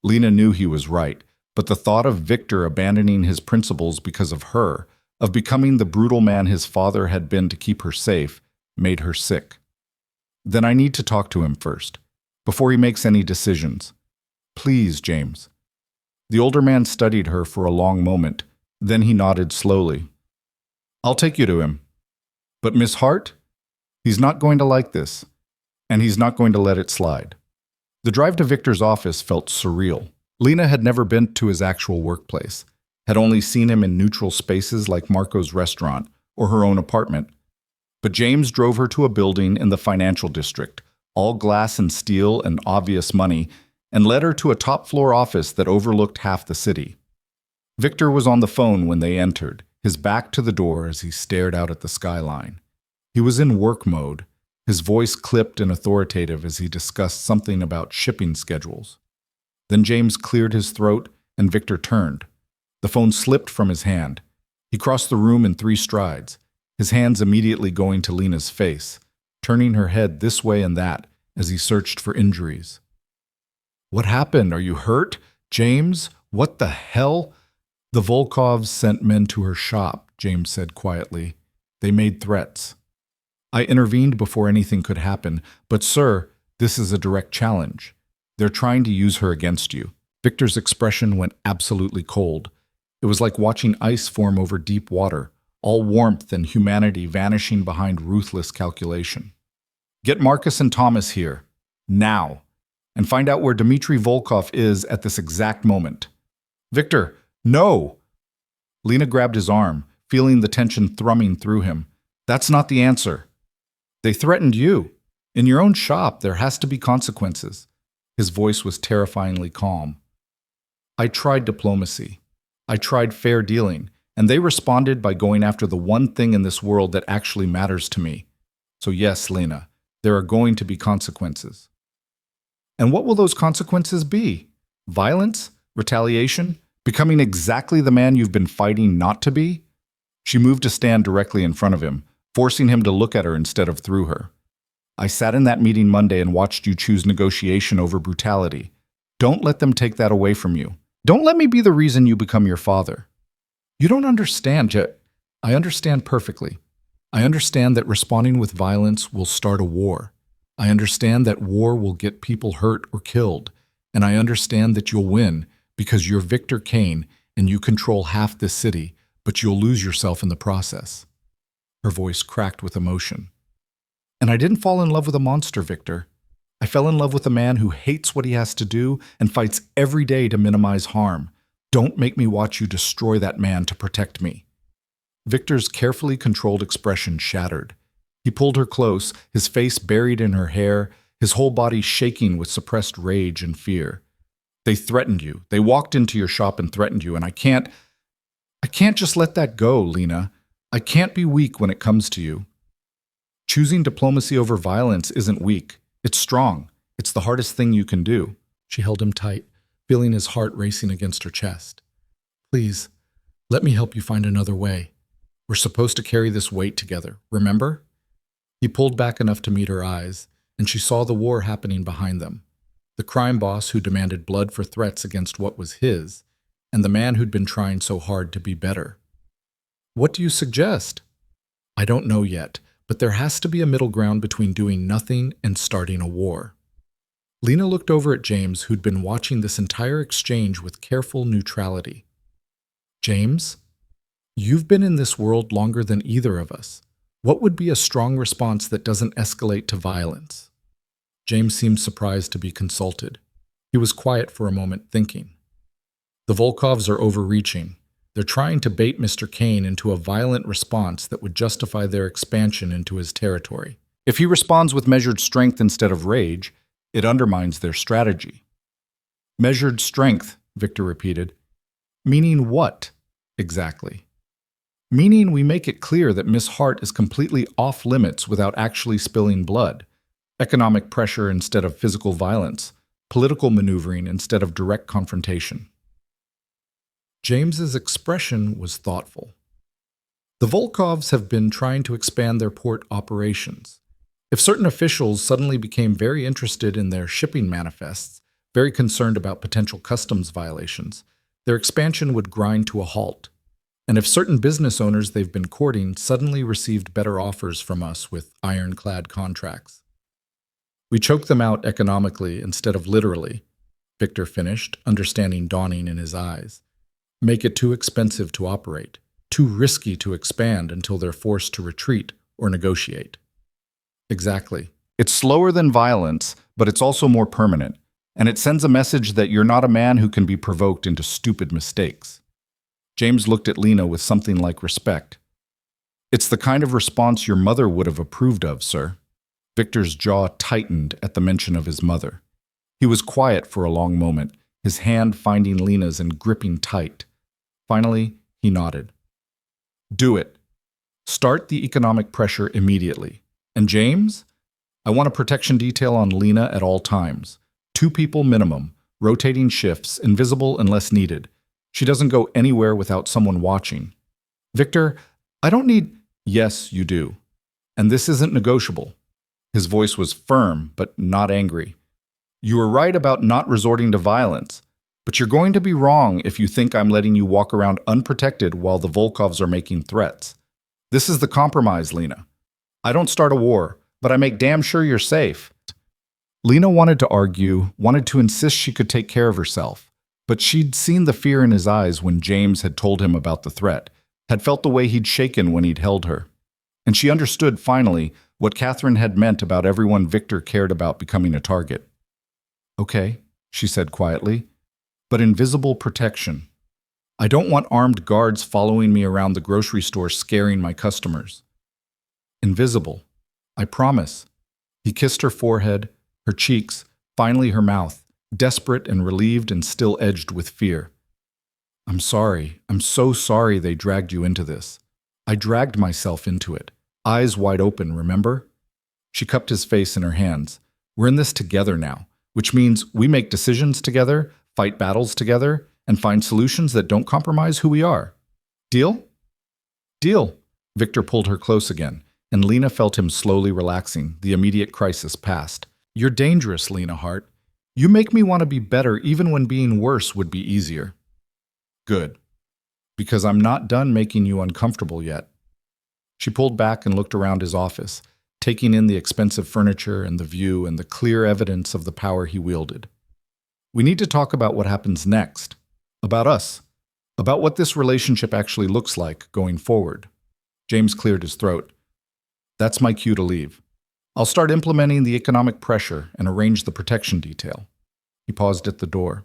Lena knew he was right, but the thought of Victor abandoning his principles because of her, of becoming the brutal man his father had been to keep her safe, made her sick. Then I need to talk to him first, before he makes any decisions. Please, James. The older man studied her for a long moment, then he nodded slowly. I'll take you to him. But Miss Hart? He's not going to like this, and he's not going to let it slide. The drive to Victor's office felt surreal. Lena had never been to his actual workplace, had only seen him in neutral spaces like Marco's restaurant or her own apartment. But James drove her to a building in the financial district, all glass and steel and obvious money, and led her to a top-floor office that overlooked half the city. Victor was on the phone when they entered, his back to the door as he stared out at the skyline. He was in work mode, his voice clipped and authoritative as he discussed something about shipping schedules. Then James cleared his throat, and Victor turned. The phone slipped from his hand. He crossed the room in 3 strides, his hands immediately going to Lena's face, turning her head this way and that as he searched for injuries. What happened? Are you hurt? James? What the hell? The Volkovs sent men to her shop, James said quietly. They made threats. I intervened before anything could happen, but sir, this is a direct challenge. They're trying to use her against you. Victor's expression went absolutely cold. It was like watching ice form over deep water, all warmth and humanity vanishing behind ruthless calculation. Get Marcus and Thomas here, now, and find out where Dmitry Volkov is at this exact moment. Victor, no! Lena grabbed his arm, feeling the tension thrumming through him. That's not the answer. They threatened you. In your own shop, there has to be consequences. His voice was terrifyingly calm. I tried diplomacy. I tried fair dealing, and they responded by going after the one thing in this world that actually matters to me. So yes, Lena, there are going to be consequences. And what will those consequences be? Violence? Retaliation? Becoming exactly the man you've been fighting not to be? She moved to stand directly in front of him, forcing him to look at her instead of through her. I sat in that meeting Monday and watched you choose negotiation over brutality. Don't let them take that away from you. Don't let me be the reason you become your father. You don't understand yet. I understand perfectly. I understand that responding with violence will start a war. I understand that war will get people hurt or killed. And I understand that you'll win because you're Victor Kane and you control half this city, but you'll lose yourself in the process. Her voice cracked with emotion. And I didn't fall in love with a monster, Victor. I fell in love with a man who hates what he has to do and fights every day to minimize harm. Don't make me watch you destroy that man to protect me. Victor's carefully controlled expression shattered. He pulled her close, his face buried in her hair, his whole body shaking with suppressed rage and fear. They threatened you. They walked into your shop and threatened you, and I can't just let that go, Lena. I can't be weak when it comes to you. Choosing diplomacy over violence isn't weak. It's strong. It's the hardest thing you can do. She held him tight, feeling his heart racing against her chest. Please, let me help you find another way. We're supposed to carry this weight together, remember? He pulled back enough to meet her eyes, and she saw the war happening behind them. The crime boss who demanded blood for threats against what was his, and the man who'd been trying so hard to be better. What do you suggest? I don't know yet, but there has to be a middle ground between doing nothing and starting a war. Lena looked over at James, who'd been watching this entire exchange with careful neutrality. James, you've been in this world longer than either of us. What would be a strong response that doesn't escalate to violence? James seemed surprised to be consulted. He was quiet for a moment, thinking. The Volkovs are overreaching. They're trying to bait Mr. Kane into a violent response that would justify their expansion into his territory. If he responds with measured strength instead of rage, it undermines their strategy. Measured strength, Victor repeated. Meaning what, exactly? Meaning we make it clear that Miss Hart is completely off limits without actually spilling blood. Economic pressure instead of physical violence. Political maneuvering instead of direct confrontation. James's expression was thoughtful. The Volkovs have been trying to expand their port operations. If certain officials suddenly became very interested in their shipping manifests, very concerned about potential customs violations, their expansion would grind to a halt. And if certain business owners they've been courting suddenly received better offers from us with ironclad contracts. We choke them out economically instead of literally, Victor finished, understanding dawning in his eyes. Make it too expensive to operate, too risky to expand until they're forced to retreat or negotiate. Exactly. It's slower than violence, but it's also more permanent, and it sends a message that you're not a man who can be provoked into stupid mistakes. James looked at Lena with something like respect. It's the kind of response your mother would have approved of, sir. Victor's jaw tightened at the mention of his mother. He was quiet for a long moment, his hand finding Lena's and gripping tight. Finally, he nodded. Do it. Start the economic pressure immediately. And James? I want a protection detail on Lena at all times. 2 people minimum, rotating shifts, invisible unless needed. She doesn't go anywhere without someone watching. Victor, I don't need... Yes, you do. And this isn't negotiable. His voice was firm, but not angry. You were right about not resorting to violence, but you're going to be wrong if you think I'm letting you walk around unprotected while the Volkovs are making threats. This is the compromise, Lena. I don't start a war, but I make damn sure you're safe. Lena wanted to argue, wanted to insist she could take care of herself, but she'd seen the fear in his eyes when James had told him about the threat, had felt the way he'd shaken when he'd held her. And she understood, finally, what Catherine had meant about everyone Victor cared about becoming a target. Okay, she said quietly, but invisible protection. I don't want armed guards following me around the grocery store scaring my customers. Invisible. I promise. He kissed her forehead, her cheeks, finally her mouth, desperate and relieved and still edged with fear. I'm sorry. I'm so sorry they dragged you into this. I dragged myself into it. Eyes wide open, remember? She cupped his face in her hands. We're in this together now, which means we make decisions together, fight battles together, and find solutions that don't compromise who we are. Deal? Deal. Victor pulled her close again, and Lena felt him slowly relaxing, the immediate crisis past. You're dangerous, Lena Hart. You make me want to be better even when being worse would be easier. Good. Because I'm not done making you uncomfortable yet. She pulled back and looked around his office, taking in the expensive furniture and the view and the clear evidence of the power he wielded. We need to talk about what happens next. About us. About what this relationship actually looks like going forward. James cleared his throat. That's my cue to leave. I'll start implementing the economic pressure and arrange the protection detail. He paused at the door.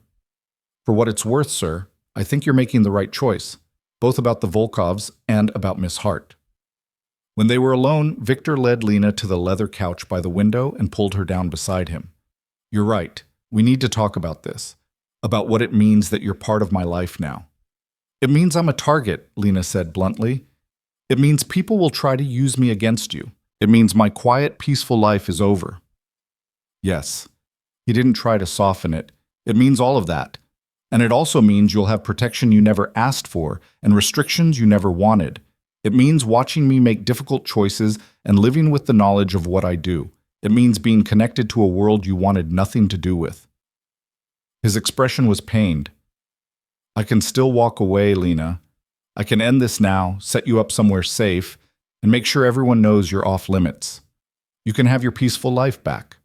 For what it's worth, sir, I think you're making the right choice, both about the Volkovs and about Miss Hart. When they were alone, Victor led Lena to the leather couch by the window and pulled her down beside him. You're right. We need to talk about this. About what it means that you're part of my life now. It means I'm a target, Lena said bluntly. It means people will try to use me against you. It means my quiet, peaceful life is over. Yes. He didn't try to soften it. It means all of that. And it also means you'll have protection you never asked for and restrictions you never wanted. It means watching me make difficult choices and living with the knowledge of what I do. It means being connected to a world you wanted nothing to do with. His expression was pained. I can still walk away, Lena. I can end this now, set you up somewhere safe, and make sure everyone knows you're off limits. You can have your peaceful life back.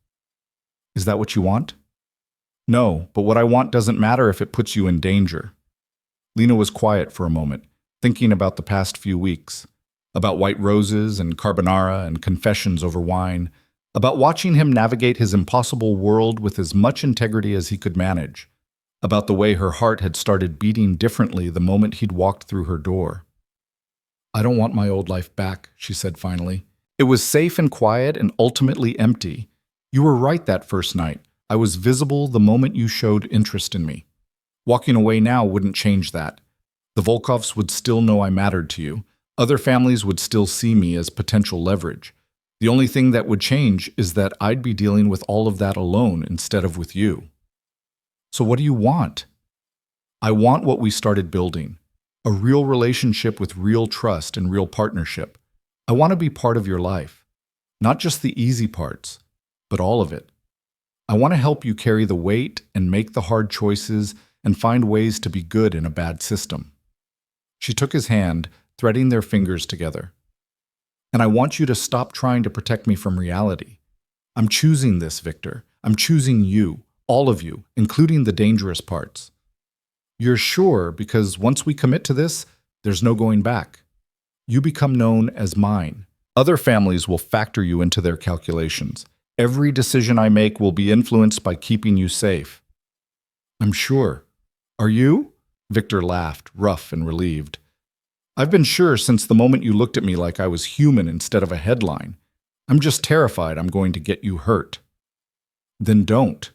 Is that what you want? No, but what I want doesn't matter if it puts you in danger. Lena was quiet for a moment, thinking about the past few weeks, about white roses and carbonara and confessions over wine, about watching him navigate his impossible world with as much integrity as he could manage, about the way her heart had started beating differently the moment he'd walked through her door. I don't want my old life back, she said finally. It was safe and quiet and ultimately empty. You were right that first night. I was visible the moment you showed interest in me. Walking away now wouldn't change that. The Volkovs would still know I mattered to you. Other families would still see me as potential leverage. The only thing that would change is that I'd be dealing with all of that alone instead of with you. So what do you want? I want what we started building. A real relationship with real trust and real partnership. I want to be part of your life. Not just the easy parts, but all of it. I want to help you carry the weight and make the hard choices and find ways to be good in a bad system. She took his hand, threading their fingers together. And I want you to stop trying to protect me from reality. I'm choosing this, Victor. I'm choosing you, all of you, including the dangerous parts. You're sure because once we commit to this, there's no going back. You become known as mine. Other families will factor you into their calculations. Every decision I make will be influenced by keeping you safe. I'm sure. Are you? Victor laughed, rough and relieved. I've been sure since the moment you looked at me like I was human instead of a headline. I'm just terrified I'm going to get you hurt. Then don't.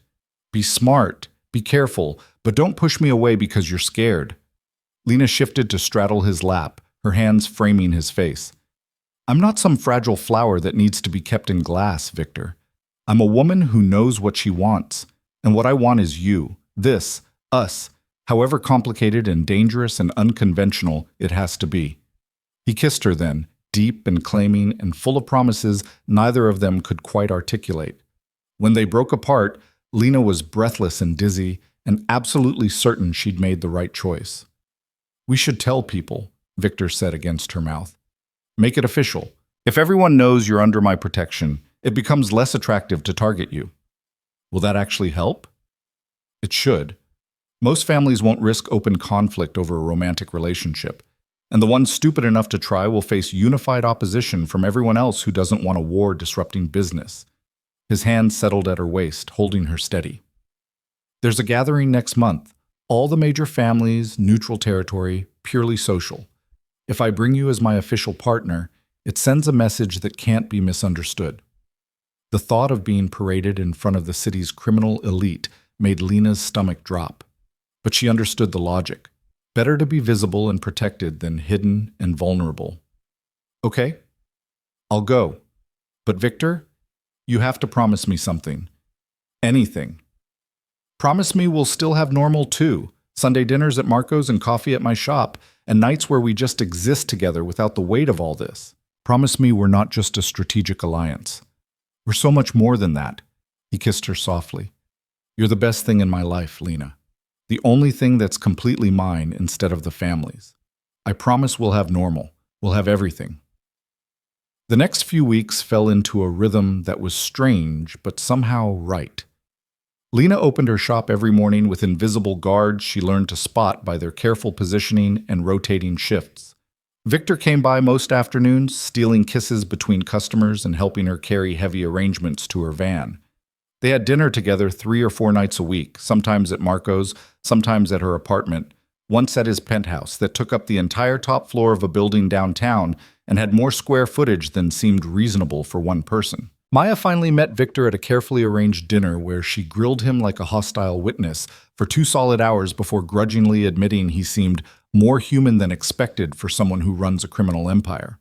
Be smart, be careful, but don't push me away because you're scared. Lena shifted to straddle his lap, her hands framing his face. I'm not some fragile flower that needs to be kept in glass, Victor. I'm a woman who knows what she wants, and what I want is you, this, us, however complicated and dangerous and unconventional it has to be. He kissed her then, deep and claiming and full of promises neither of them could quite articulate. When they broke apart, Lena was breathless and dizzy and absolutely certain she'd made the right choice. We should tell people, Victor said against her mouth. Make it official. If everyone knows you're under my protection, it becomes less attractive to target you. Will that actually help? It should. Most families won't risk open conflict over a romantic relationship, and the ones stupid enough to try will face unified opposition from everyone else who doesn't want a war disrupting business. His hand settled at her waist, holding her steady. There's a gathering next month. All the major families, neutral territory, purely social. If I bring you as my official partner, it sends a message that can't be misunderstood. The thought of being paraded in front of the city's criminal elite made Lena's stomach drop. But she understood the logic. Better to be visible and protected than hidden and vulnerable. Okay, I'll go. But Victor, you have to promise me something. Anything. Promise me we'll still have normal too. Sunday dinners at Marco's and coffee at my shop, and nights where we just exist together without the weight of all this. Promise me we're not just a strategic alliance. We're so much more than that. He kissed her softly. You're the best thing in my life, Lena. The only thing that's completely mine instead of the family's. I promise we'll have normal. We'll have everything. The next few weeks fell into a rhythm that was strange, but somehow right. Lena opened her shop every morning with invisible guards she learned to spot by their careful positioning and rotating shifts. Victor came by most afternoons, stealing kisses between customers and helping her carry heavy arrangements to her van. They had dinner together 3 or 4 nights a week, sometimes at Marco's, sometimes at her apartment, once at his penthouse that took up the entire top floor of a building downtown and had more square footage than seemed reasonable for one person. Maya finally met Victor at a carefully arranged dinner where she grilled him like a hostile witness for 2 solid hours before grudgingly admitting he seemed more human than expected for someone who runs a criminal empire.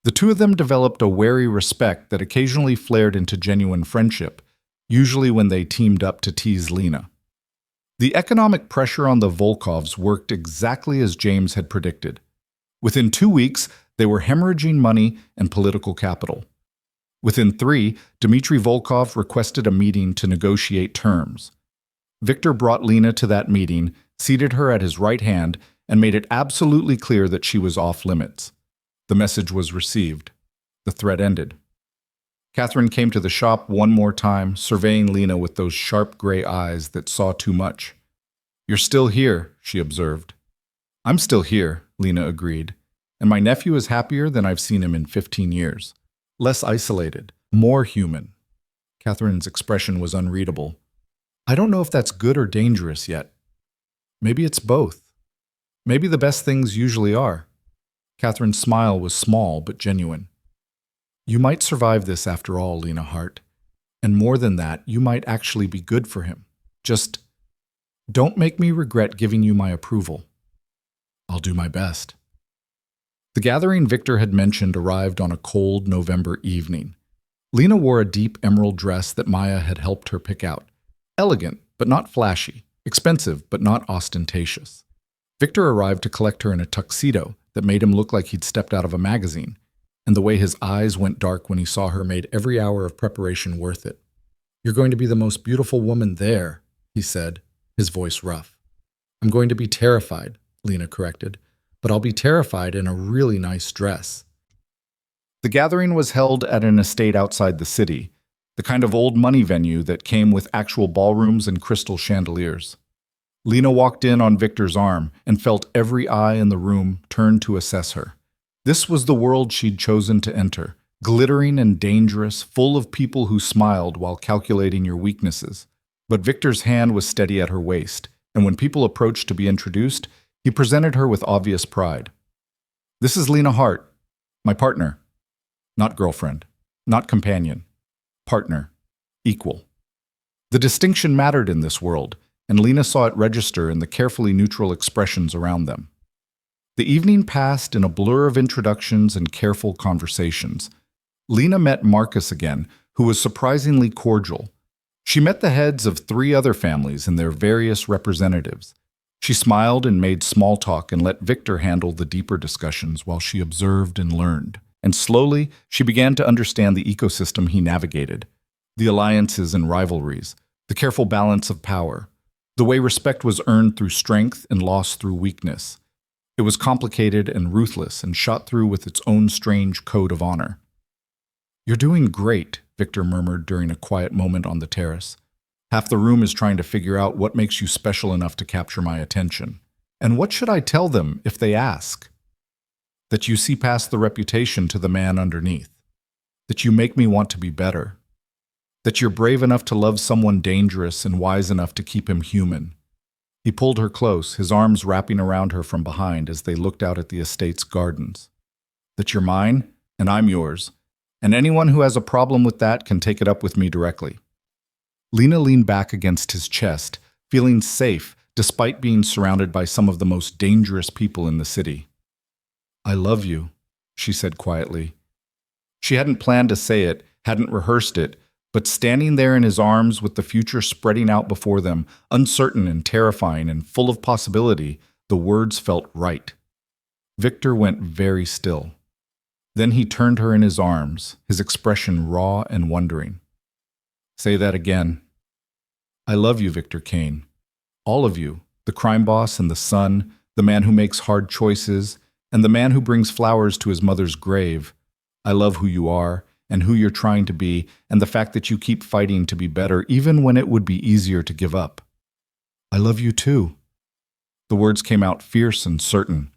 The two of them developed a wary respect that occasionally flared into genuine friendship, usually when they teamed up to tease Lena. The economic pressure on the Volkovs worked exactly as James had predicted. Within 2 weeks, they were hemorrhaging money and political capital. Within 3, Dmitry Volkov requested a meeting to negotiate terms. Victor brought Lena to that meeting, seated her at his right hand, and made it absolutely clear that she was off limits. The message was received. The threat ended. Catherine came to the shop one more time, surveying Lena with those sharp gray eyes that saw too much. "You're still here," she observed. "I'm still here," Lena agreed, "and my nephew is happier than I've seen him in 15 years. Less isolated, more human." Catherine's expression was unreadable. "I don't know if that's good or dangerous yet. Maybe it's both. Maybe the best things usually are." Catherine's smile was small but genuine. "You might survive this after all, Lena Hart. And more than that, you might actually be good for him. Just don't make me regret giving you my approval." "I'll do my best." The gathering Victor had mentioned arrived on a cold November evening. Lena wore a deep emerald dress that Maya had helped her pick out. Elegant, but not flashy. Expensive, but not ostentatious. Victor arrived to collect her in a tuxedo that made him look like he'd stepped out of a magazine, and the way his eyes went dark when he saw her made every hour of preparation worth it. "You're going to be the most beautiful woman there," he said, his voice rough. "I'm going to be terrified," Lena corrected, "but I'll be terrified in a really nice dress." The gathering was held at an estate outside the city, the kind of old money venue that came with actual ballrooms and crystal chandeliers. Lena walked in on Victor's arm and felt every eye in the room turn to assess her. This was the world she'd chosen to enter, glittering and dangerous, full of people who smiled while calculating your weaknesses. But Victor's hand was steady at her waist, and when people approached to be introduced, he presented her with obvious pride. "This is Lena Hart, my partner. Not girlfriend, not companion. Partner, equal." The distinction mattered in this world, and Lena saw it register in the carefully neutral expressions around them. The evening passed in a blur of introductions and careful conversations. Lena met Marcus again, who was surprisingly cordial. She met the heads of 3 other families and their various representatives. She smiled and made small talk and let Victor handle the deeper discussions while she observed and learned. And slowly, she began to understand the ecosystem he navigated, the alliances and rivalries, the careful balance of power, the way respect was earned through strength and lost through weakness. It was complicated and ruthless and shot through with its own strange code of honor. "You're doing great," Victor murmured during a quiet moment on the terrace. "Half the room is trying to figure out what makes you special enough to capture my attention. And what should I tell them if they ask? That you see past the reputation to the man underneath. That you make me want to be better. That you're brave enough to love someone dangerous and wise enough to keep him human." He pulled her close, his arms wrapping around her from behind as they looked out at the estate's gardens. "That you're mine, and I'm yours, and anyone who has a problem with that can take it up with me directly." Lena leaned back against his chest, feeling safe despite being surrounded by some of the most dangerous people in the city. "I love you," she said quietly. She hadn't planned to say it, hadn't rehearsed it, but standing there in his arms with the future spreading out before them, uncertain and terrifying and full of possibility, the words felt right. Victor went very still. Then he turned her in his arms, his expression raw and wondering. "Say that again." "I love you, Victor Kane. All of you, the crime boss and the son, the man who makes hard choices, and the man who brings flowers to his mother's grave. I love who you are, and who you're trying to be, and the fact that you keep fighting to be better even when it would be easier to give up. I love you too." The words came out fierce and certain.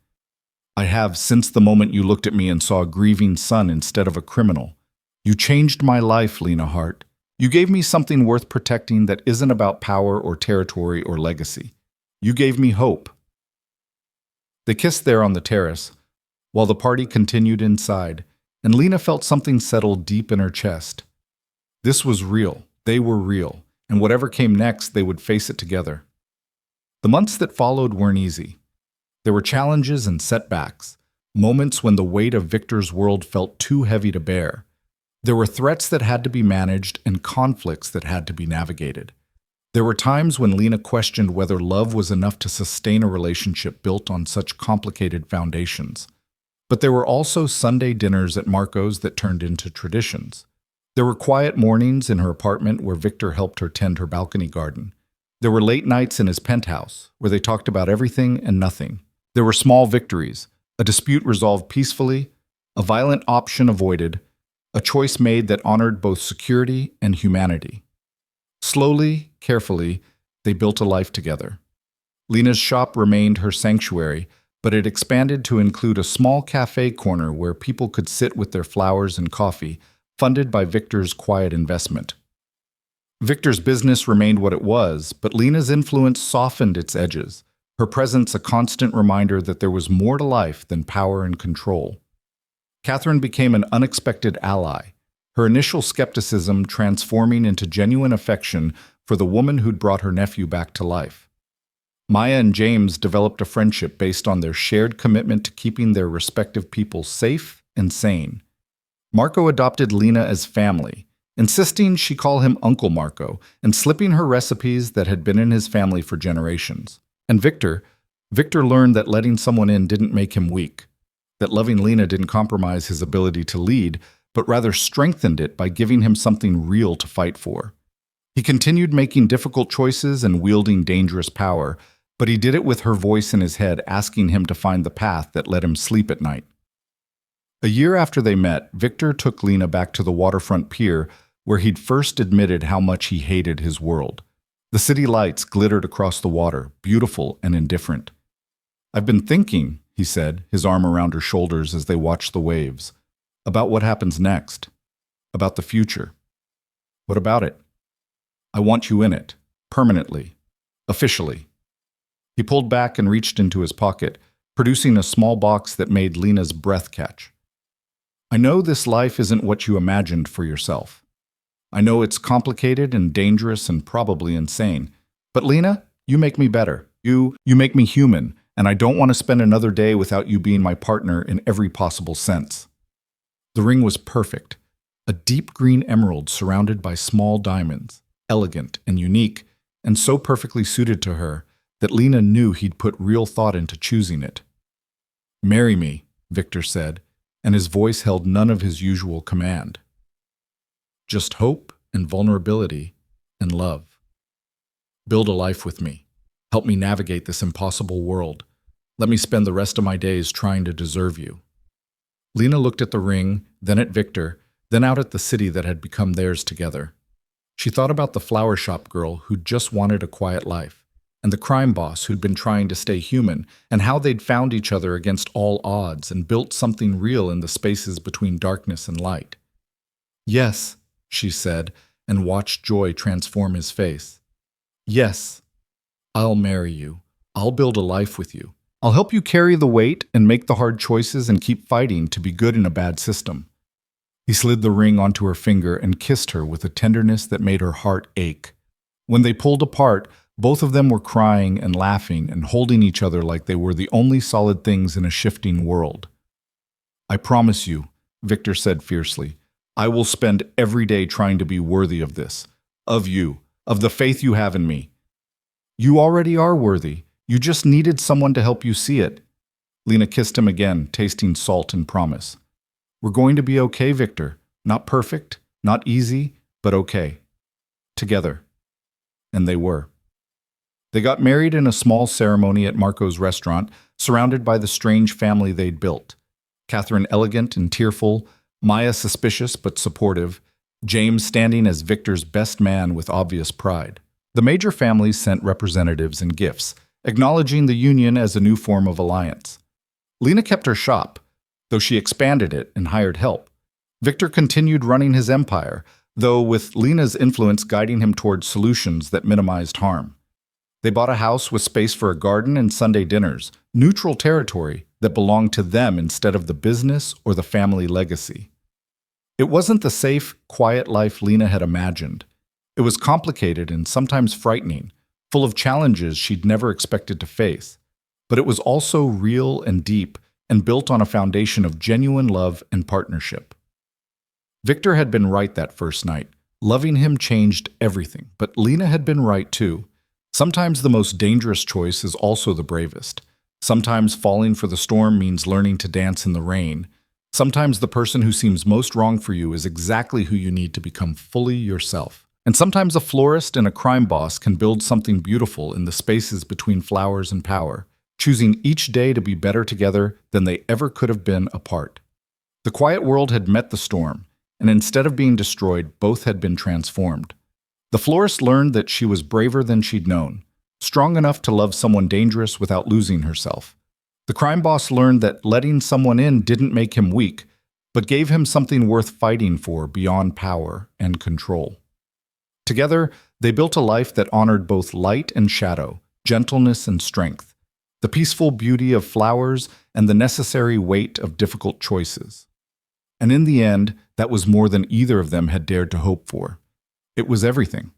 "I have since the moment you looked at me and saw a grieving son instead of a criminal. You changed my life, Lena Hart. You gave me something worth protecting that isn't about power or territory or legacy. You gave me hope." They kissed there on the terrace, while the party continued inside, and Lena felt something settle deep in her chest. This was real, they were real, and whatever came next, they would face it together. The months that followed weren't easy. There were challenges and setbacks, moments when the weight of Victor's world felt too heavy to bear. There were threats that had to be managed and conflicts that had to be navigated. There were times when Lena questioned whether love was enough to sustain a relationship built on such complicated foundations. But there were also Sunday dinners at Marco's that turned into traditions. There were quiet mornings in her apartment where Victor helped her tend her balcony garden. There were late nights in his penthouse where they talked about everything and nothing. There were small victories, a dispute resolved peacefully, a violent option avoided, a choice made that honored both security and humanity. Slowly, carefully, they built a life together. Lena's shop remained her sanctuary, but it expanded to include a small cafe corner where people could sit with their flowers and coffee, funded by Victor's quiet investment. Victor's business remained what it was, but Lena's influence softened its edges, her presence a constant reminder that there was more to life than power and control. Catherine became an unexpected ally, her initial skepticism transforming into genuine affection for the woman who'd brought her nephew back to life. Maya and James developed a friendship based on their shared commitment to keeping their respective people safe and sane. Marco adopted Lena as family, insisting she call him Uncle Marco and slipping her recipes that had been in his family for generations. And Victor learned that letting someone in didn't make him weak, that loving Lena didn't compromise his ability to lead, but rather strengthened it by giving him something real to fight for. He continued making difficult choices and wielding dangerous power, but he did it with her voice in his head asking him to find the path that let him sleep at night. A year after they met, Victor took Lena back to the waterfront pier where he'd first admitted how much he hated his world. The city lights glittered across the water, beautiful and indifferent. "I've been thinking," he said, his arm around her shoulders as they watched the waves, "about what happens next, about the future." "What about it?" "I want you in it, permanently, officially." He pulled back and reached into his pocket, producing a small box that made Lena's breath catch. "I know this life isn't what you imagined for yourself. I know it's complicated and dangerous and probably insane. But Lena, you make me better. You make me human, and I don't want to spend another day without you being my partner in every possible sense." The ring was perfect, a deep green emerald surrounded by small diamonds, elegant and unique, and so perfectly suited to her that Lena knew he'd put real thought into choosing it. "Marry me," Victor said, and his voice held none of his usual command. Just hope and vulnerability and love. Build a life with me. Help me navigate this impossible world. Let me spend the rest of my days trying to deserve you. Lena looked at the ring, then at Victor, then out at the city that had become theirs together. She thought about the flower shop girl who'd just wanted a quiet life, and the crime boss who'd been trying to stay human, and how they'd found each other against all odds and built something real in the spaces between darkness and light. "Yes," she said, and watched joy transform his face. "Yes, I'll marry you. I'll build a life with you. I'll help you carry the weight and make the hard choices and keep fighting to be good in a bad system." He slid the ring onto her finger and kissed her with a tenderness that made her heart ache. When they pulled apart, both of them were crying and laughing and holding each other like they were the only solid things in a shifting world. "I promise you," Victor said fiercely, "I will spend every day trying to be worthy of this, of you, of the faith you have in me." "You already are worthy. You just needed someone to help you see it." Lena kissed him again, tasting salt and promise. "We're going to be okay, Victor. Not perfect, not easy, but okay. Together." And they were. They got married in a small ceremony at Marco's restaurant, surrounded by the strange family they'd built. Catherine elegant and tearful, Maya suspicious but supportive, James standing as Victor's best man with obvious pride. The major families sent representatives and gifts, acknowledging the union as a new form of alliance. Lena kept her shop, though she expanded it and hired help. Victor continued running his empire, though with Lena's influence guiding him towards solutions that minimized harm. They bought a house with space for a garden and Sunday dinners, neutral territory that belonged to them instead of the business or the family legacy. It wasn't the safe, quiet life Lena had imagined. It was complicated and sometimes frightening, full of challenges she'd never expected to face. But it was also real and deep and built on a foundation of genuine love and partnership. Victor had been right that first night. Loving him changed everything, but Lena had been right too. Sometimes the most dangerous choice is also the bravest. Sometimes falling for the storm means learning to dance in the rain. Sometimes the person who seems most wrong for you is exactly who you need to become fully yourself. And sometimes a florist and a crime boss can build something beautiful in the spaces between flowers and power, choosing each day to be better together than they ever could have been apart. The quiet world had met the storm, and instead of being destroyed, both had been transformed. The florist learned that she was braver than she'd known, strong enough to love someone dangerous without losing herself. The crime boss learned that letting someone in didn't make him weak, but gave him something worth fighting for beyond power and control. Together, they built a life that honored both light and shadow, gentleness and strength, the peaceful beauty of flowers and the necessary weight of difficult choices. And in the end, that was more than either of them had dared to hope for. It was everything.